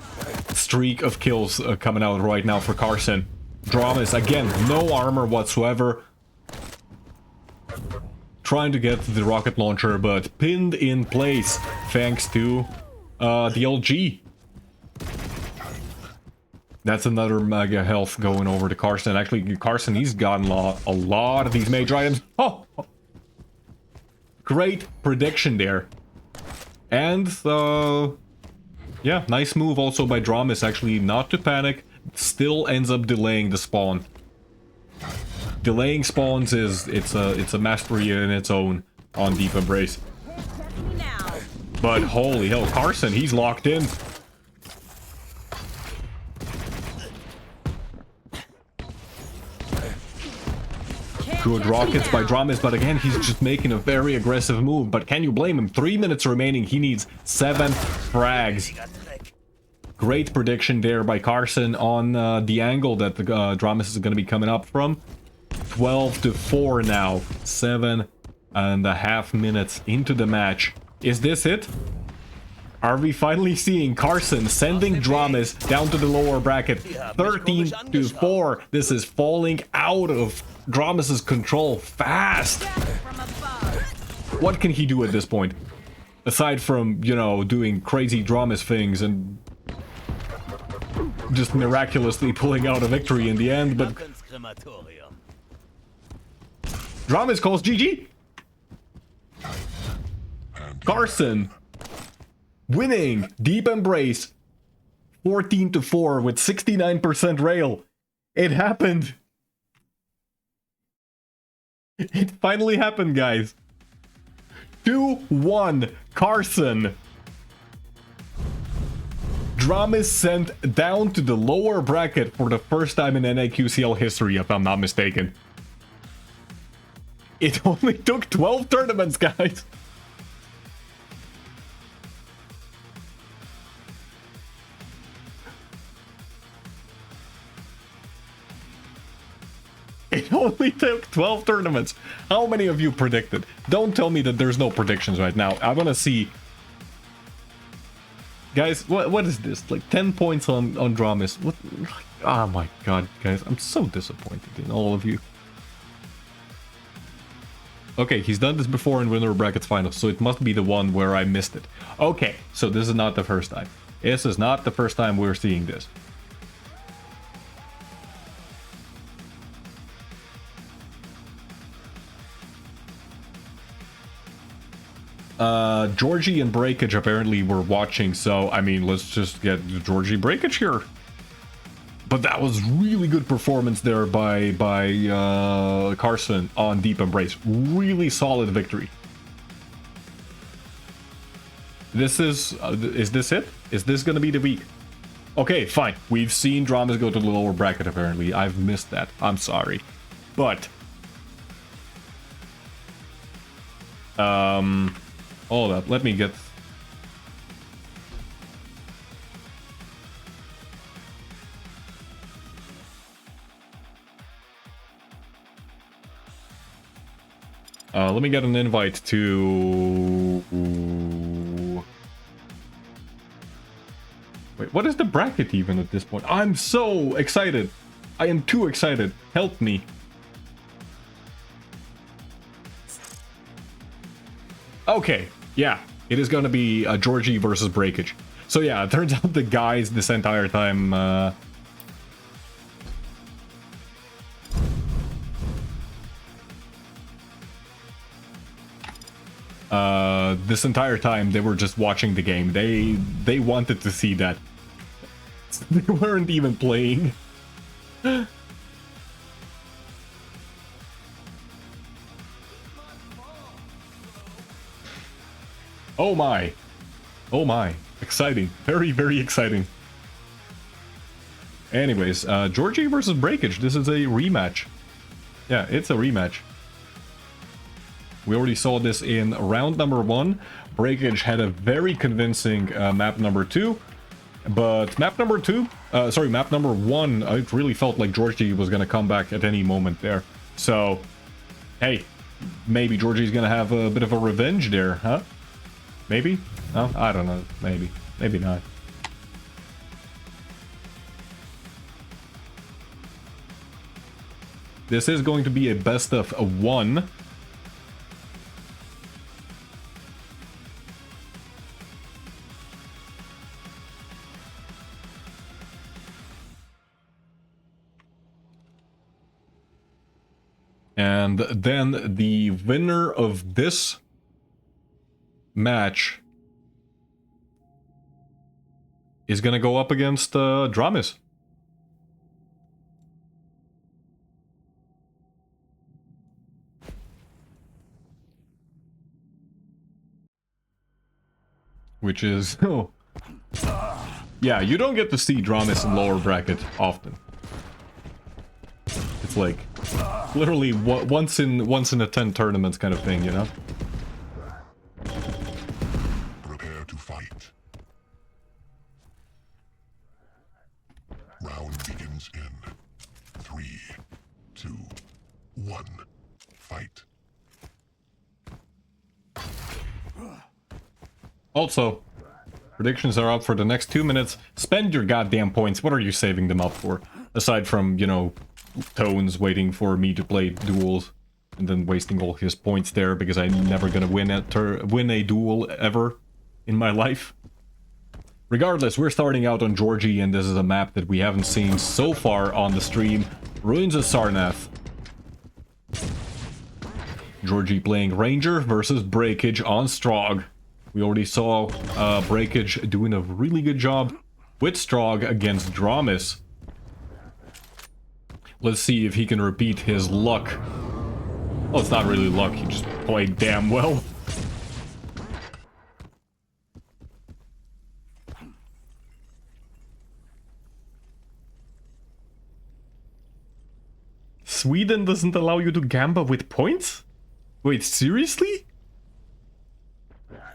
streak of kills coming out right now for Carson. Dramis, again, no armor whatsoever. Trying to get the rocket launcher, but pinned in place thanks to the LG. That's another mega health going over to Carson. Actually, Carson, he's gotten a lot of these major items. Oh! Great prediction there. And, yeah, nice move also by Dramis, actually, not to panic. Still ends up delaying the spawn. Delaying spawns it's a mastery in its own on Deep Embrace. But holy hell, Carson, he's locked in. Good rockets by Dramis, but again, he's just making a very aggressive move. But can you blame him? 3 minutes remaining, he needs 7 frags. Great prediction there by Carson on the angle that the Dramis is going to be coming up from. 12-4 now. 7.5 minutes into the match. Is this it? Are we finally seeing Carson sending Dramis down to the lower bracket? 13-4. This is falling out of Dramis's control fast. What can he do at this point? Aside from, you know, doing crazy Dramis things and just miraculously pulling out a victory in the end, but Dramis calls GG. Carson winning Deep Embrace 14-4 with 69% rail. It happened. It finally happened, guys. 2-1 Carson. Dramis sent down to the lower bracket for the first time in NAQCL history, if I'm not mistaken. It only took 12 tournaments, guys. It only took 12 tournaments. How many of you predicted? Don't tell me that there's no predictions right now. I want to see. Guys, what is this? Like 10 points on Dramis. What? Oh my god, guys. I'm so disappointed in all of you. Okay, he's done this before in winner brackets finals, so it must be the one where I missed it. Okay, so this is not the first time. This is not the first time we're seeing this. Georgie and Breakage apparently were watching, so I mean, let's just get Georgie Breakage here. But that was really good performance there by Carson on Deep Embrace. Really solid victory. This is this it? Is this gonna be the week? Okay, fine. We've seen Dramas go to the lower bracket apparently. I've missed that. I'm sorry. But hold up, let me get... let me get an invite to... Wait, what is the bracket even at this point? I'm so excited! I am too excited. Help me. Okay, yeah, it is gonna be Georgie versus Breakage. So yeah, it turns out the guys this entire time this entire time they were just watching the game. They wanted to see that. They weren't even playing. Oh my. Oh my. Exciting. Very, very exciting. Anyways, Georgie versus Breakage. This is a rematch. Yeah, it's a rematch. We already saw this in round number 1. Breakage had a very convincing map number 2. But map number 1, it really felt like Georgie was going to come back at any moment there. So, hey, maybe Georgie's going to have a bit of a revenge there, huh? Maybe? No, I don't know. Maybe. Maybe not. This is going to be a best of 1. And then the winner of this match is gonna go up against Dramis. Which is... oh. Yeah, you don't get to see Dramis in lower bracket often. It's like literally once in a 10 tournaments kind of thing, you know? Prepare to fight. Round begins in 3, 2, 1. Fight. Also, predictions are up for the next 2 minutes. Spend your goddamn points. What are you saving them up for? Aside from, you know, Tones waiting for me to play duels and then wasting all his points there because I'm never gonna win a duel ever in my life. Regardless, we're starting out on Georgie, and this is a map that we haven't seen so far on the stream. Ruins of Sarnath. Georgie playing Ranger versus Breakage on Strog. We already saw Breakage doing a really good job with Strog against Dramis. Let's see if he can repeat his luck. Well, it's not really luck, he just played damn well. Sweden doesn't allow you to gamble with points? Wait, seriously?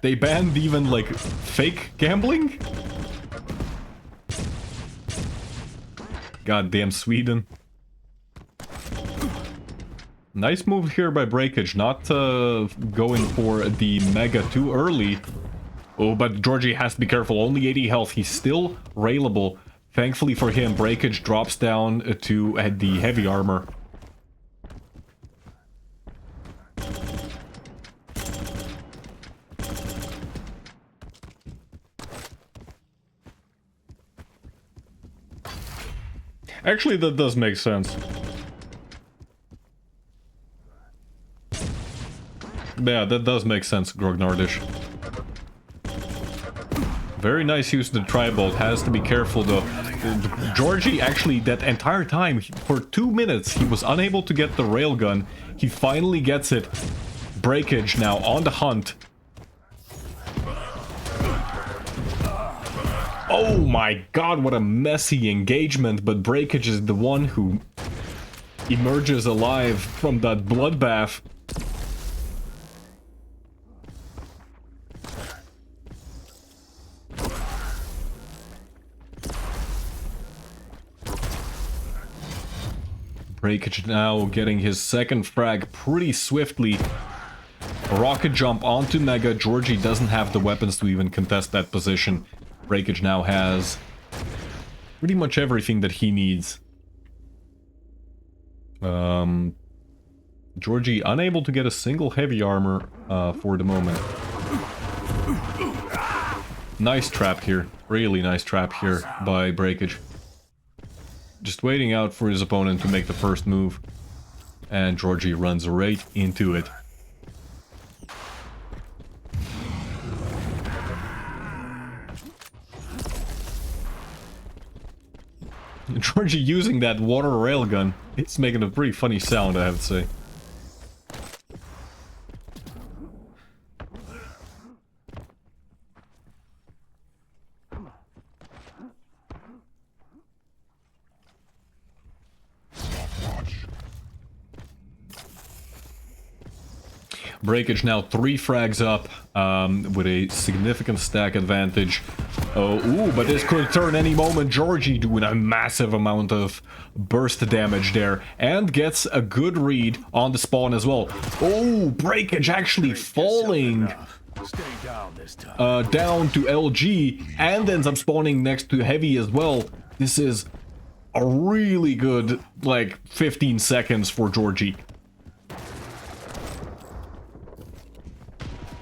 They banned even, like, fake gambling? Goddamn Sweden. Nice move here by Breakage, not going for the Mega too early. Oh, but Georgie has to be careful, only 80 health, he's still railable. Thankfully for him, Breakage drops down to the heavy armor. Actually, that does make sense. Yeah, that does make sense, Grognardish. Very nice use of the Tri-Bolt. Has to be careful, though. Georgie, actually, that entire time, for 2 minutes, he was unable to get the railgun. He finally gets it. Breakage now on the hunt. Oh my god, what a messy engagement, but Breakage is the one who emerges alive from that bloodbath. Breakage now getting his second frag pretty swiftly. A rocket jump onto Mega. Georgie doesn't have the weapons to even contest that position. Breakage now has pretty much everything that he needs. Georgie unable to get a single heavy armor for the moment. Nice trap here. Really nice trap here by Breakage. Just waiting out for his opponent to make the first move. And Georgie runs right into it. Georgie using that water railgun. It's making a pretty funny sound, I have to say. Breakage now 3 frags up with a significant stack advantage. Oh, ooh, but this could turn any moment. Georgie doing a massive amount of burst damage there and gets a good read on the spawn as well. Oh, Breakage actually falling down to LG and ends up spawning next to Heavy as well. This is a really good, like, 15 seconds for Georgie.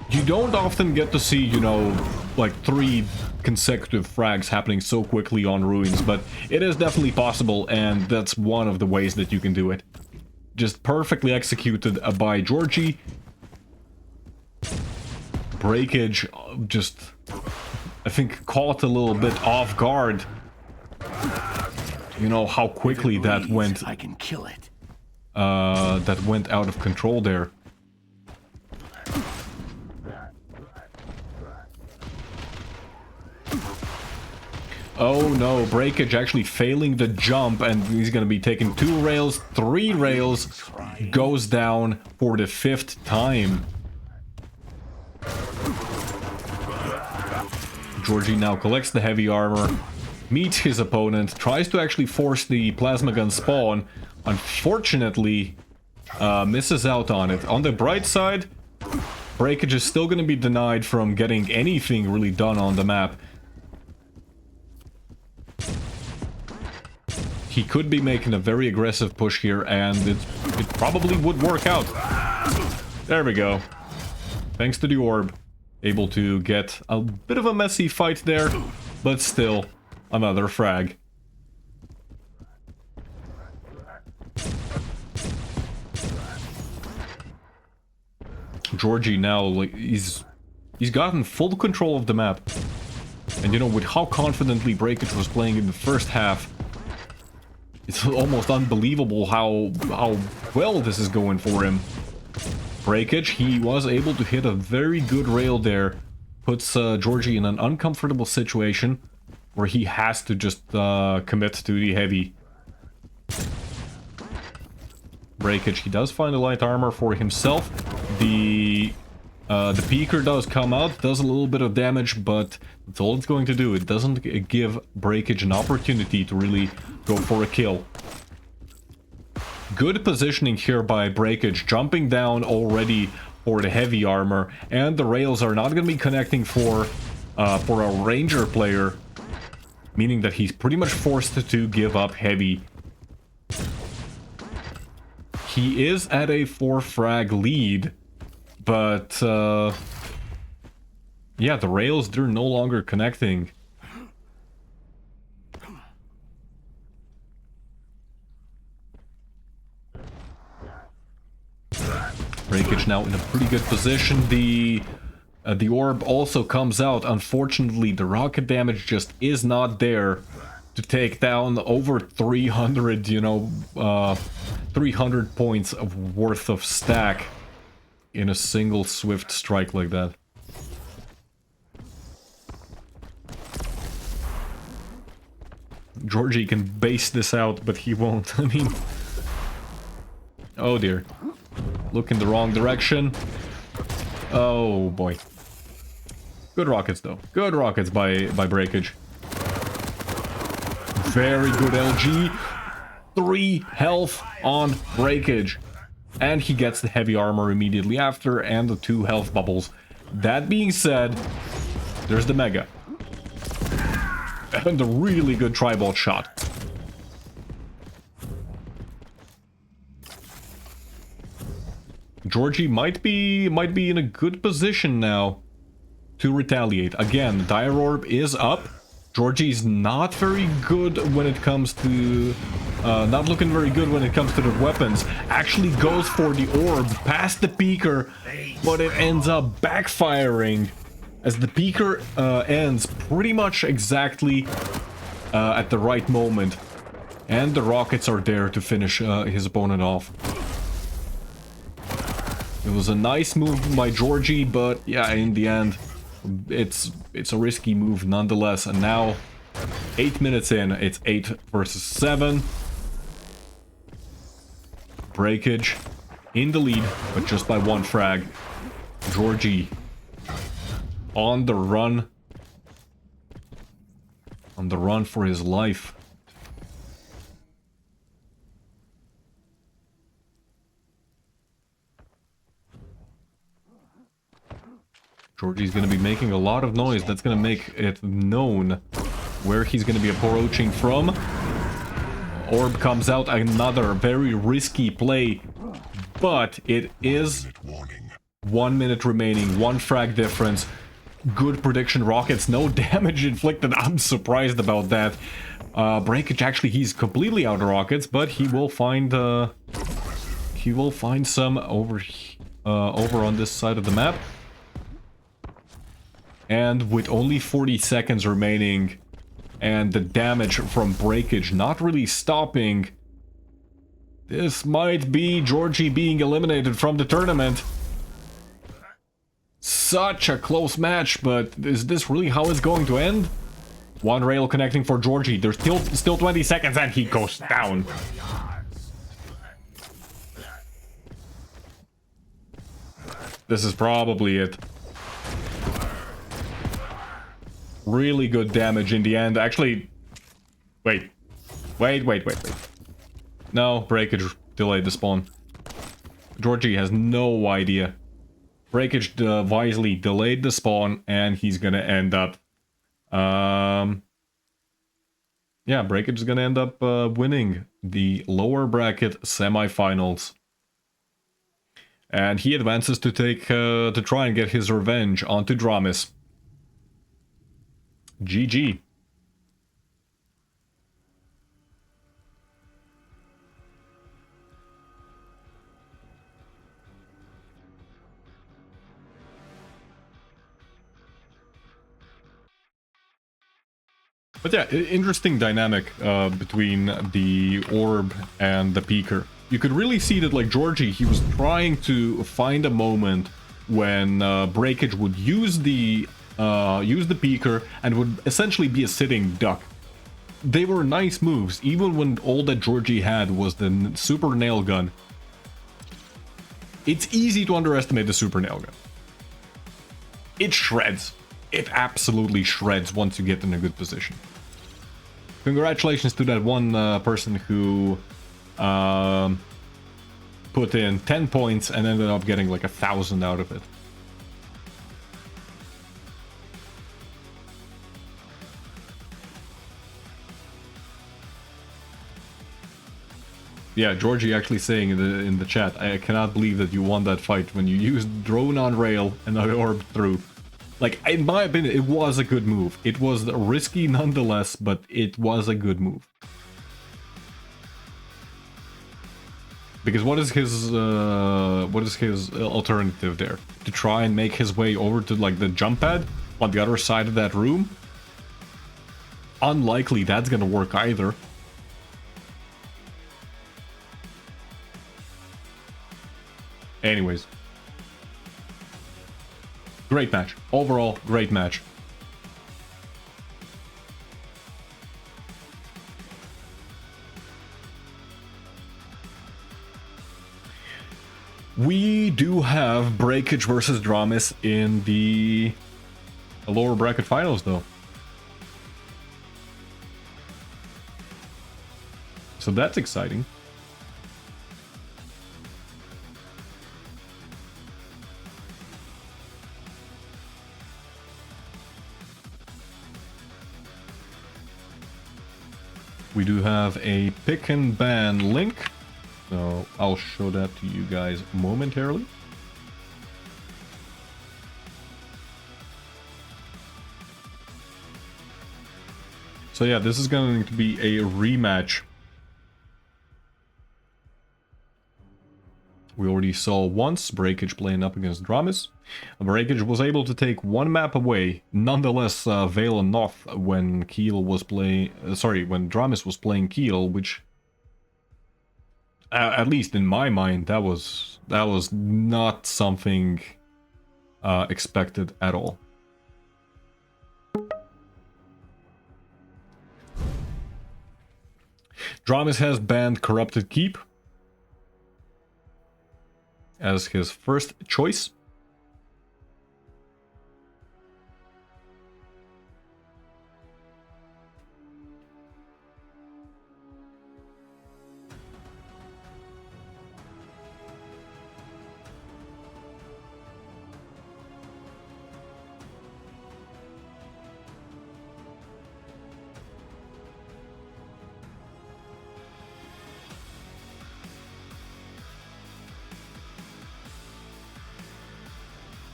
You don't often get to see, you know, like 3 consecutive frags happening so quickly on Ruins, but it is definitely possible, and that's one of the ways that you can do it. Just perfectly executed by Georgie. Breakage just, I think, caught a little bit off guard. You know how quickly that went. I can kill it. That went out of control there. Oh no, Breakage actually failing the jump, and he's gonna be taking 2 rails, 3 rails, goes down for the 5th time. Georgie now collects the heavy armor, meets his opponent, tries to actually force the plasma gun spawn. Unfortunately, misses out on it. On the bright side, Breakage is still gonna be denied from getting anything really done on the map. He could be making a very aggressive push here, and it probably would work out. There we go. Thanks to the orb. Able to get a bit of a messy fight there, but still, another frag. Georgie now, like, he's gotten full control of the map. And you know, with how confidently Breakage was playing in the first half, it's almost unbelievable how well this is going for him. Breakage, he was able to hit a very good rail there. Puts Georgie in an uncomfortable situation where he has to just commit to the heavy. Breakage, he does find a light armor for himself. The Peeker does come out, does a little bit of damage, but that's all it's going to do. It doesn't give Breakage an opportunity to really go for a kill. Good positioning here by Breakage, jumping down already for the heavy armor, and the rails are not going to be connecting for a ranger player, meaning that he's pretty much forced to give up heavy. He is at a 4 frag lead, but yeah, the rails, they're no longer connecting. Breakage now in a pretty good position. The orb also comes out. Unfortunately, the rocket damage just is not there to take down over 300, 300 points of worth of stack in a single swift strike like that. Georgie can base this out, but he won't. I mean... Oh dear. Look in the wrong direction. Oh boy. Good rockets though. Good rockets by Breakage. Very good LG. 3 health on Breakage. And he gets the heavy armor immediately after and the 2 health bubbles. That being said, there's the Mega. And a really good tri-bolt shot. Georgie might be in a good position now to retaliate. Again, the Dire Orb is up. Georgie's not very good when it comes to... not looking very good when it comes to the weapons. Actually goes for the orb past the Peaker, but it ends up backfiring as the Peaker ends pretty much exactly at the right moment. And the rockets are there to finish his opponent off. It was a nice move by Georgie, but yeah, in the end, it's a risky move nonetheless. And now, 8 minutes in, it's 8 versus 7. Breakage in the lead, but just by 1 frag. Georgie on the run. On the run for his life. Georgie's going to be making a lot of noise. That's going to make it known where he's going to be approaching from. Orb comes out, another very risky play, but it is 1 minute remaining, 1 frag difference. Good prediction, rockets, no damage inflicted. I'm surprised about that. Breakage, actually, he's completely out of rockets, but he will find some over on this side of the map. And with only 40 seconds remaining, and the damage from Breakage not really stopping, this might be Georgie being eliminated from the tournament. Such a close match, but is this really how it's going to end? 1 rail connecting for Georgie. There's still 20 seconds and he goes down. This is probably it. Really good damage in the end. Actually, wait. No, Breakage delayed the spawn. Georgie has no idea. Breakage wisely delayed the spawn, and he's gonna end up... yeah, Breakage is gonna end up winning the lower bracket semifinals. And he advances to to try and get his revenge onto Dramis. GG. But yeah, interesting dynamic between the orb and the Peaker. You could really see that, like, Georgie, he was trying to find a moment when Breakage would use the Peaker and would essentially be a sitting duck. They were nice moves, even when all that Georgie had was the super nail gun. It's easy to underestimate the super nail gun. It shreds. It absolutely shreds once you get in a good position. Congratulations to that one person who put in 10 points and ended up getting like 1,000 out of it. Yeah, Georgie actually saying in the chat, I cannot believe that you won that fight when you used drone on rail and I orbed through. Like, in my opinion, it was a good move. It was risky nonetheless, but it was a good move. Because what is his alternative there? To try and make his way over to like the jump pad on the other side of that room? Unlikely that's gonna work either. Anyways. Great match. Overall, great match. We do have Breakage versus Dramis in the lower bracket finals, though. So that's exciting. We do have a pick and ban link, so I'll show that to you guys momentarily. So yeah, this is going to be a rematch. We already saw once Breakage playing up against Dramis. Breakage was able to take one map away. Nonetheless, Vale and Noth when Keel was playing, when Dramis was playing Keel, which, at least in my mind, that was not something expected at all. Dramis has banned Corrupted Keep as his first choice.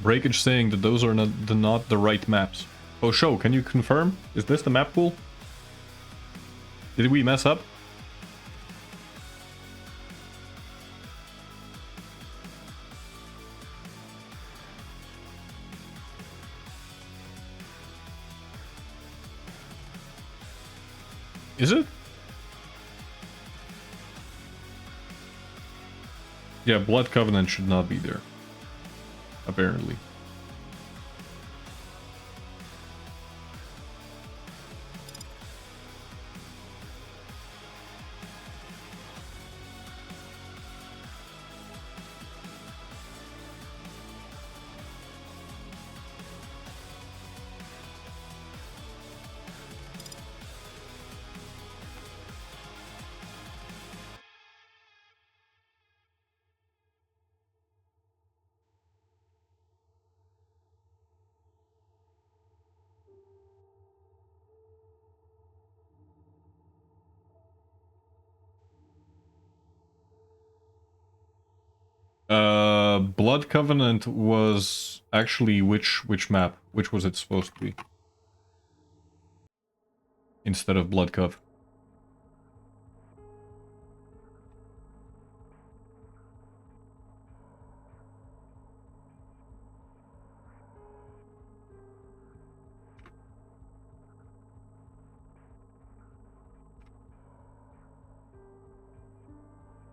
Breakage saying that those are not the right maps. Oh, show, can you confirm? Is this the map pool? Did we mess up? Is it? Yeah, Blood Covenant should not be there. Apparently. Blood Covenant was actually which map? Which was it supposed to be? Instead of Blood Cov.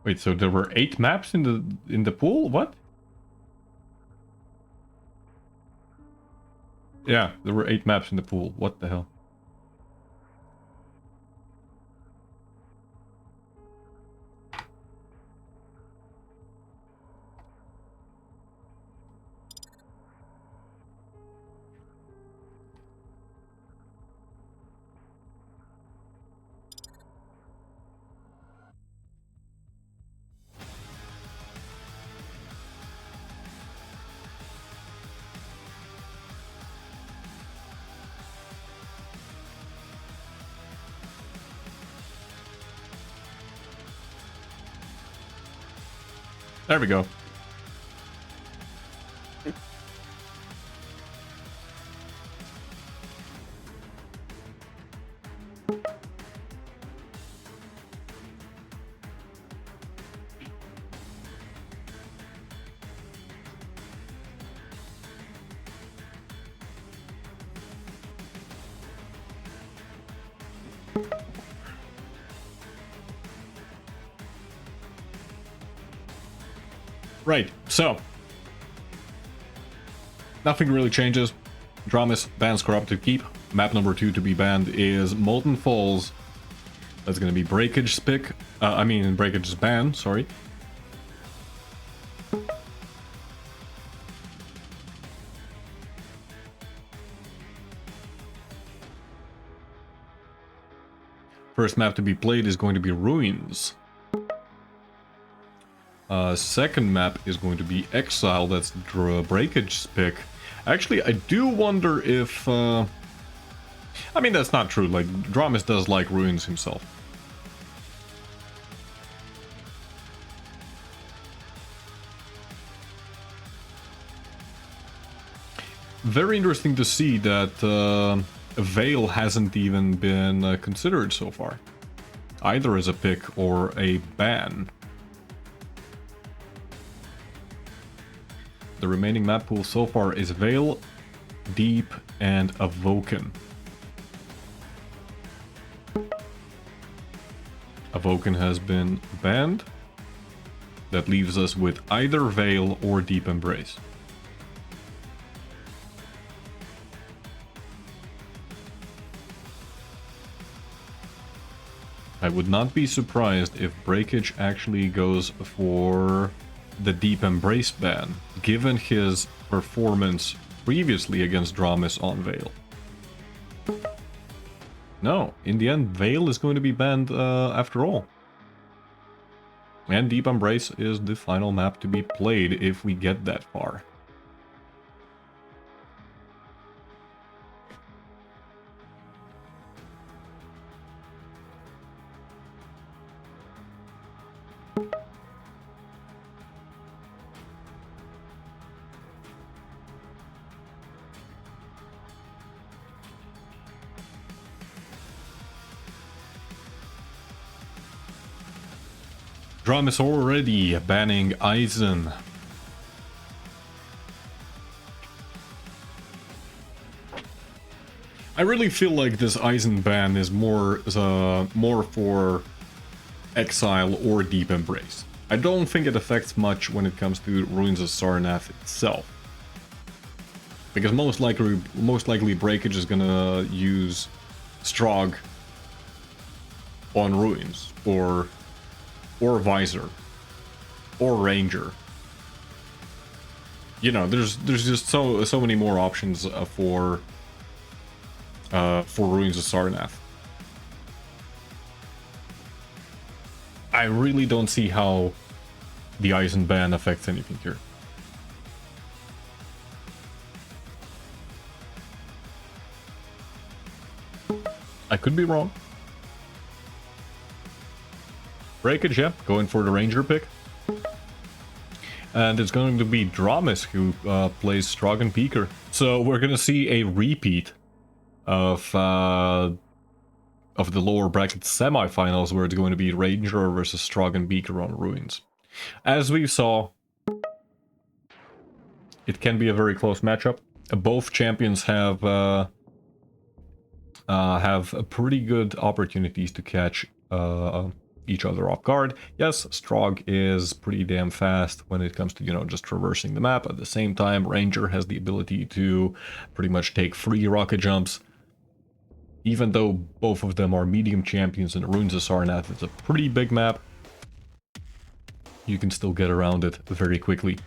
Wait, so there were 8 maps in the pool? What? Yeah, there were 8 maps in the pool. What the hell? There we go. Right, so nothing really changes. Dramis bans Corrupted Keep. Map number 2 to be banned is Molten Falls. That's gonna be Breakage pick. Breakage's ban, sorry. First map to be played is going to be Ruins. Second map is going to be Exile, that's Breakage's pick. Actually, I do wonder if... I mean, that's not true, like, Dramis does like Ruins himself. Very interesting to see that Veil hasn't even been considered so far. Either as a pick or a ban. The remaining map pool so far is Veil, Deep, and Awoken. Awoken has been banned. That leaves us with either Veil or Deep Embrace. I would not be surprised if Breakage actually goes for the Deep Embrace ban, given his performance previously against Dramis on Veil. No, in the end, Veil is going to be banned after all. And Deep Embrace is the final map to be played if we get that far. Dramis already banning Eisen. I really feel like this Eisen ban is more for Exile or Deep Embrace. I don't think it affects much when it comes to Ruins of Sarnath itself. Because most likely Breakage is gonna use Strog on Ruins, or Visor, or Ranger. You know, there's just so many more options for Ruins of Sarnath. I really don't see how the Eisen ban affects anything here. I could be wrong. Breakage, yeah, going for the Ranger pick. And it's going to be Dramis who plays Strog and Peaker. So we're going to see a repeat of the lower bracket semifinals, where it's going to be Ranger versus Strog and Peaker on Ruins. As we saw, it can be a very close matchup. Both champions have pretty good opportunities to catch each other off guard. Yes, Strog is pretty damn fast when it comes to, you know, just traversing the map. At the same time, Ranger has the ability to pretty much take free rocket jumps. Even though both of them are medium champions in Ruins of Sarnath, it's a pretty big map. You can still get around it very quickly.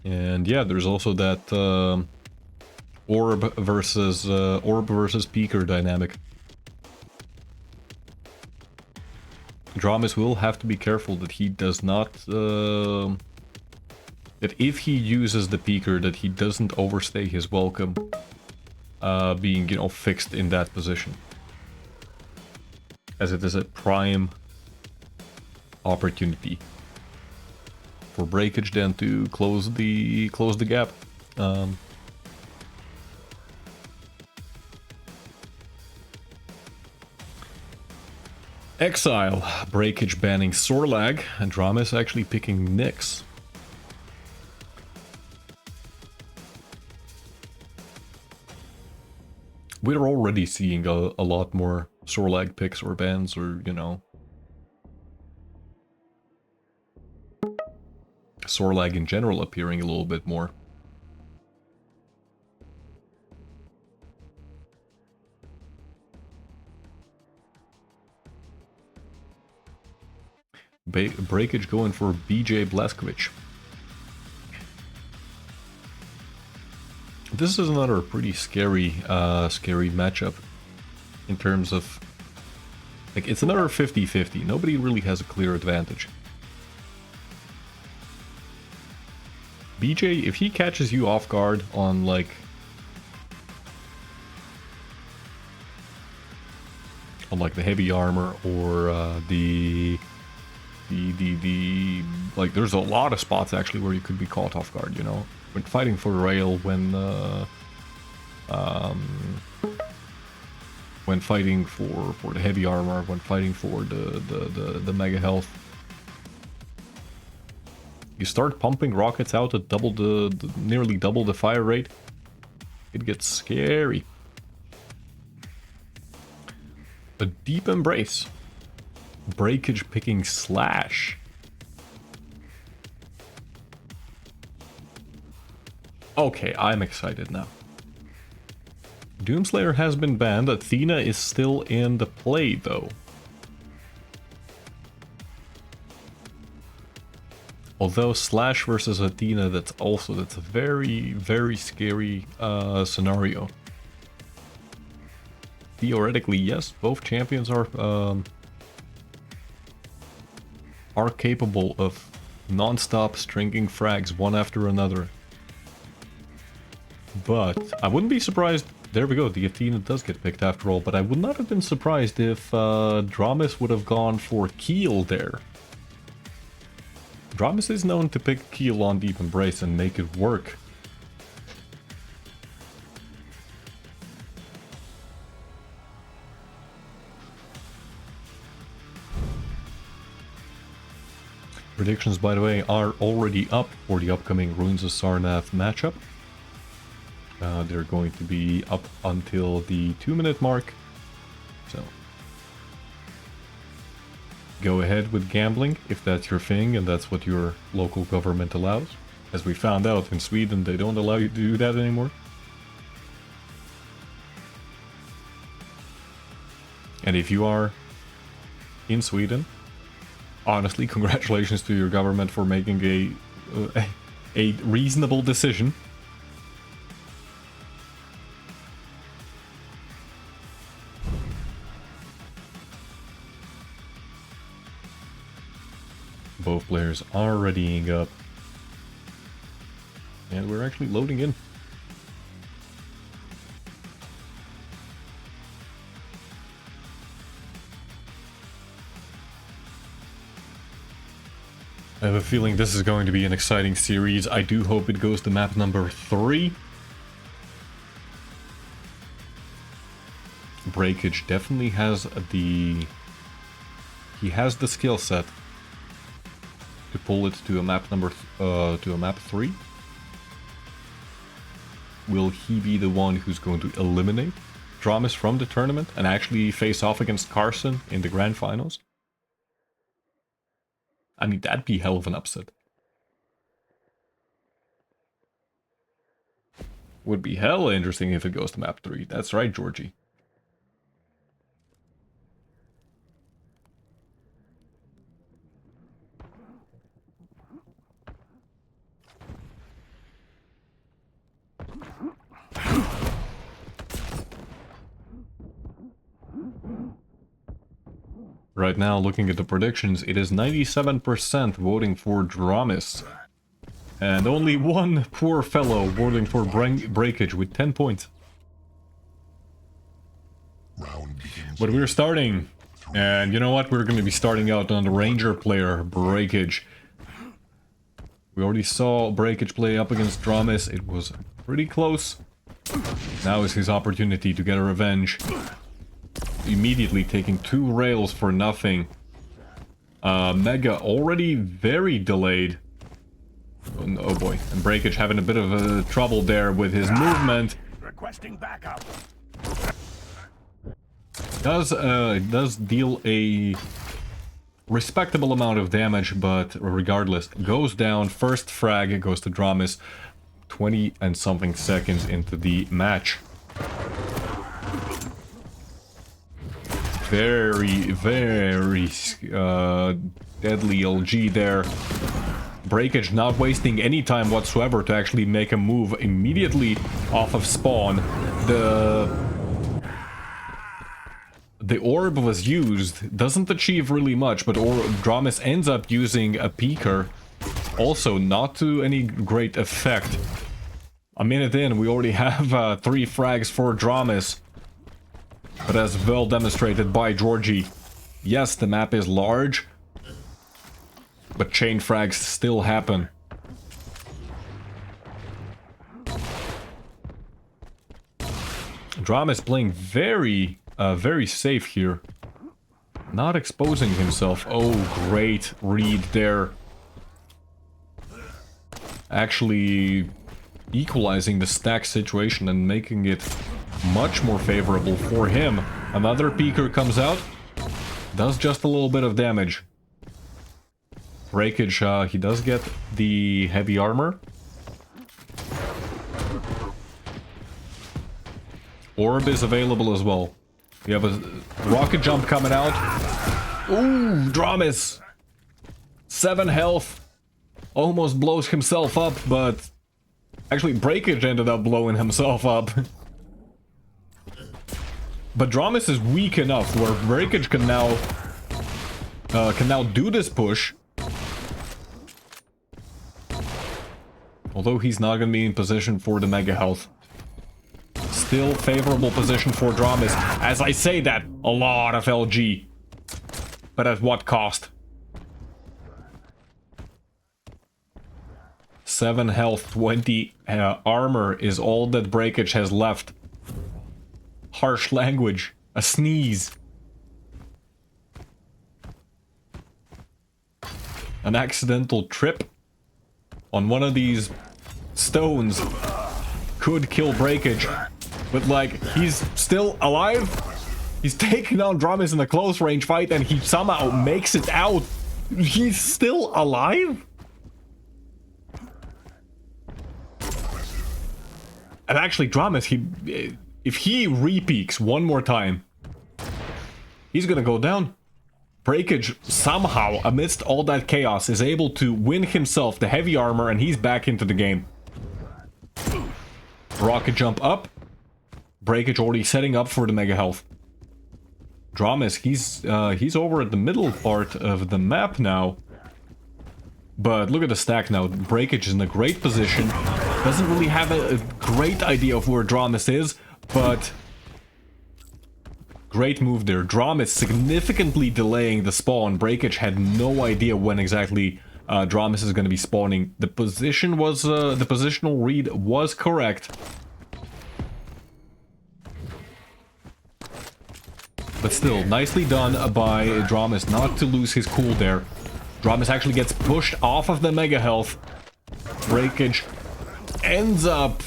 And yeah, there's also that Orb versus Peaker dynamic. Dramis will have to be careful that he does not, that if he uses the Peaker, that he doesn't overstay his welcome, being, you know, fixed in that position. As it is a prime opportunity for Breakage then to close the gap. Exile, Breakage banning Sorlag, and Dramis actually picking Nyx. We're already seeing a lot more Sorlag picks or bans, or, you know, Sorlag in general appearing a little bit more. Breakage going for BJ Blazkowicz. This is another pretty scary matchup in terms of, like, it's another 50-50. Nobody really has a clear advantage. BJ, if he catches you off guard on, like, the heavy armor or the like, there's a lot of spots actually where you could be caught off guard, you know, when fighting for rail, when fighting for the heavy armor, when fighting for the mega health. You start pumping rockets out at nearly double the fire rate, it gets scary. A deep embrace. Breakage picking Slash. Okay, I'm excited now. Doomslayer has been banned. Athena is still in the play though. Although Slash versus Athena, that's a very, very scary scenario. Theoretically, yes, both champions are capable of non-stop stringing frags one after another. But I wouldn't be surprised. There we go, the Athena does get picked after all, but I would not have been surprised if Dramis would have gone for Keel there. Dramis is known to pick Keel on Deep Embrace and make it work. Predictions, by the way, are already up for the upcoming Ruins of Sarnath matchup. They're going to be up until the 2-minute mark. So go ahead with gambling if that's your thing and that's what your local government allows. As we found out in Sweden, they don't allow you to do that anymore. And if you are in Sweden, honestly, congratulations to your government for making a reasonable decision. Both players are readying up. And we're actually loading in. I have a feeling this is going to be an exciting series. I do hope it goes to map number 3. Breakage definitely has the skill set to pull it to a map 3. Will he be the one who's going to eliminate Dramis from the tournament and actually face off against Carson in the grand finals? I mean, that'd be hell of an upset. Would be hella interesting if it goes to map 3. That's right, Georgie. Right now, looking at the predictions, it is 97% voting for Dramis. And only one poor fellow voting for Breakage with 10 points. But we're starting. And you know what? We're going to be starting out on the Ranger player, Breakage. We already saw Breakage play up against Dramis. It was pretty close. Now is his opportunity to get a revenge. Immediately taking 2 rails for nothing. Mega already very delayed. Oh boy, and Breakage having a bit of trouble there with his movement. Requesting backup. It does deal a respectable amount of damage, but regardless, goes down. First frag goes to Dramis 20 and something seconds into the match. Very, very deadly LG there. Breakage not wasting any time whatsoever to actually make a move immediately off of spawn. The orb was used, doesn't achieve really much, but Dramis ends up using a peeker, also not to any great effect. A minute in, we already have 3 frags for Dramis, but as well demonstrated by Georgie. Yes, the map is large, but chain frags still happen. Dramis playing very safe here. Not exposing himself. Oh, great read there. Actually equalizing the stack situation and making it much more favorable for him. Another peeker comes out. Does just a little bit of damage. Breakage, he does get the heavy armor. Orb is available as well. We have a rocket jump coming out. Ooh, Dramis! 7 health. Almost blows himself up, but... Actually, Breakage ended up blowing himself up. But Dramis is weak enough where Breakage can now do this push. Although he's not going to be in position for the mega health. Still favorable position for Dramis. As I say that, a lot of LG. But at what cost? 7 health, 20 armor is all that Breakage has left. Harsh language. A sneeze. An accidental trip on one of these stones could kill Breakage. But like, he's still alive. He's taking down Dramis in a close range fight and he somehow makes it out. He's still alive? And actually, Dramis, if he repeaks one more time, he's gonna go down. Breakage somehow, amidst all that chaos, is able to win himself the heavy armor and he's back into the game. Rocket jump up. Breakage already setting up for the mega health. Dramis, he's over at the middle part of the map now. But look at the stack now. Breakage is in a great position. Doesn't really have a great idea of where Dramis is, but great move there. Dramis significantly delaying the spawn. Breakage had no idea when exactly Dramis is going to be spawning. The position was the positional read was correct. But still, nicely done by Dramis not to lose his cool there. Dramis actually gets pushed off of the mega health. Breakage ends up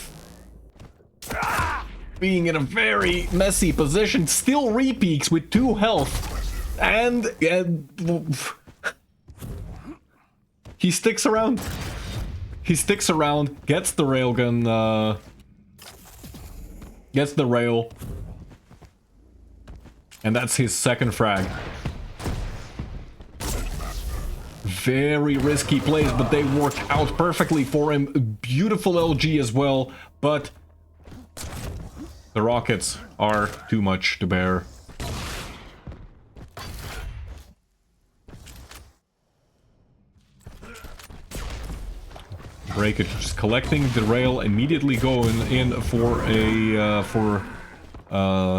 being in a very messy position. Still repeaks with 2 health. And he sticks around. He sticks around, gets the railgun, gets the rail. And that's his second frag. Very risky plays, but they worked out perfectly for him. Beautiful LG as well, but the rockets are too much to bear. Breakage just collecting the rail, immediately going in for a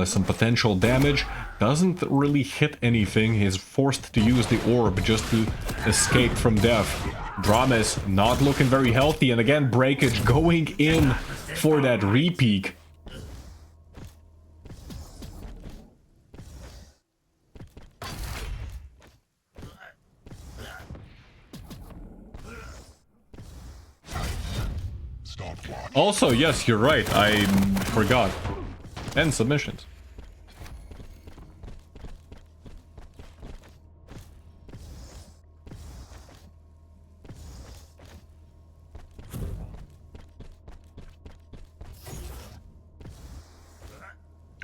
some potential damage. doesn't really hit anything. He's forced to use the orb just to escape from death. Dramis not looking very healthy, and again Breakage going in for that repeak. Also, yes, you're right, I forgot. And submissions.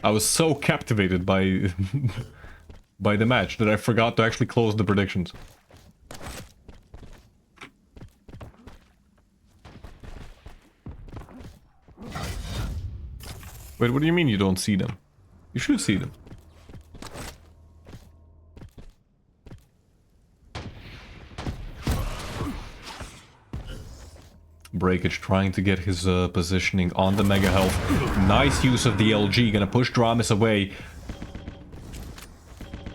I was so captivated by by the match that I forgot to actually close the predictions. Wait, what do you mean you don't see them? You should see them. Breakage trying to get his positioning on the mega health. Nice use of the LG, gonna push Dramis away.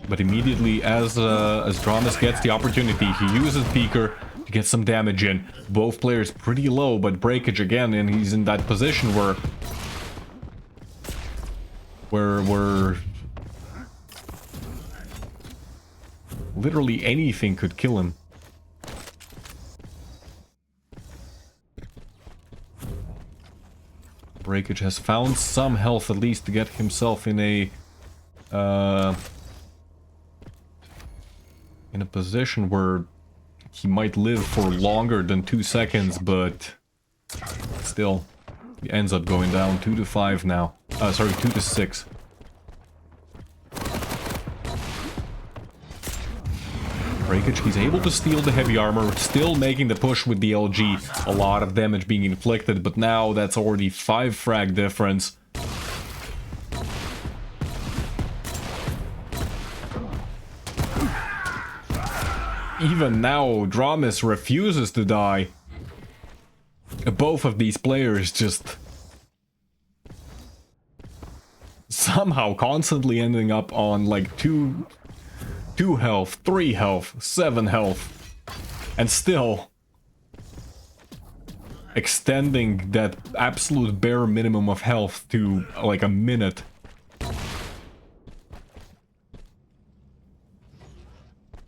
But immediately as Dramis gets the opportunity, he uses Beaker to get some damage in. Both players pretty low, but Breakage again, and he's in that position where literally anything could kill him. Breakage has found some health at least to get himself in a position where he might live for longer than 2 seconds, but still, he ends up going down 2 to 5 now. Sorry, 2 to 6. Breakage, he's able to steal the heavy armor, still making the push with the LG. A lot of damage being inflicted, but now that's already 5 frag difference. Even now, Dramis refuses to die. Both of these players just somehow constantly ending up on like 2 health, 3 health, 7 health, and still extending that absolute bare minimum of health to like a minute.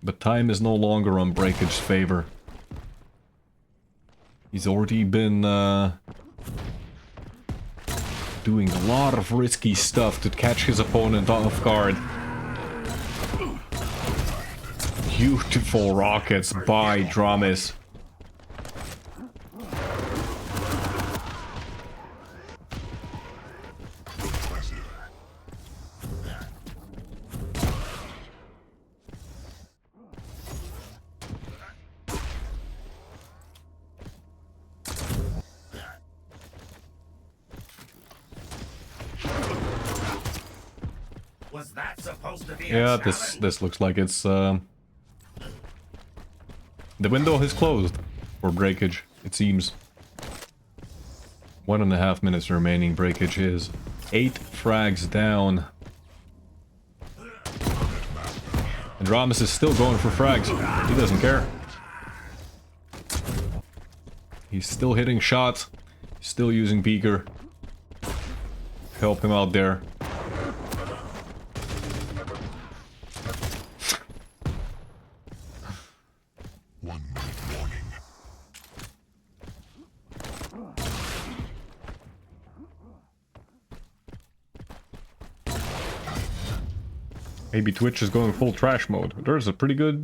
But time is no longer on Breakage's favor. He's already been doing a lot of risky stuff to catch his opponent off guard. Beautiful rockets by Dramis. Was that supposed to be Yeah, this looks like it's the window has closed for Breakage, it seems. 1.5 minutes remaining. Breakage is 8 frags down. And Dramis is still going for frags. He doesn't care. He's still hitting shots. Still using Beaker. Help him out there. Maybe Twitch is going full trash mode. There's a pretty good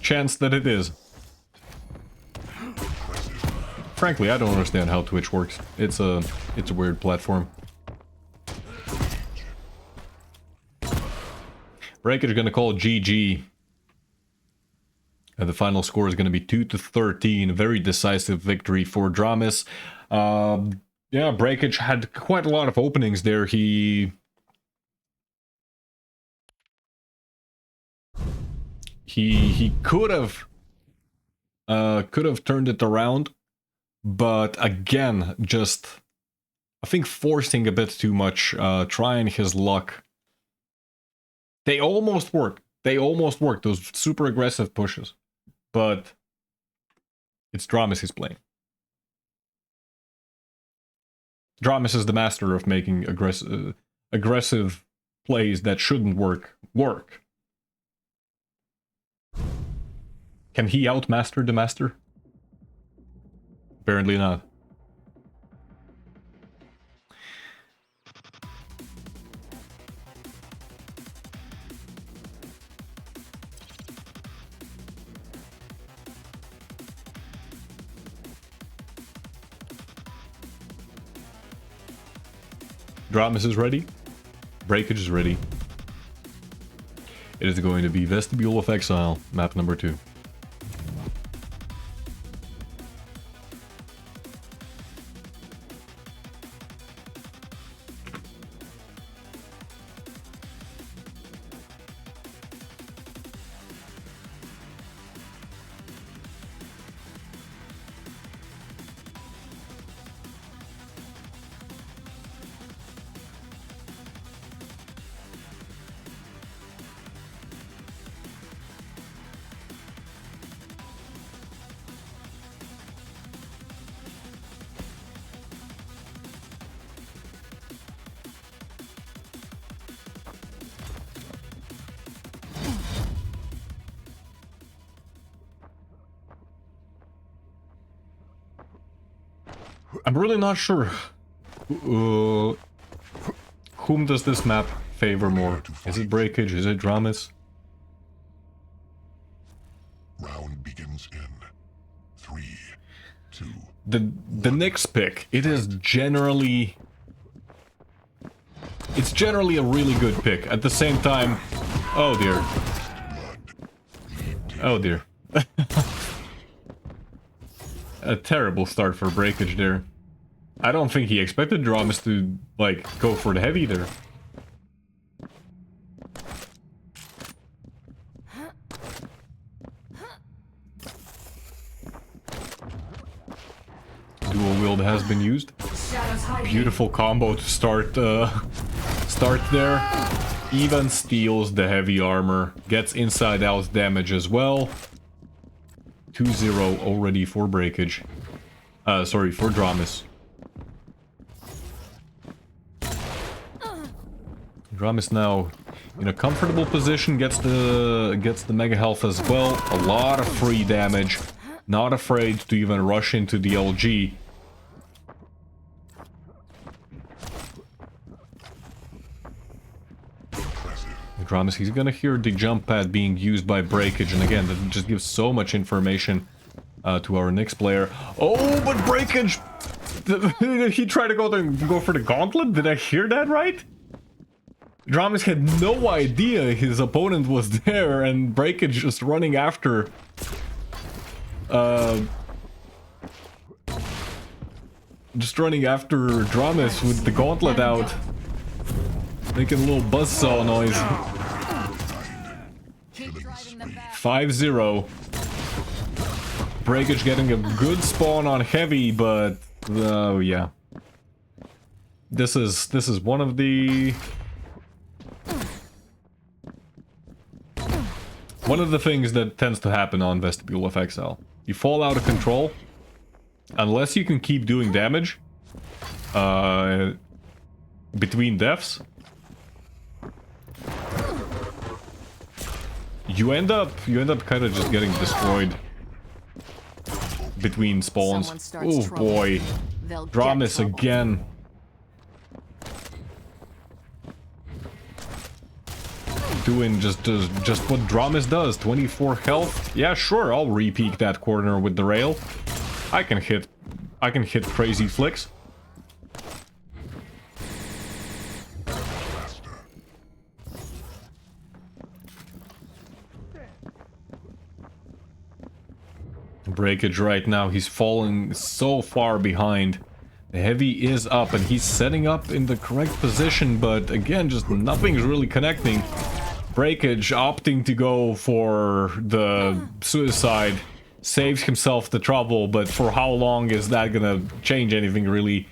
chance that it is. Frankly, I don't understand how Twitch works. It's a weird platform. Breakage is gonna call GG. And the final score is gonna be 2-13. A very decisive victory for Dramis. Yeah, Breakage had quite a lot of openings there. He could have turned it around, but again, just I think forcing a bit too much, trying his luck They almost work. They almost work, those super aggressive pushes. But it's Dramis he's playing. Dramis is the master of making aggressive plays that shouldn't work. Can he outmaster the master? Apparently not. Dramis is ready. Breakage is ready. It is going to be Vestibule of Exile, map number 2. I'm really not sure. Whom does this map favor more? Is it Breakage? Is it Dramis? Round begins in 3, 2. The Naqcl pick, it is generally... It's generally a really good pick. At the same time... Oh dear. Oh dear. A terrible start for Breakage there. I don't think he expected Dramis to, like, go for the heavy there. Dual wield has been used. Beautiful combo to start there. Even steals the heavy armor. Gets inside out damage as well. 2-0 already for Breakage. Sorry, for Dramis. Dramis now in a comfortable position, gets the mega health as well. A lot of free damage. Not afraid to even rush into the LG. Dramis, he's gonna hear the jump pad being used by Breakage, and again, that just gives so much information to our Naqcl player. Oh, but Breakage! He tried to go for the gauntlet? Did I hear that right? Dramis had no idea his opponent was there, and Breakage just running after... just running after Dramis with the gauntlet out. Making a little buzzsaw noise. 5-0. Breakage getting a good spawn on heavy, but... oh yeah. This is one of the... One of the things that tends to happen on Vestibule of Exile. You fall out of control. Unless you can keep doing damage between deaths, you end up kind of just getting destroyed between spawns. Oh boy. Dramis again. Doing just what Dramis does. 24 health. Yeah, sure, I'll re-peek that corner with the rail. I can hit crazy flicks. Breakage right now, he's falling so far behind. The heavy is up and he's setting up in the correct position, but again, just nothing's really connecting. Breakage opting to go for the suicide saves himself the trouble, but for how long is that gonna change anything really?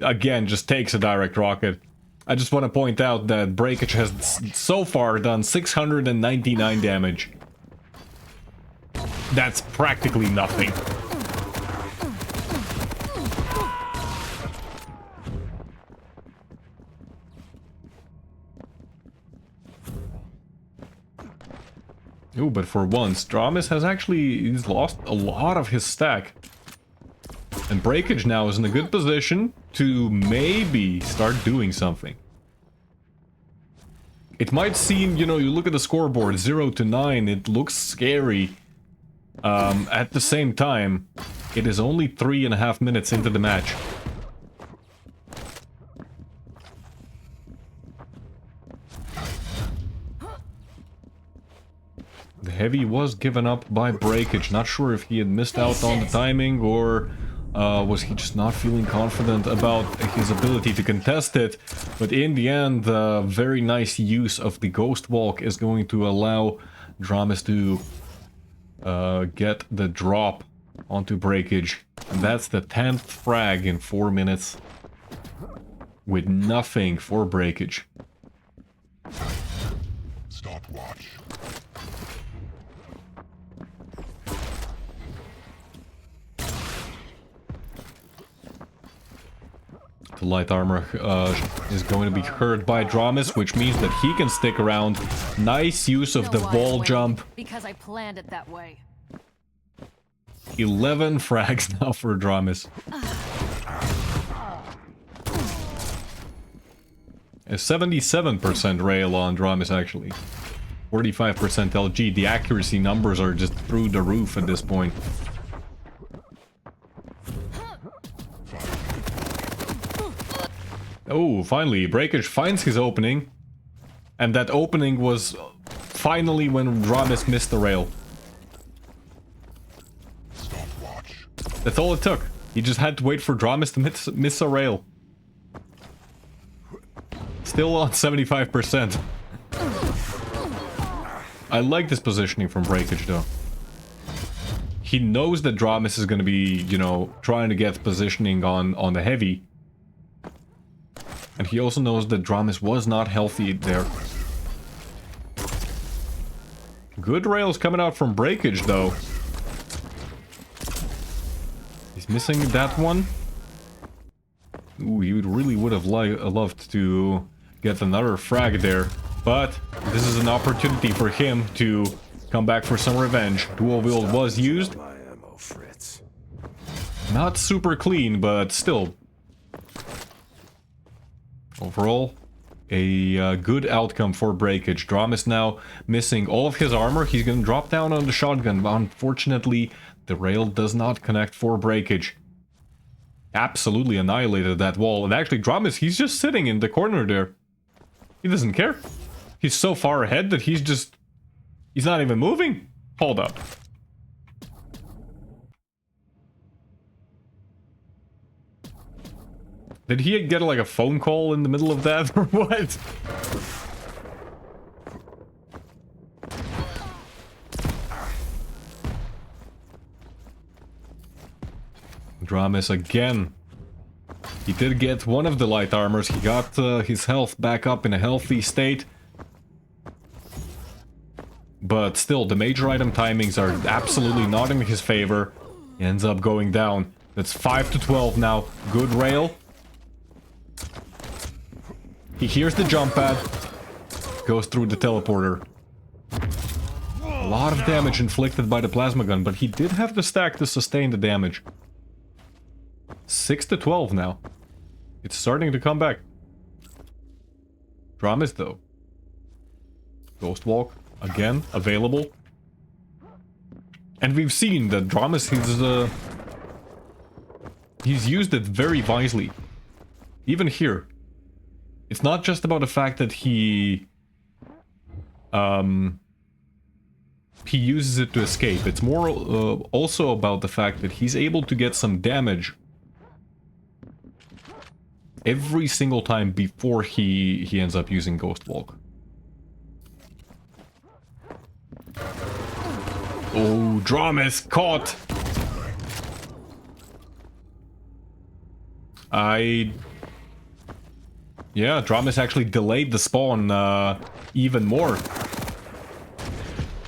Again, just takes a direct rocket. I just want to point out that Breakage has so far done 699 damage. That's practically nothing. Oh, but for once, Dramis has he's lost a lot of his stack. And Breakage now is in a good position to maybe start doing something. It might seem, you know, you look at the scoreboard, 0 to 9, it looks scary. At the same time, it is only 3.5 minutes into the match. The heavy was given up by Breakage. Not sure if he had missed out on the timing or was he just not feeling confident about his ability to contest it. But in the end, the very nice use of the Ghost Walk is going to allow Dramis to get the drop onto Breakage. And that's the 10th frag in 4 minutes. With nothing for Breakage. Stopwatch. The light armor is going to be hurt by Dramis, which means that he can stick around. Nice use of the wall jump. Because I planned it that way. 11 frags now for Dramis. A 77% rail on Dramis, actually. 45% LG. The accuracy numbers are just through the roof at this point. Oh, finally, Breakage finds his opening. And that opening was finally when Dramis missed the rail. Stopwatch. That's all it took. He just had to wait for Dramis to miss a rail. Still on 75%. I like this positioning from Breakage, though. He knows that Dramis is going to be, you know, trying to get positioning on the heavy. And he also knows that Dramis was not healthy there. Good rails coming out from Breakage, though. He's missing that one. Ooh, he really would have loved to get another frag there. But this is an opportunity for him to come back for some revenge. Dual wield was used. Not super clean, but still. Overall, a good outcome for Breakage. Dramis now missing all of his armor. He's going to drop down on the shotgun, but unfortunately, the rail does not connect for Breakage. Absolutely annihilated that wall. And actually, Dramis, he's just sitting in the corner there. He doesn't care. He's so far ahead that he's not even moving. Hold up. Did he get like a phone call in the middle of that or what? Dramis again. He did get one of the light armors. He got his health back up in a healthy state. But still, the major item timings are absolutely not in his favor. He ends up going down. That's 5 to 12 now. Good rail. He hears the jump pad. Goes through the teleporter. A lot of damage inflicted by the plasma gun, but he did have the stack to sustain the damage. 6 to 12 now. It's starting to come back. Dramis, though. Ghost Walk, again, available. And we've seen that Dramis, he's used it very wisely. Even here. It's not just about the fact that he uses it to escape. It's more also about the fact that he's able to get some damage every single time before he ends up using Ghost Walk. Oh, Dramis caught! Yeah, Dramis actually delayed the spawn even more.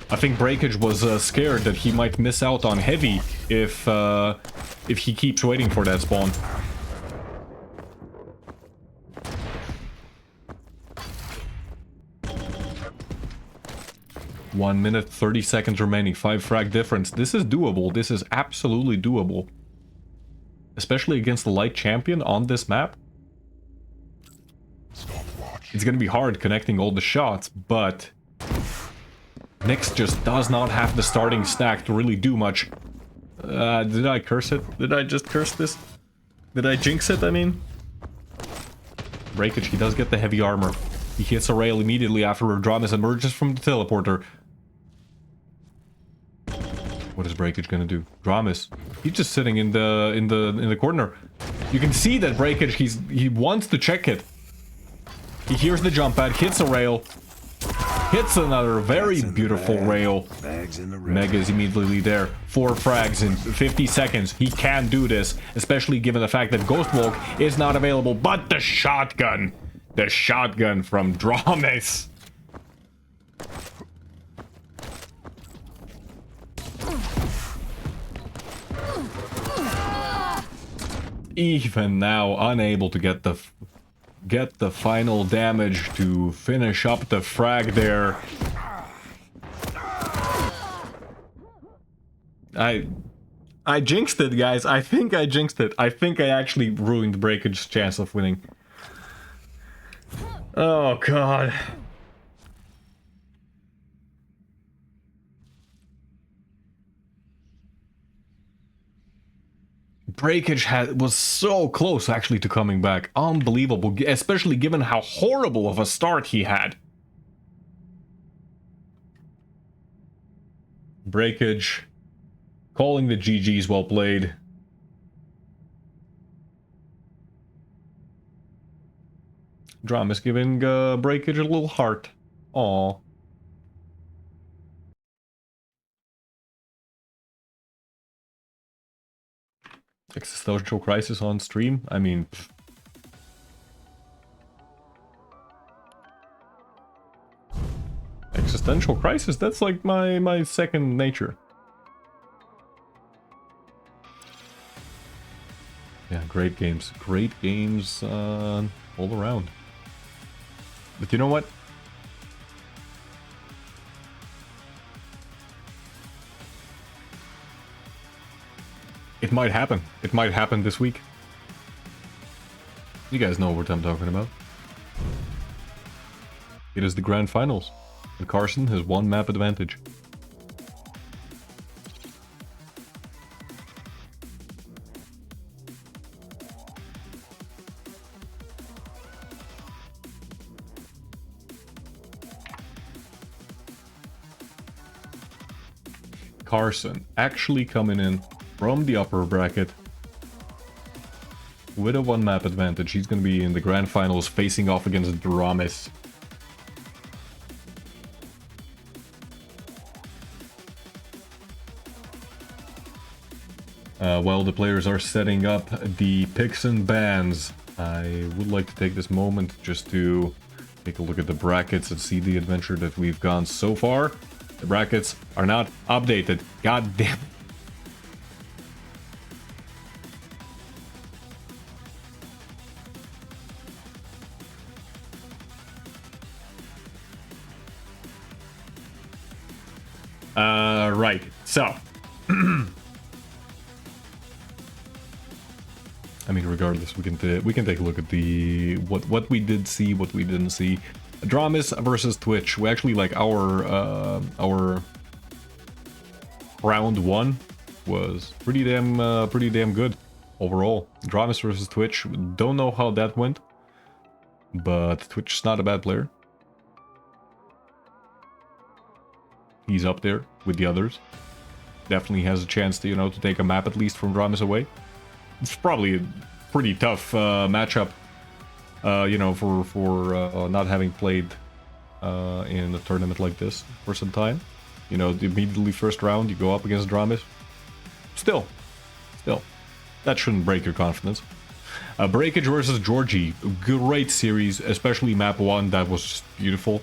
I think Breakage was scared that he might miss out on heavy if he keeps waiting for that spawn. One minute, 30 seconds remaining, 5 frag difference. This is doable. This is absolutely doable. Especially against the light champion on this map. It's gonna be hard connecting all the shots, but Naqcl just does not have the starting stack to really do much. Did I curse it? Did I just curse this? Did I jinx it, I mean? Breakage, he does get the heavy armor. He hits a rail immediately after Dramis emerges from the teleporter. What is Breakage gonna do? Dramis, he's just sitting in the corner. You can see that Breakage, he wants to check it. He hears the jump pad, hits a rail, hits another very beautiful rail. Mega is immediately there. 4 frags in 50 seconds. He can do this, especially given the fact that Ghostwalk is not available. But the shotgun from Dramis. Even now, unable to get the final damage to finish up the frag there. I jinxed it, guys. I think I jinxed it. I think I actually ruined Breakage's chance of winning. Oh, God. Breakage was so close actually to coming back. Unbelievable, especially given how horrible of a start he had. Breakage calling the GGs, well played. Dramis giving Breakage a little heart. Aww. Existential crisis on stream? I mean... Pff. Existential crisis? That's like my second nature. Yeah, great games. Great games all around. But you know what? It might happen. It might happen this week. You guys know what I'm talking about. It is the grand finals. And Carson has 1 map advantage. Carson actually coming in from the upper bracket with a 1 map advantage. He's going to be in the grand finals facing off against Dramis. While the players are setting up the picks and bans, I would like to take this moment just to take a look at the brackets and see the adventure that we've gone so far. The brackets are not updated. God damn it. Right, so I mean, regardless, we can take a look at the what we did see, what we didn't see. Dramis versus Twitch. We actually like our round 1 was pretty damn good overall. Dramis versus Twitch. Don't know how that went, but Twitch's not a bad player. He's up there with the others. Definitely has a chance to, to take a map at least from Dramis away. It's probably a pretty tough matchup, for not having played in a tournament like this for some time. The immediately first round you go up against Dramis. Still, that shouldn't break your confidence. Breakage versus Georgie, great series, especially map 1, that was just beautiful.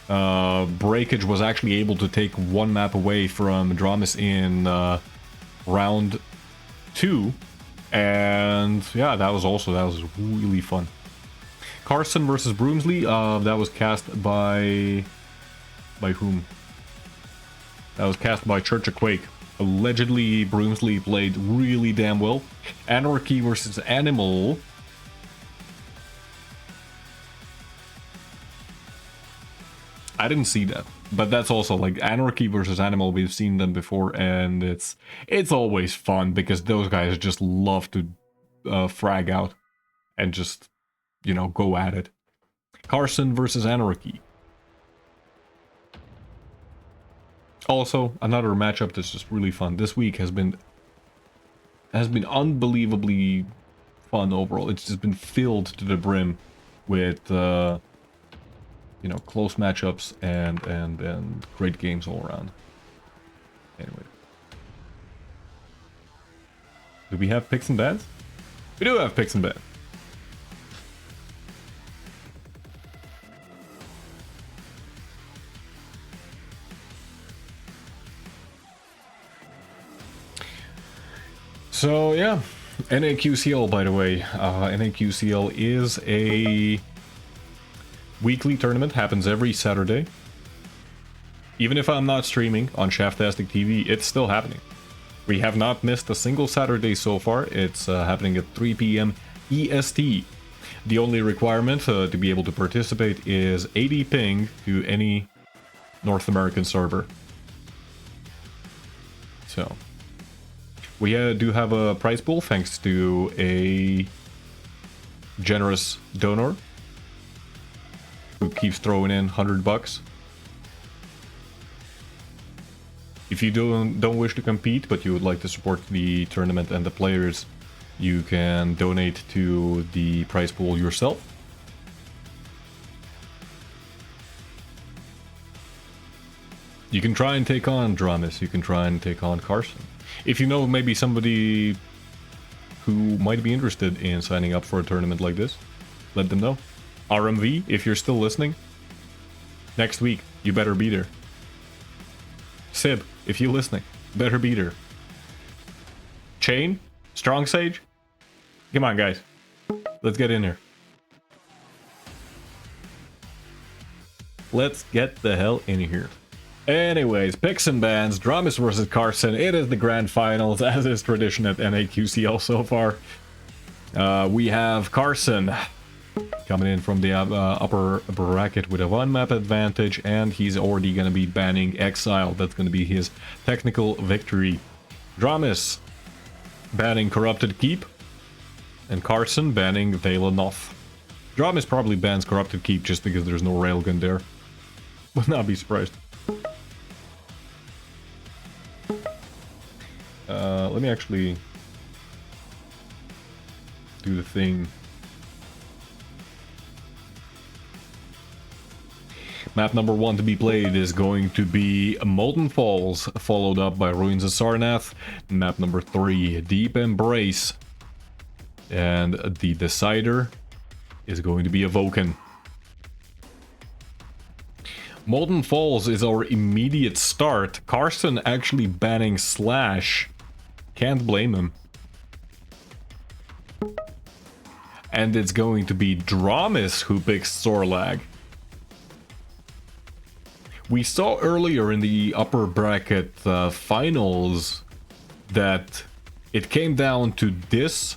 Breakage was actually able to take one map away from Dramis in round 2, and yeah, that was really fun. Carson versus Broomsley, that was cast by whom? That was cast by Church of Quake. Allegedly, Broomsley played really damn well. Anarchy versus Animal. I didn't see that, but that's also like Anarchy versus Animal. We've seen them before, and it's always fun because those guys just love to frag out and just, you know, go at it. Carson versus Anarchy. Also, another matchup that's just really fun. This week has been unbelievably fun overall. It's just been filled to the brim with you know, close matchups and great games all around. Anyway, do we have picks and bans? We do have picks and bans. So yeah, Naqcl, by the way. Naqcl is a weekly tournament, happens every Saturday. Even if I'm not streaming on Shaftastic TV, it's still happening. We have not missed a single Saturday so far. It's happening at 3 p.m. EST. The only requirement to be able to participate is 80 ping to any North American server. So we do have a prize pool thanks to a generous donor who keeps throwing in $100. If you don't wish to compete, but you would like to support the tournament and the players, you can donate to the prize pool yourself. You can try and take on Dramis, you can try and take on Carson. If you know maybe somebody who might be interested in signing up for a tournament like this, let them know. RMV, if you're still listening, next week, you better be there. Sib, if you're listening, better be there. Chain, Strong Sage, come on guys, let's get in here. Let's get the hell in here. Anyways, picks and bans, Dramis versus Carson. It is the grand finals, as is tradition at Naqcl so far. We have Carson coming in from the upper bracket with a 1-map advantage, and he's already going to be banning Exile. That's going to be his technical victory. Dramis banning Corrupted Keep, and Carson banning Valenoth. Dramis probably bans Corrupted Keep just because there's no railgun there. Would not be surprised. Let me actually do the thing. Map number 1 to be played is going to be Molten Falls, followed up by Ruins of Sarnath. Map number 3, Deep Embrace. And the decider is going to be Awoken. Molten Falls is our immediate start. Carson actually banning Slash. Can't blame him. And it's going to be Dramis who picks Sorlag. We saw earlier in the upper bracket finals that it came down to this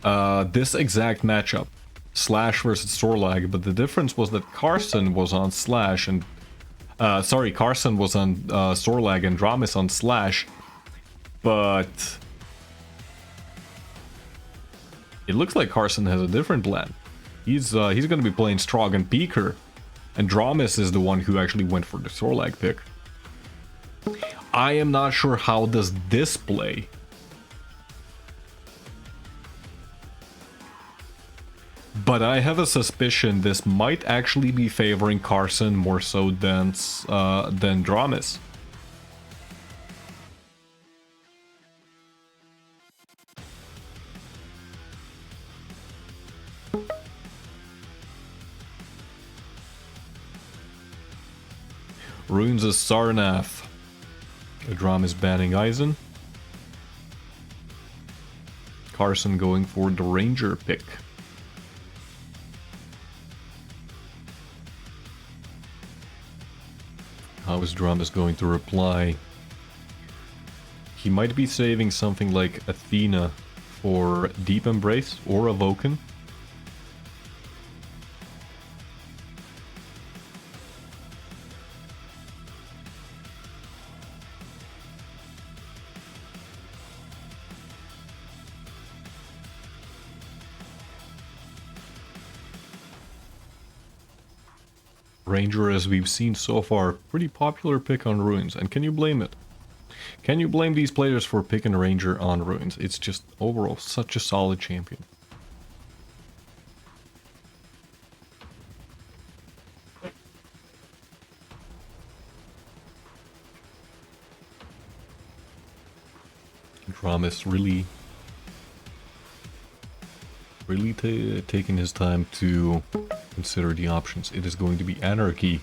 exact matchup. Slash versus Sorlag, but the difference was that Carson was on Slash and Carson was on Sorlag and Dramis on Slash, but it looks like Carson has a different plan. He's going to be playing Strog and Peeker, and Dramis is the one who actually went for the Sorlag pick. I am not sure how does this play. But I have a suspicion this might actually be favoring Carson more so than Dramis. Runes is Sarnath. Dramis banning Eisen. Carson going for the Ranger pick. How is Dramis going to reply? He might be saving something like Athena for Deep Embrace or Awoken. Ranger, as we've seen so far, pretty popular pick on Ruins, and can you blame it? Can you blame these players for picking Ranger on Ruins? It's just overall such a solid champion. Dramis really taking his time to consider the options. It is going to be Anarchy.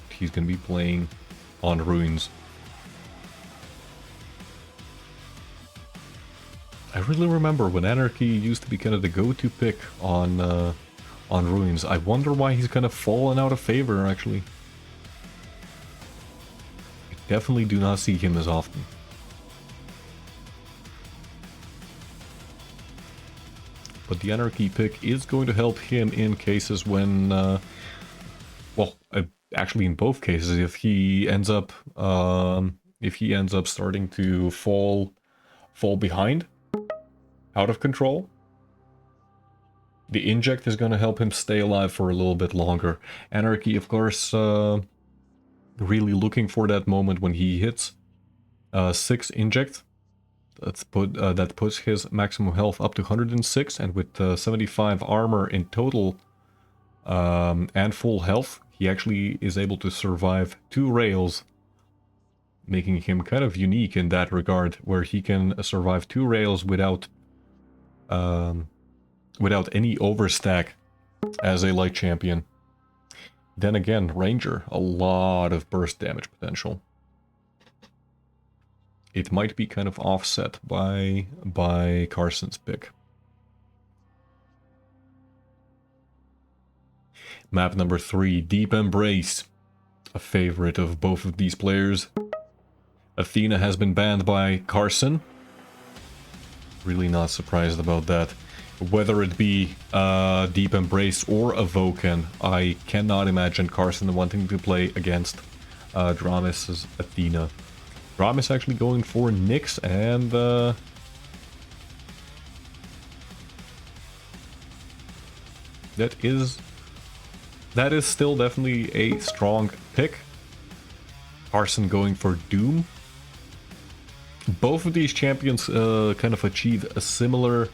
He's going to be playing on Ruins. I really remember when Anarchy used to be kind of the go-to pick on Ruins. I wonder why he's kind of fallen out of favor, actually. I definitely do not see him as often. But the Anarchy pick is going to help him in cases when, well, actually in both cases, if he ends up starting to fall behind, out of control, the inject is going to help him stay alive for a little bit longer. Anarchy, of course, really looking for that moment when he hits 6 inject. That puts his maximum health up to 106, and with 75 armor in total and full health, he actually is able to survive 2 rails, making him kind of unique in that regard, where he can survive 2 rails without any overstack as a light champion. Then again, Ranger, a lot of burst damage potential. It might be kind of offset by Carson's pick. Map number 3, Deep Embrace. A favorite of both of these players. Athena has been banned by Carson. Really not surprised about that. Whether it be Deep Embrace or Awoken, I cannot imagine Carson wanting to play against Dramis' Athena. Dramis actually going for Nix, and that is still definitely a strong pick. Carson going for Doom. Both of these champions kind of achieve a similar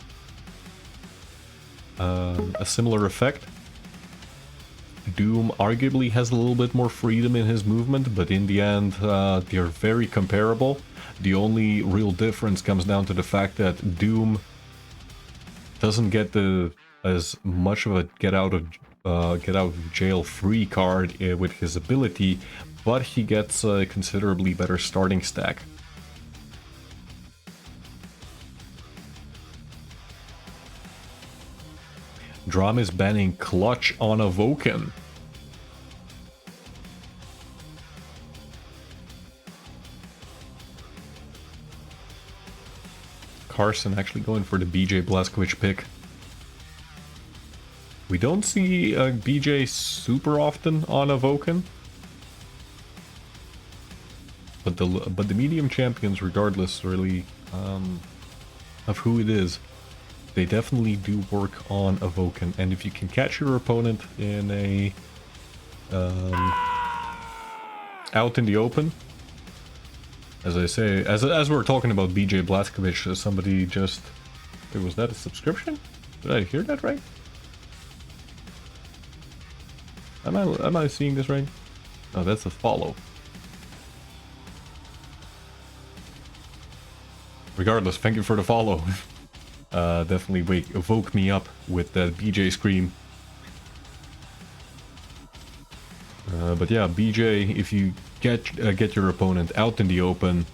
effect. Doom arguably has a little bit more freedom in his movement, but in the end they're very comparable. The only real difference comes down to the fact that Doom doesn't get as much of a get out of jail free card with his ability, but he gets a considerably better starting stack. Dramis banning Clutch on Awoken. Carson actually going for the BJ Blazkowicz pick. We don't see BJ super often on Awoken. But the medium champions, regardless really of who it is, they definitely do work on Awoken, and if you can catch your opponent in a out in the open, as I say, as we're talking about BJ Blazkowicz, somebody just, wait, was that a subscription? Did I hear that right? Am I seeing this right? Oh, that's a follow. Regardless, thank you for the follow. Definitely woke me up with that BJ scream. But yeah, BJ, if you get your opponent out in the open,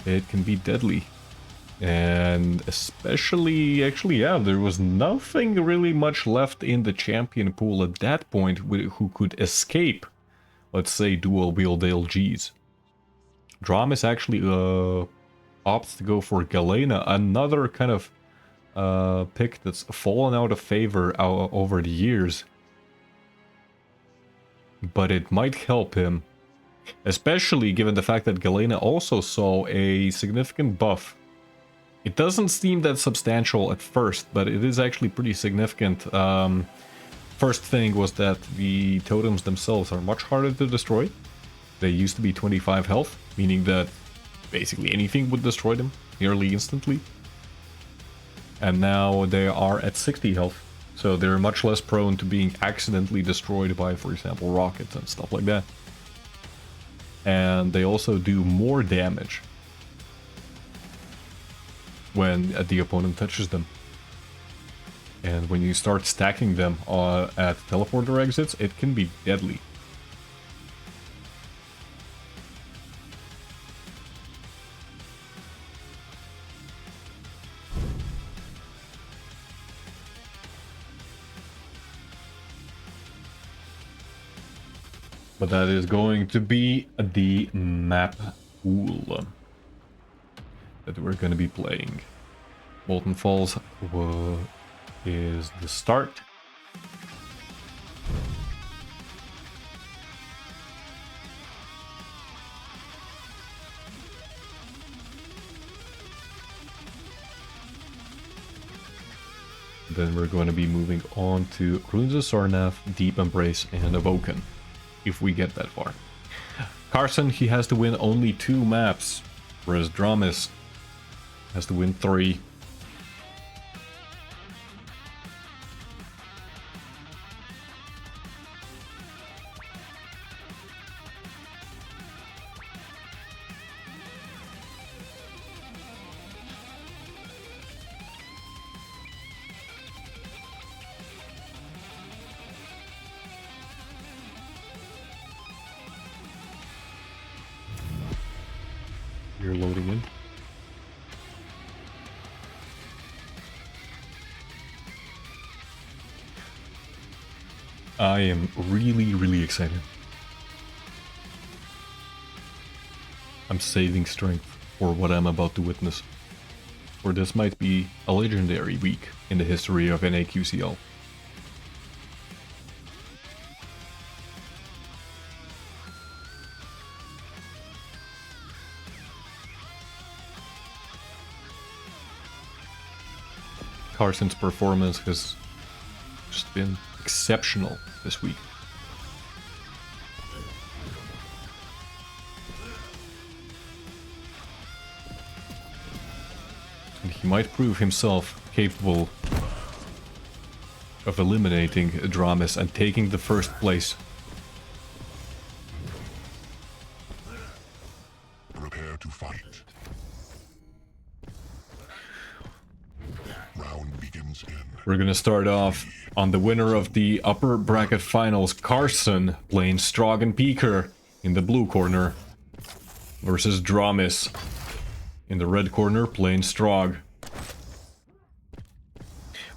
it can be deadly. And especially, actually, yeah, there was nothing really much left in the champion pool at that point who could escape, let's say, dual wield LGs. Dramis actually opts to go for Galena, another kind of pick that's fallen out of favor over the years. But it might help him, especially given the fact that Galena also saw a significant buff. It doesn't seem that substantial at first, but it is actually pretty significant. First thing was that the totems themselves are much harder to destroy. They used to be 25 health, meaning that basically anything would destroy them nearly instantly. And now they are at 60 health, so they're much less prone to being accidentally destroyed by, for example, rockets and stuff like that. And they also do more damage when the opponent touches them. And when you start stacking them at teleporter exits, it can be deadly. But that is going to be the map pool that we're going to be playing. Molten Falls is the start. Then we're going to be moving on to Runes of Sarnath, Deep Embrace, and Awoken, if we get that far. Carson, he has to win only 2 maps, whereas Dramis has to win 3. You're loading in. I am really excited. I'm saving strength for what I'm about to witness. For this might be a legendary week in the history of Naqcl. Carson's performance has just been exceptional this week. And he might prove himself capable of eliminating Dramis and taking the first place. Prepare to fight. Round begins in. We're gonna start off on the winner of the upper bracket finals, Carson, playing Strog and Peaker in the blue corner, versus Dramis in the red corner, playing Strog.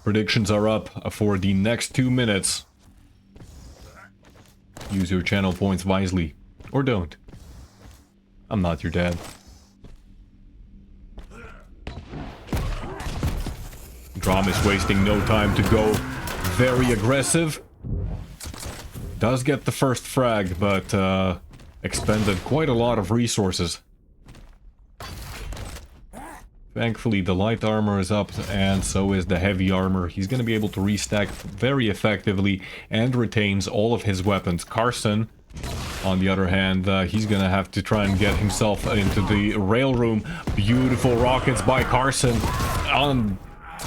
Predictions are up for the next 2 minutes. Use your channel points wisely, or don't. I'm not your dad. Dramis wasting no time to go very aggressive. Does get the first frag, but expended quite a lot of resources. Thankfully, the light armor is up, and so is the heavy armor. He's going to be able to restack very effectively and retains all of his weapons. Carson, on the other hand, he's going to have to try and get himself into the rail room. Beautiful rockets by Carson.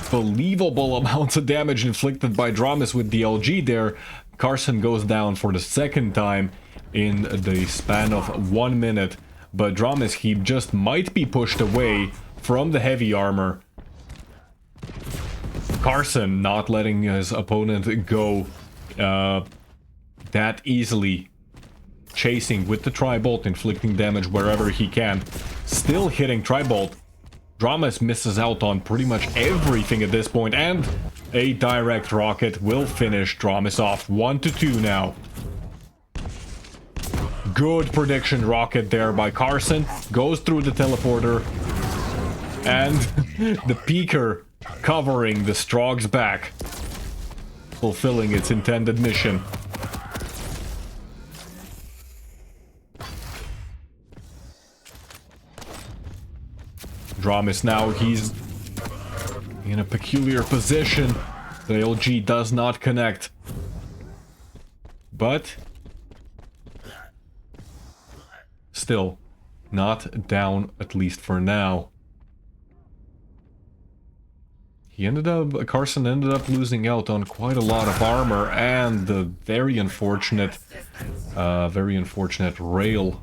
Unbelievable amounts of damage inflicted by Dramis with the LG there. Carson goes down for the second time in the span of 1 minute. But Dramis, he just might be pushed away from the heavy armor. Carson not letting his opponent go that easily. Chasing with the Tri-Bolt, inflicting damage wherever he can. Still hitting Tri-Bolt. Dramis misses out on pretty much everything at this point, and a direct rocket will finish Dramis off. 1-2 now. Good prediction rocket there by Carson. Goes through the teleporter. And the Peaker covering the Strog's back. Fulfilling its intended mission. Dramis now, he's in a peculiar position. The LG does not connect. But still not down, at least for now. Carson ended up losing out on quite a lot of armor, and the very unfortunate rail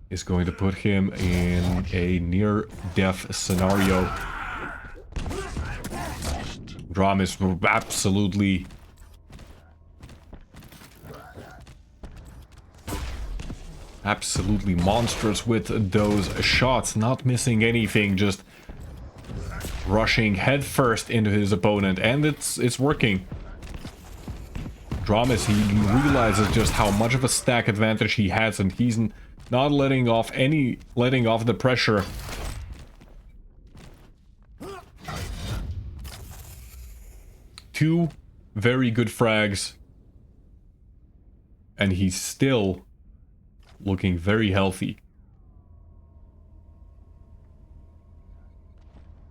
is going to put him in a near-death scenario. Dramis absolutely monstrous with those shots, not missing anything, just rushing headfirst into his opponent, and it's working. Dramis, he realizes just how much of a stack advantage he has, and he's not letting off the pressure. Two very good frags, and he's still looking very healthy.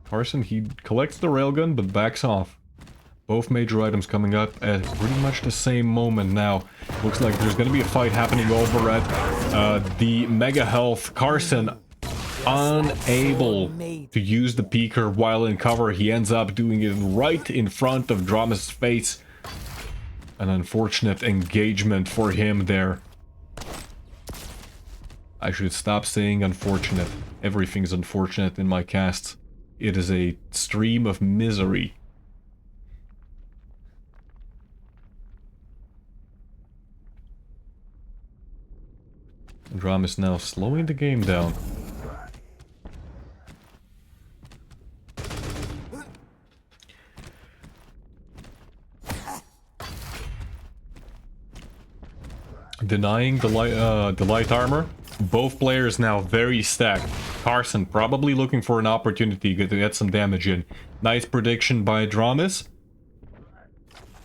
Carson, he collects the railgun but backs off. Both major items coming up at pretty much the same moment now. Looks like there's going to be a fight happening over at the Mega Health. Carson unable to use the Peaker while in cover. He ends up doing it right in front of Dramis' face. An unfortunate engagement for him there. I should stop saying unfortunate. Everything's unfortunate in my casts. It is a stream of misery. Dramis now slowing the game down. Denying the light armor. Both players now very stacked. Carson probably looking for an opportunity to get some damage in. Nice prediction by Dramis.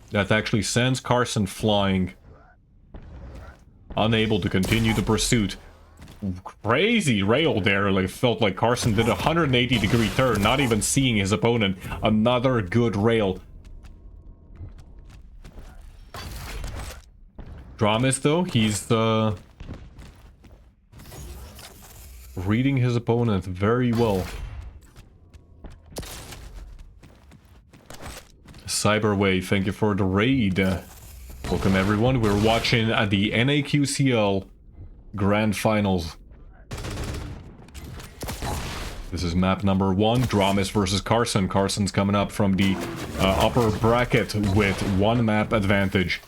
That actually sends Carson flying. Unable to continue the pursuit. Crazy rail there. Like, felt like Carson did a 180-degree turn, not even seeing his opponent. Another good rail. Dramis, though, he's reading his opponent very well. Cyberwave, thank you for the raid. Welcome everyone, we're watching at the Naqcl Grand Finals. This is map number 1, Dramis versus Carson. Carson's coming up from the upper bracket with 1 map advantage.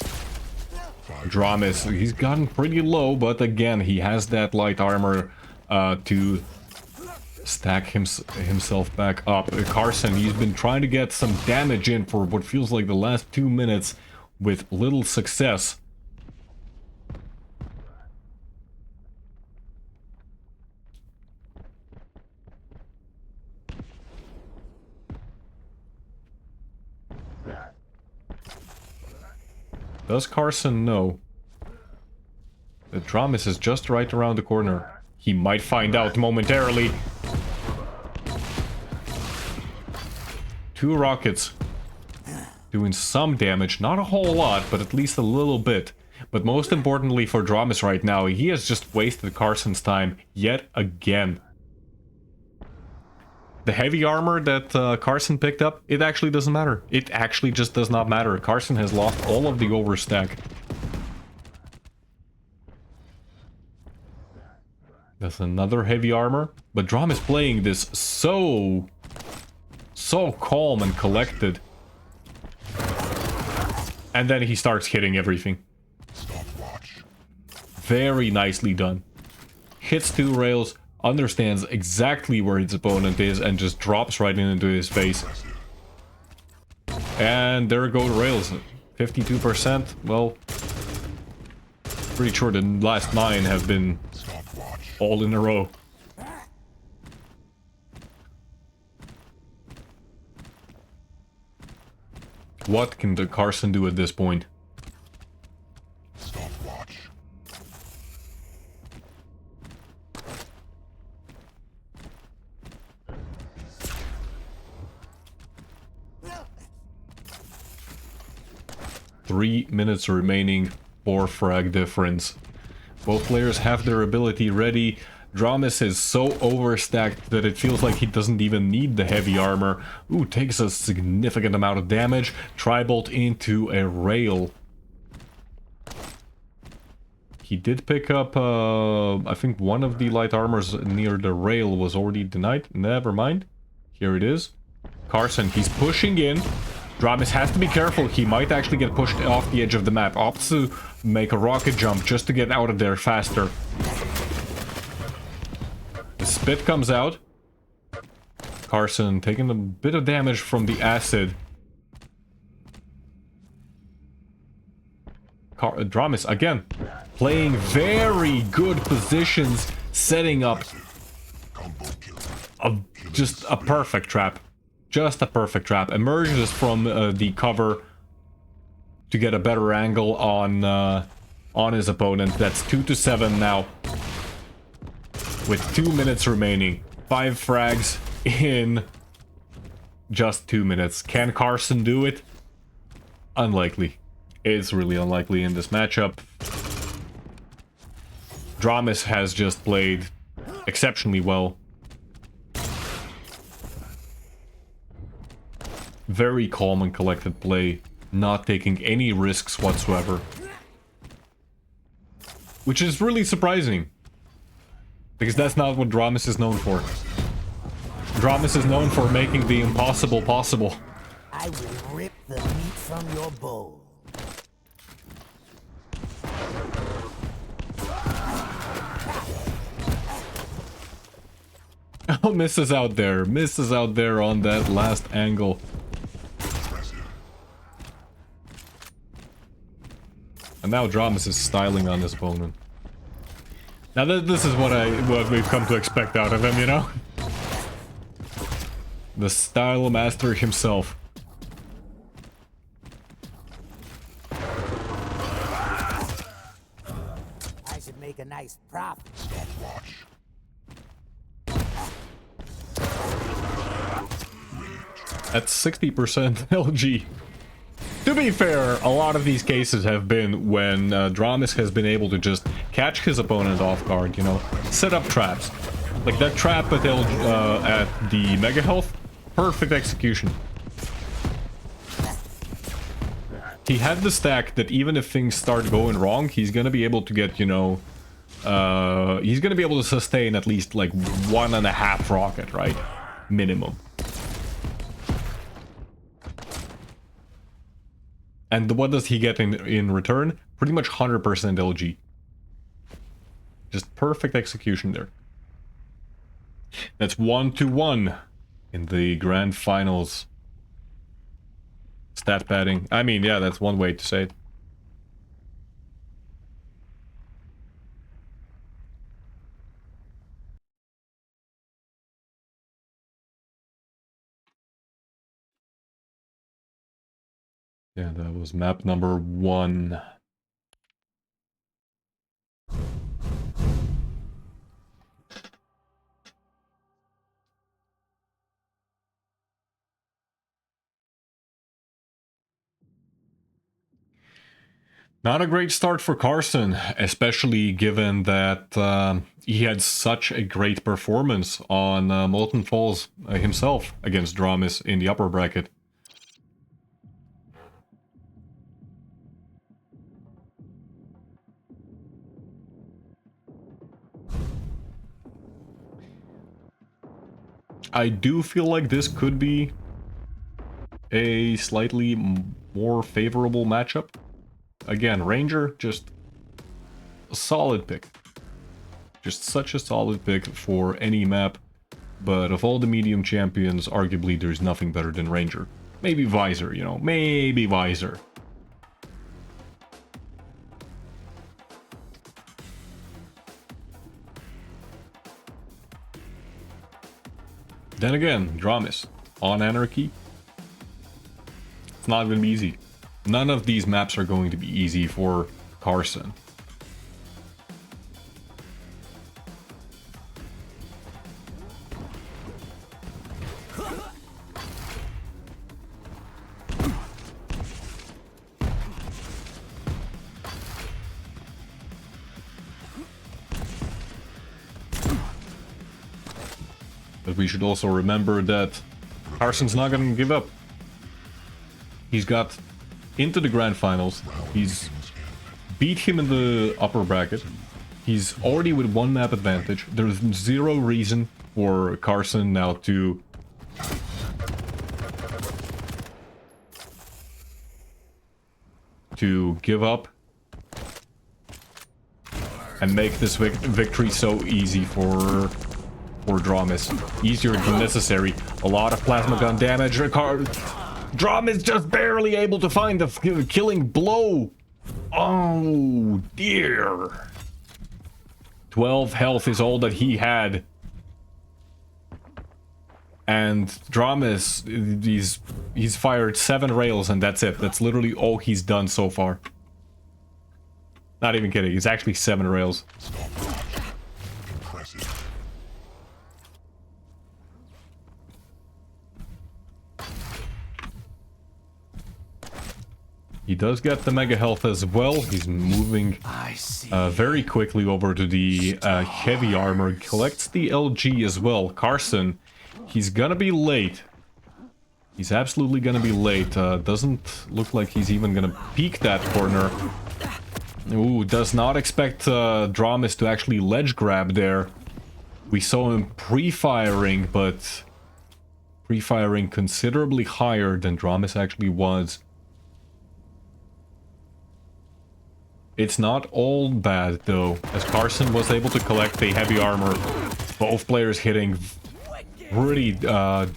Dramis, he's gotten pretty low, but again, he has that light armor to stack himself back up. Carson, he's been trying to get some damage in for what feels like the last 2 minutes with little success. Does Carson know that Dramis is just right around the corner? He might find out momentarily. 2 rockets doing some damage, not a whole lot, but at least a little bit. But most importantly for Dramis right now, he has just wasted Carson's time yet again. The heavy armor that Carson picked up, it actually doesn't matter. It actually just does not matter. Carson has lost all of the overstack. That's another heavy armor. But Dramis playing this so calm and collected. And then he starts hitting everything. Very nicely done. Hits 2 rails, understands exactly where his opponent is, and just drops right into his face. And there go the rails. 52%. Well, pretty sure the last 9 have been all in a row. What can the Carson do at this point? Stopwatch. Three minutes remaining, 4 frag difference. Both players have their ability ready. Dramis is so overstacked that it feels like he doesn't even need the heavy armor. Ooh, takes a significant amount of damage. Tribolt into a rail. He did pick up, I think one of the light armors near the rail was already denied. Never mind. Here it is. Carson, he's pushing in. Dramis has to be careful. He might actually get pushed off the edge of the map. Opts to make a rocket jump just to get out of there faster. The spit comes out. Carson taking a bit of damage from the acid. Dramis, again, playing very good positions, setting up just a perfect trap. Just a perfect trap. Emerges from the cover to get a better angle on his opponent. That's 2-7 now. With 2 minutes remaining. 5 frags in just 2 minutes. Can Carson do it? Unlikely. It's really unlikely in this matchup. Dramis has just played exceptionally well. Very calm and collected play, not taking any risks whatsoever. Which is really surprising. Because that's not what Dramis is known for. Dramis is known for making the impossible possible. I will rip the meat from your bowl. Oh, misses out there. Misses out there on that last angle. And now Dramis is styling on his opponent. Now this is what we've come to expect out of him, you know? The style master himself. I should make a nice profit. Stopwatch. That's 60% LG. To be fair, a lot of these cases have been when Dramis has been able to just catch his opponent off guard, you know, set up traps. Like that trap at the Mega Health, perfect execution. He had the stack that even if things start going wrong, he's gonna be able to get, you know, he's gonna be able to sustain at least like 1.5 rocket, right? Minimum. And what does he get in return? Pretty much 100% LG. Just perfect execution there. That's 1-1 in the grand finals. Stat padding. I mean, yeah, that's one way to say it. Yeah, that was map number 1. Not a great start for Carson, especially given that he had such a great performance on Molten Falls himself against Dramis in the upper bracket. I do feel like this could be a slightly more favorable matchup. Again, Ranger, just a solid pick. Just such a solid pick for any map. But of all the medium champions, arguably there's nothing better than Ranger. Maybe Visor, you know, maybe Visor. Then again, Dramis on Anarchy. It's not going to be easy. None of these maps are going to be easy for Carson. But we should also remember that Carson's not going to give up. He's got into the grand finals. He's beat him in the upper bracket. He's already with one map advantage. There's zero reason for Carson now to give up and make this victory so easy for Dramis. Easier than necessary. A lot of plasma gun damage. Dramis just barely able to find the killing blow. Oh dear. 12 health is all that he had. And Dramis, he's fired 7 rails and that's it. That's literally all he's done so far. Not even kidding. It's actually 7 rails. Impressive. He does get the mega health as well. He's moving very quickly over to the heavy armor. Collects the LG as well. Carson, he's gonna be late. He's absolutely gonna be late. Doesn't look like he's even gonna peek that corner. Ooh, does not expect Dramis to actually ledge grab there. We saw him pre-firing, but pre-firing considerably higher than Dramis actually was. It's not all bad though, as Carson was able to collect a heavy armor. Both players hitting pretty good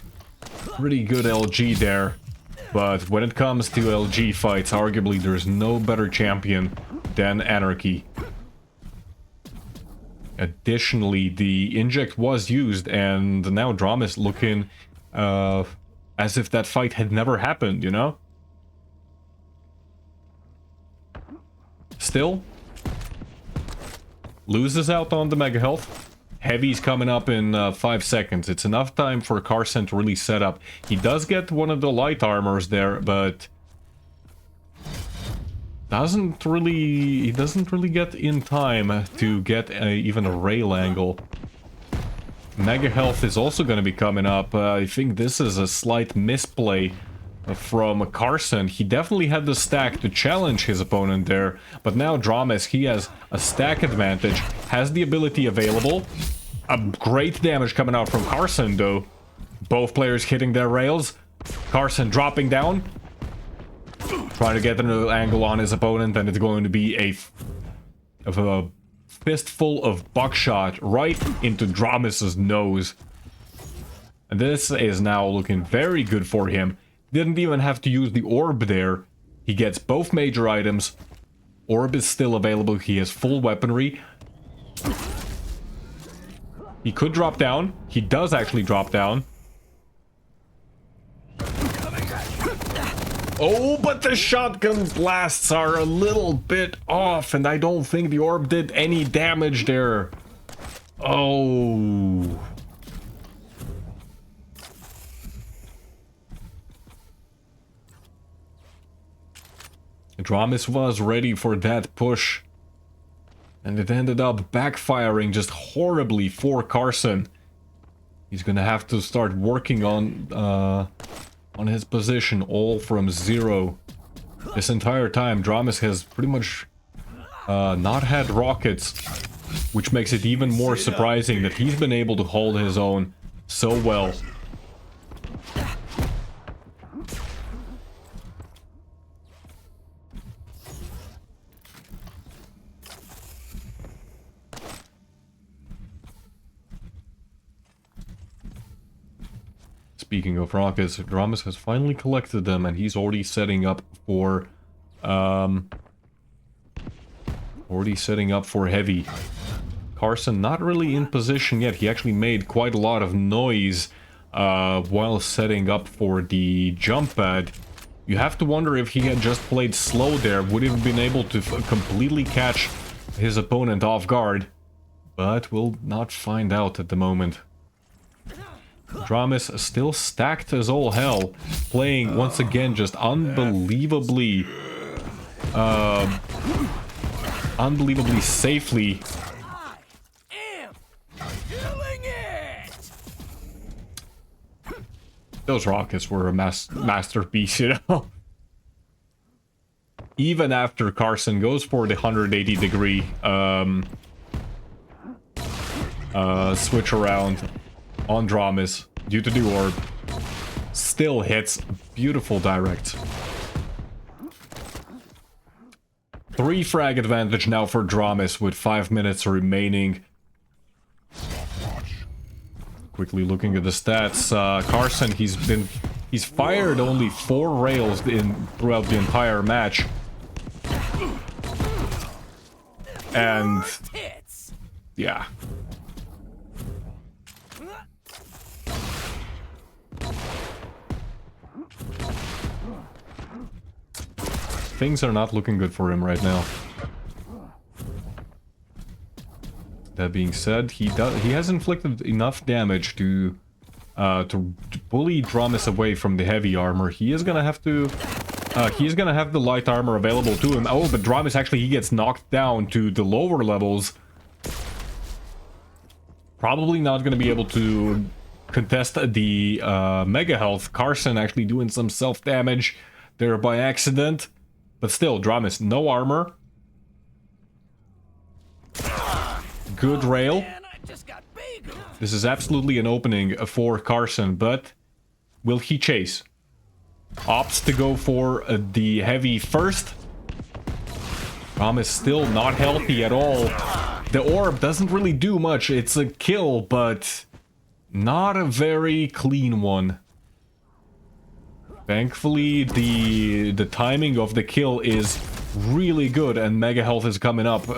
LG there. But when it comes to LG fights, arguably there's no better champion than Anarchy. Additionally, the inject was used, and now Dramis looking as if that fight had never happened, you know? Still, loses out on the mega health. Heavy's coming up in 5 seconds. It's enough time for Carson to really set up. He does get one of the light armors there, but he doesn't really get in time to get even a rail angle. Mega health is also going to be coming up. I think this is a slight misplay from Carson. He definitely had the stack to challenge his opponent there, but now Dramis, he has a stack advantage, has the ability available. A great damage coming out from Carson though. Both players hitting their rails. Carson dropping down, trying to get an angle on his opponent, and it's going to be a fistful of buckshot right into Dramis's nose. And this is now looking very good for him. Didn't even have to use the orb there. He gets both major items. Orb is still available. He has full weaponry. He could drop down. He does actually drop down. Oh, but the shotgun blasts are a little bit off, and I don't think the orb did any damage there. Oh. Dramis was ready for that push, and it ended up backfiring just horribly for Carson. He's gonna have to start working on his position all from zero. This entire time, Dramis has pretty much not had rockets, which makes it even more surprising that he's been able to hold his own so well. Speaking of rockets, Dramis has finally collected them, and he's already setting up for heavy. Carson not really in position yet. He actually made quite a lot of noise while setting up for the jump pad. You have to wonder if he had just played slow there, would he have been able to completely catch his opponent off guard? But we'll not find out at the moment. Dramis still stacked as all hell, playing once again just unbelievably safely. Those rockets were a masterpiece, you know? Even after Carson goes for the 180 degree switch around on Dramis due to the orb, still hits beautiful direct. 3 frag advantage now for Dramis with 5 minutes remaining. Quickly looking at the stats, Carson, he's fired only 4 rails throughout the entire match. And yeah. Things are not looking good for him right now. That being said, he has inflicted enough damage to bully Dramis away from the heavy armor. He is gonna have to he's gonna have the light armor available to him. Oh, but Dramis actually, he gets knocked down to the lower levels. Probably not gonna be able to contest the mega health. Carson actually doing some self damage there by accident, but still, Dramis no armor. Good rail. This is absolutely an opening for Carson, but will he chase? Opts to go for the heavy first. Dramis still not healthy at all. The orb doesn't really do much. It's a kill, but not a very clean one. Thankfully, the timing of the kill is really good, and mega health is coming up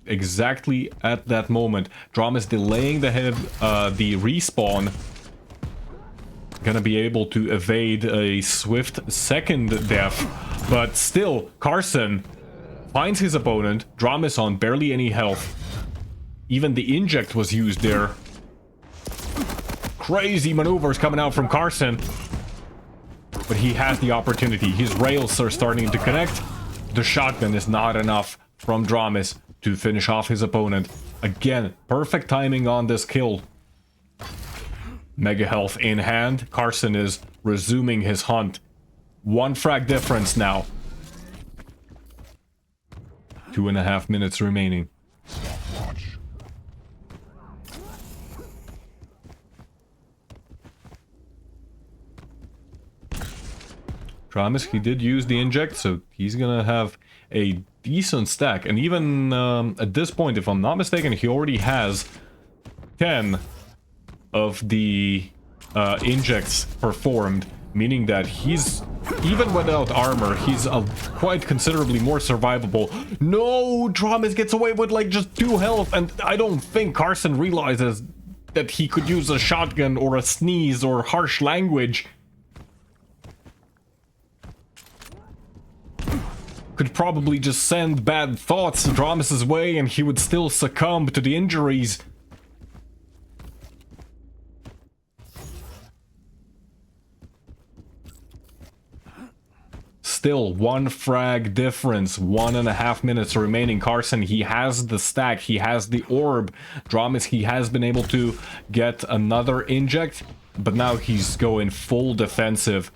exactly at that moment. Dramis delaying the respawn. Gonna be able to evade a swift second death, but still, Carson finds his opponent. Dramis on barely any health. Even the inject was used there. Crazy maneuvers coming out from Carson. But he has the opportunity. His rails are starting to connect. The shotgun is not enough from Dramis to finish off his opponent. Again, perfect timing on this kill. Mega health in hand. Carson is resuming his hunt. 1 frag difference now. 2.5 minutes remaining. Dramis, he did use the inject, so he's gonna have a decent stack. And even at this point, if I'm not mistaken, he already has 10 of the injects performed, meaning that he's, even without armor, he's quite considerably more survivable. No, Dramis gets away with like just 2 health, and I don't think Carson realizes that he could use a shotgun or a sneeze or harsh language. Could probably just send bad thoughts Dramis' way and he would still succumb to the injuries. Still, 1 frag difference, 1.5 minutes remaining. Carson, he has the stack, he has the orb. Dramis, he has been able to get another inject, but now he's going full defensive.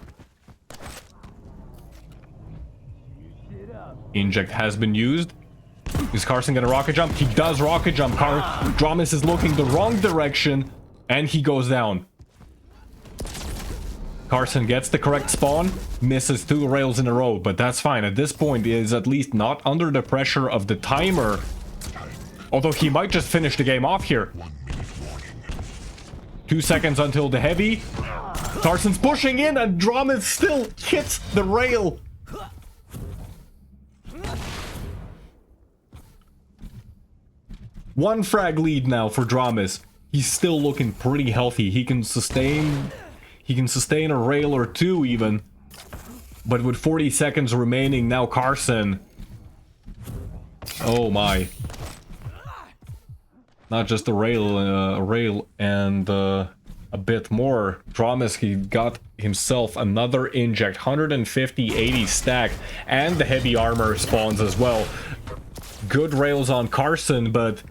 Inject has been used. Is Carson gonna rocket jump? He does rocket jump. Dramis is looking the wrong direction, and he goes down. Carson gets the correct spawn, misses 2 rails in a row, but that's fine. At this point, he is at least not under the pressure of the timer. Although he might just finish the game off here. 2 seconds until the heavy. Carson's pushing in and Dramis still hits the rail. One frag lead now for Dramis. He's still looking pretty healthy. He can sustain a rail or two even. But with 40 seconds remaining now, Carson. Oh my. Not just a rail and a bit more. Dramis, he got himself another inject, 150, 80 stack, and the heavy armor spawns as well. Good rails on Carson, but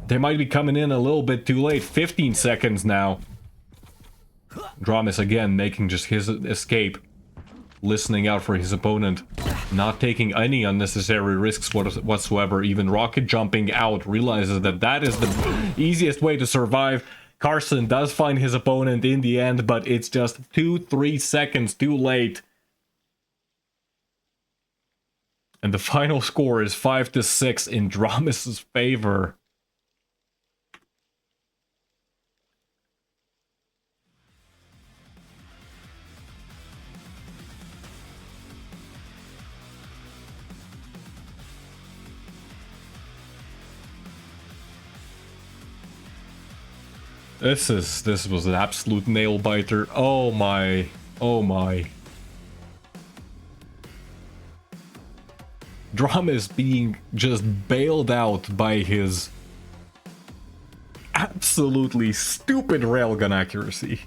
they might be coming in a little bit too late. 15 seconds now. Dramis again making just his escape. Listening out for his opponent. Not taking any unnecessary risks whatsoever. Even rocket jumping out. Realizes that that is the easiest way to survive. Carson does find his opponent in the end, but it's just 2-3 seconds too late. And the final score is 5-6 in Dramis's favor. This was an absolute nail biter. Oh my. Oh my. Dramis being just bailed out by his absolutely stupid railgun accuracy.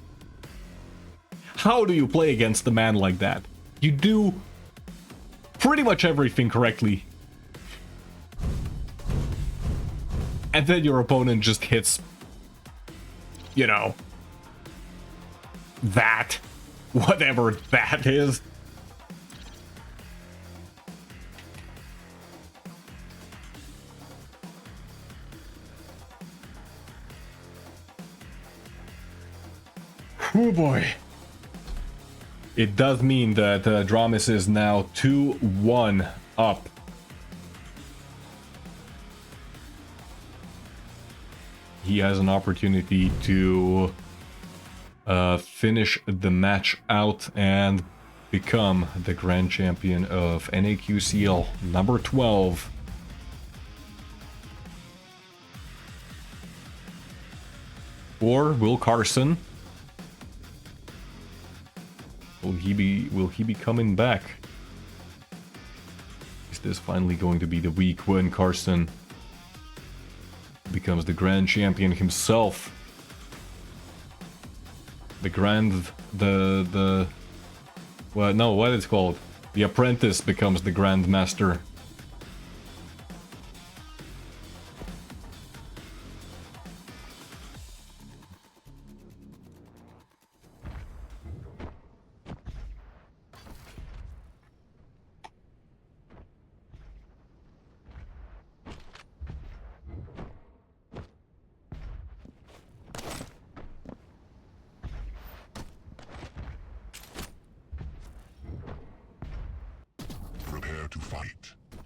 How do you play against a man like that? You do pretty much everything correctly. And then your opponent just hits, you know, that, whatever that is. Oh boy. It does mean that Dramis is now 2-1 up. He has an opportunity to finish the match out and become the Grand Champion of Naqcl number 12. Or will Carson? Will he be coming back? Is this finally going to be the week when Carson becomes the Grand Champion himself? Well, no, what it's called? The Apprentice becomes the Grand Master.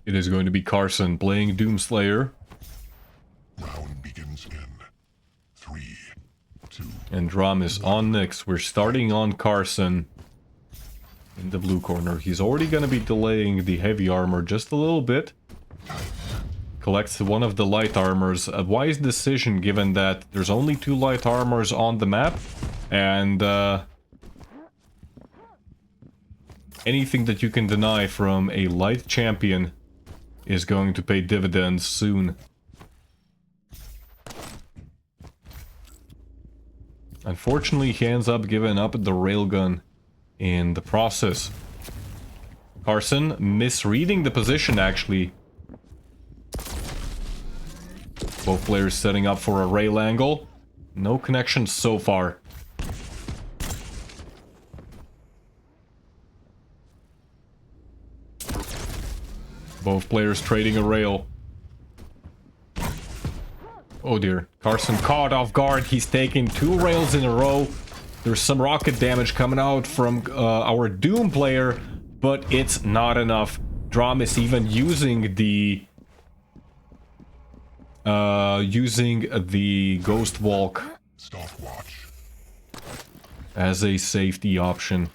It is going to be Carson playing Doomslayer. Round begins in 3, 2. And Dramis on Nix. We're starting on Carson in the blue corner. He's already going to be delaying the heavy armor just a little bit. Collects one of the light armors. A wise decision given that there's only 2 light armors on the map. And anything that you can deny from a light champion is going to pay dividends soon. Unfortunately, he ends up giving up the railgun in the process. Carson misreading the position, actually. Both players setting up for a rail angle. No connection so far. Both players trading a rail. Oh dear. Carson caught off guard. He's taking 2 rails in a row. There's some rocket damage coming out from our Doom player, but it's not enough. Dramis even using the Ghost Walk. Stopwatch. as a safety option,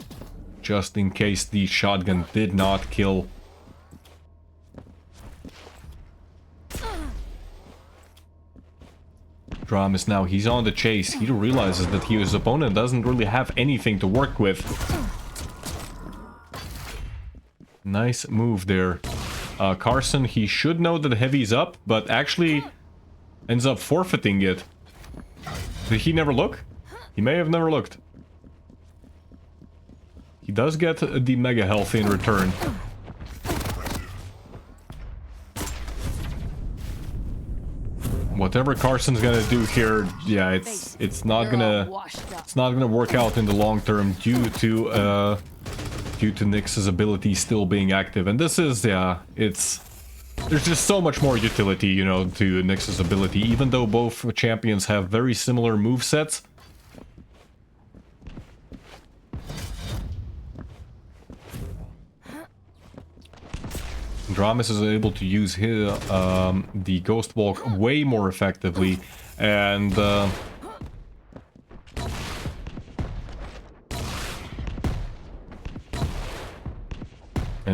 just in case the shotgun did not kill. Dramis now, he's on the chase. He realizes that his opponent doesn't really have anything to work with. Nice move there. Carson, he should know that heavy's up, but actually ends up forfeiting it. Did he never look? He may have never looked. He does get the mega health in return. Whatever Carson's gonna do here, yeah, it's not gonna work out in the long term due to Nyx's ability still being active. And this is, yeah, there's just so much more utility, you know, to Nyx's ability, even though both champions have very similar movesets. Dramis is able to use his, the Ghost Walk way more effectively, and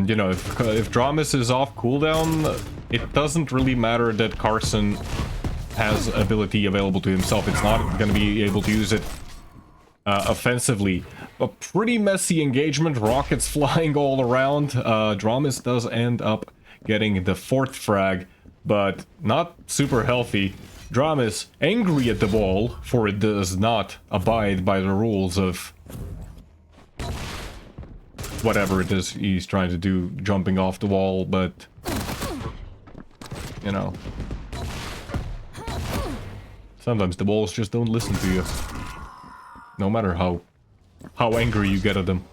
you know, if Dramis is off cooldown, it doesn't really matter that Carson has ability available to himself. It's not going to be able to use it offensively. A pretty messy engagement, rockets flying all around. Dramis does end up getting the 4th frag, but not super healthy. Dramis angry at the wall, for it does not abide by the rules of whatever it is he's trying to do, jumping off the wall, but you know, sometimes the walls just don't listen to you, no matter how angry you get at them.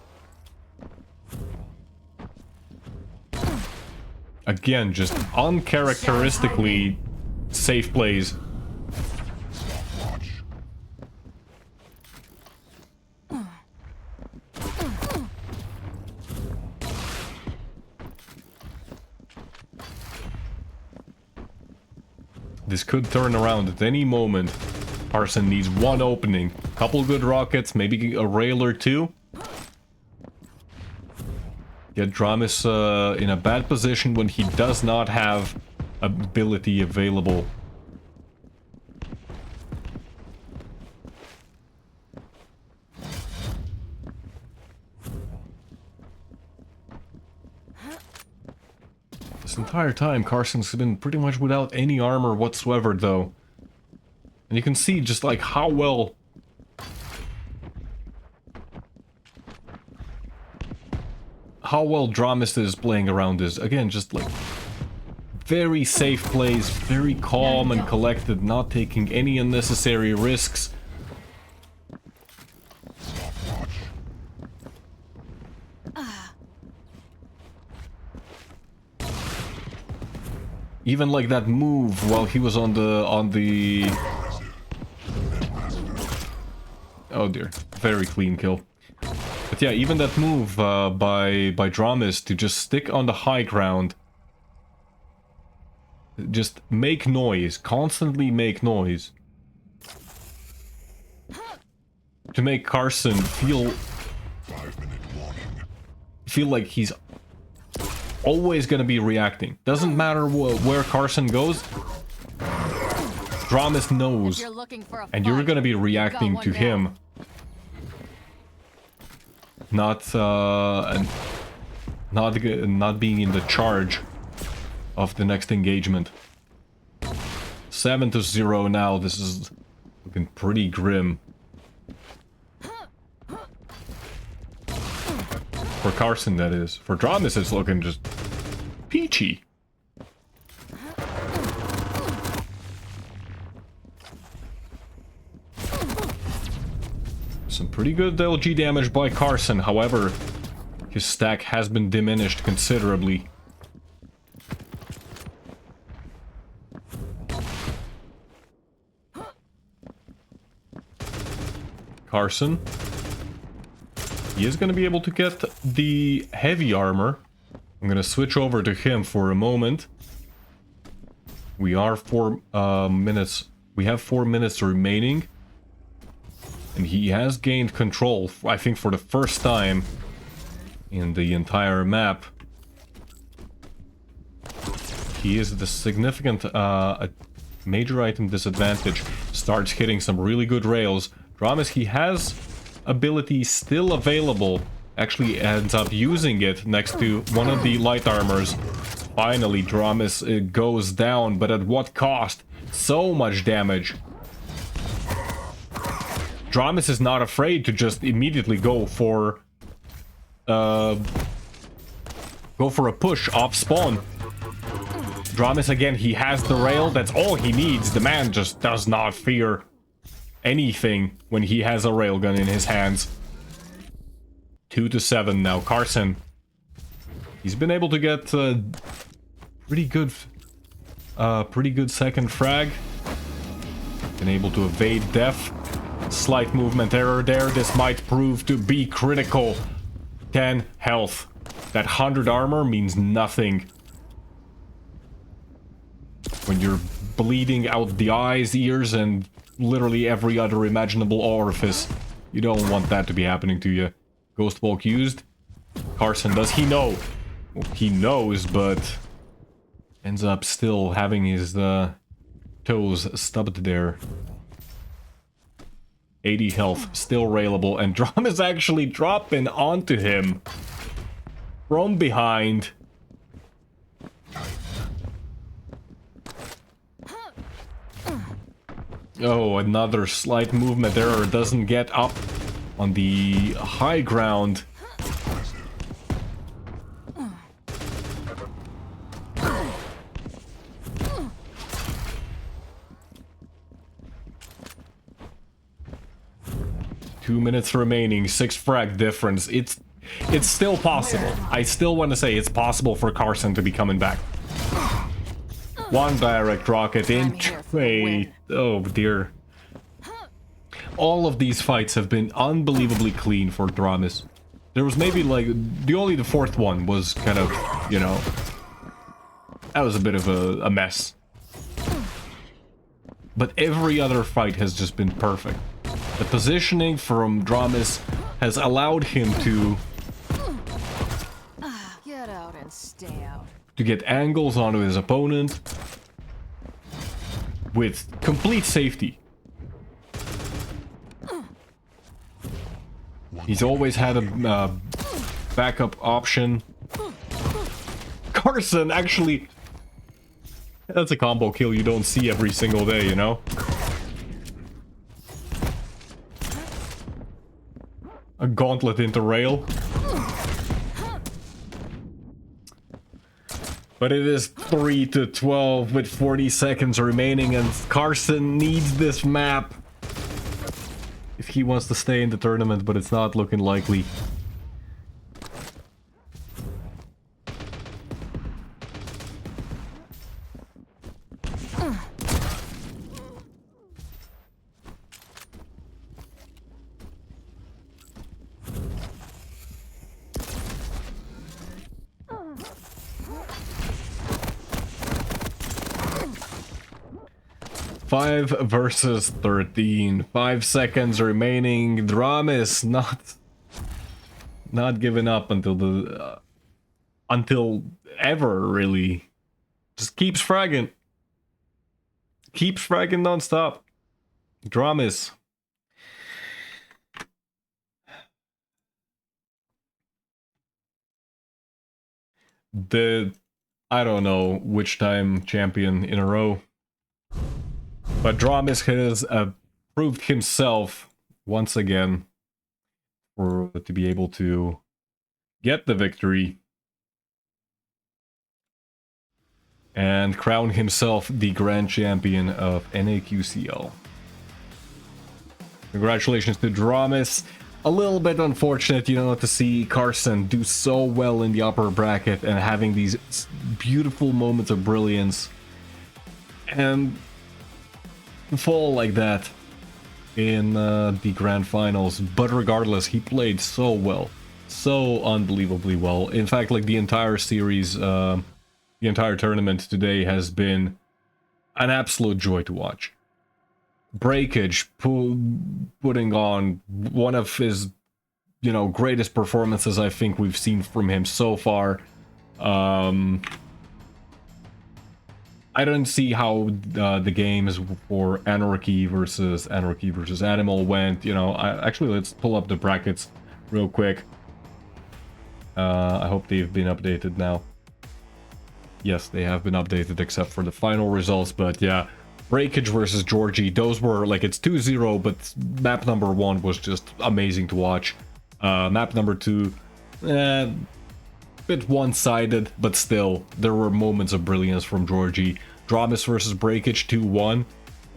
Again, just uncharacteristically safe plays. This could turn around at any moment. Carson needs one opening. Couple good rockets, maybe a rail or two. Get Dramis in a bad position when he does not have ability available. This entire time, Carson's been pretty much without any armor whatsoever, though. And you can see just like how well Dramis is playing around this. Again, just like very safe plays, very calm and collected, not taking any unnecessary risks. Even like that move while he was on the oh dear, very clean kill. But yeah, even that move by Dramis to just stick on the high ground, just make noise, constantly make noise, to make Carson feel like he's always gonna be reacting. Doesn't matter where Carson goes, Dramis knows, and you're gonna be reacting to him. Not being in the charge of the next engagement. 7-0 now. This is looking pretty grim for Carson, that is. For Dramis, it's looking just peachy. Some pretty good LG damage by Carson, however, his stack has been diminished considerably. Carson, he is going to be able to get the heavy armor. I'm going to switch over to him for a moment. We are 4 minutes. We have 4 minutes remaining. And he has gained control, I think, for the first time in the entire map. He is the significant a major item disadvantage. Starts hitting some really good rails. Dramis, he has ability still available. Actually ends up using it next to one of the light armors. Finally, Dramis goes down, but at what cost? So much damage. Dramis is not afraid to just immediately go for a push off spawn. Dramis again, he has the rail, that's all he needs. The man just does not fear anything when he has a railgun in his hands. 2-7 now. Carson, he's been able to get pretty good second frag. Been able to evade death. Slight movement error there. This might prove to be critical. 10 health. That 100 armor means nothing. When you're bleeding out the eyes, ears, and literally every other imaginable orifice. You don't want that to be happening to you. Ghost Walk used. Carson, does he know? Well, he knows, but ends up still having his toes stubbed there. 80 health, still railable, and Drum is actually dropping onto him from behind. Oh, another slight movement error. Doesn't get up on the high ground. Two minutes remaining, 6 frag difference. It's still possible. I still want to say it's possible for Carson to be coming back. One direct rocket into a... Oh dear. All of these fights have been unbelievably clean for Dramis. There was maybe like... the fourth one was kind of, you know... That was a bit of a mess. But every other fight has just been perfect. The positioning from Dramis has allowed him to... Get out and stay out. To get angles onto his opponent with complete safety. He's always had a backup option. Carson, actually, that's a combo kill you don't see every single day, you know? A gauntlet into rail. But it is 3-12 with 40 seconds remaining, and Carson needs this map if he wants to stay in the tournament, but it's not looking likely. Five versus 13. 5 seconds remaining. Dramis not giving up until the until ever, really. Just keeps fragging. Keeps fragging non-stop. Dramis. I don't know which time champion in a row. But Dramis has proved himself once again to be able to get the victory and crown himself the grand champion of Naqcl. Congratulations to Dramis. A little bit unfortunate, you know, to see Carson do so well in the upper bracket and having these beautiful moments of brilliance and fall like that in the grand finals. But regardless, he played so well, so unbelievably well. In fact, like the entire series, the entire tournament today has been an absolute joy to watch. Breakage putting on one of his, you know, greatest performances I think we've seen from him so far. I don't see how the games for Anarchy versus Animal went. You know, actually, let's pull up the brackets real quick. I hope they've been updated now. Yes, they have been updated except for the final results, but yeah. Breakage versus Georgie, those were like, it's 2-0, but map number 1 was just amazing to watch. Map number 2, bit one-sided, but still, there were moments of brilliance from Georgie. Dramis versus Breakage 2-1.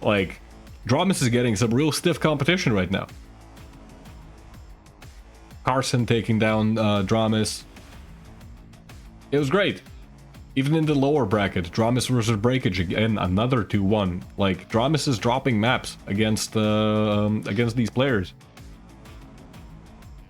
Like, Dramis is getting some real stiff competition right now. Carson taking down Dramis. It was great. Even in the lower bracket, Dramis versus Breakage, again, another 2-1. Like, Dramis is dropping maps against these players.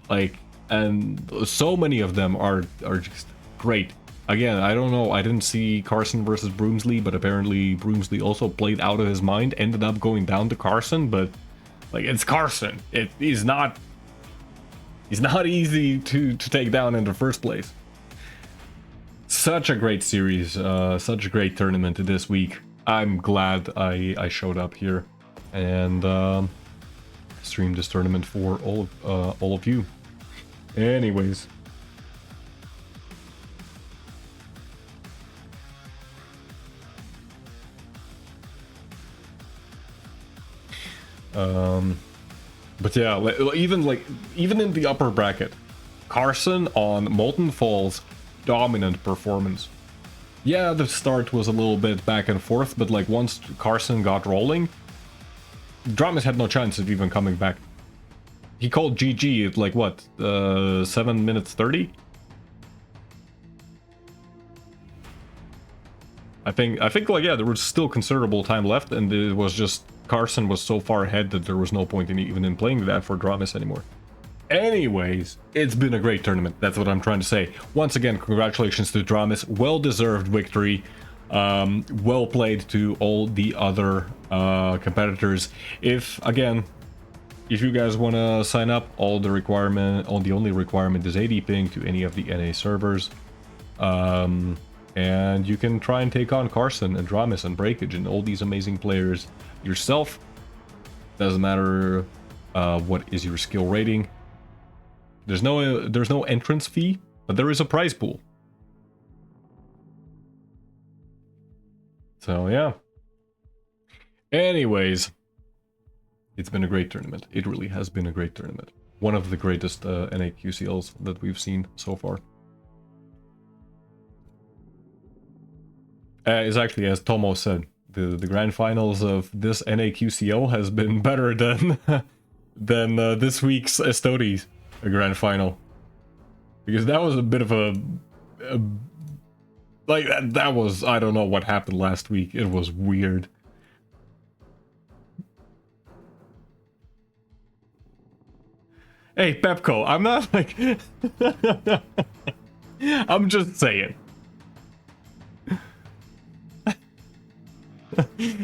Like, and so many of them are just great. Again, I don't know, I didn't see Carson versus Broomsley, but apparently Broomsley also played out of his mind, ended up going down to Carson, but, like, it's Carson. He's not easy to take down in the first place. Such a great series, such a great tournament this week. I'm glad I showed up here and streamed this tournament for all of you. Anyways, but yeah, even in the upper bracket, Carson on Molten Falls. Dominant performance. Yeah, the start was a little bit back and forth, but like once Carson got rolling, Dramis had no chance of even coming back. He called GG at like what, 7 minutes 30? I think like, yeah, there was still considerable time left, and it was just Carson was so far ahead that there was no point in even playing that for Dramis anymore. Anyways, it's been a great tournament. That's what I'm trying to say. Once again, congratulations to Dramis. Well-deserved victory. Well played to all the other competitors. If you guys want to sign up, the only requirement is 80 ping to any of the NA servers. And you can try and take on Carson and Dramis and Breakage and all these amazing players yourself. Doesn't matter what is your skill rating. There's no entrance fee, but there is a prize pool. So yeah. Anyways, it's been a great tournament. It really has been a great tournament. One of the greatest NAQCLs that we've seen so far. It's actually, as Tomo said, the grand finals of this NAQCL has been better than this week's Estodi grand final, because that was a bit of a like that was, I don't know what happened last week. It was weird. Hey Pepco, I'm not like I'm just saying.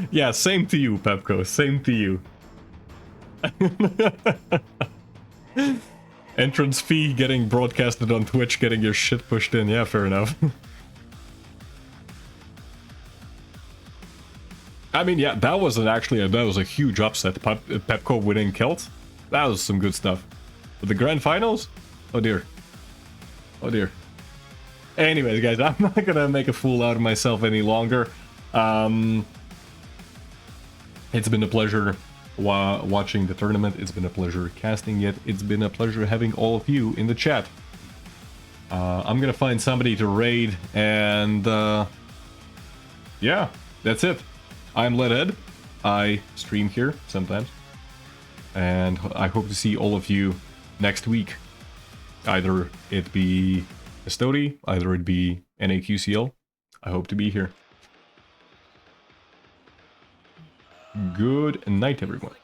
Yeah, same to you, Pepco, same to you. Entrance fee, getting broadcasted on Twitch, getting your shit pushed in. Yeah, fair enough. I mean, yeah, that was a huge upset. Pepco winning Kelt. That was some good stuff. But the grand finals? Oh dear. Oh dear. Anyways, guys, I'm not gonna make a fool out of myself any longer. It's been a pleasure watching the tournament. It's been a pleasure casting it. It's been a pleasure having all of you in the chat. I'm gonna find somebody to raid, and yeah, that's it. I'm Leadhead. I stream here sometimes, and I hope to see all of you next week. Either it be Estodi, either it be NAQCL. I hope to be here. Good night, everyone.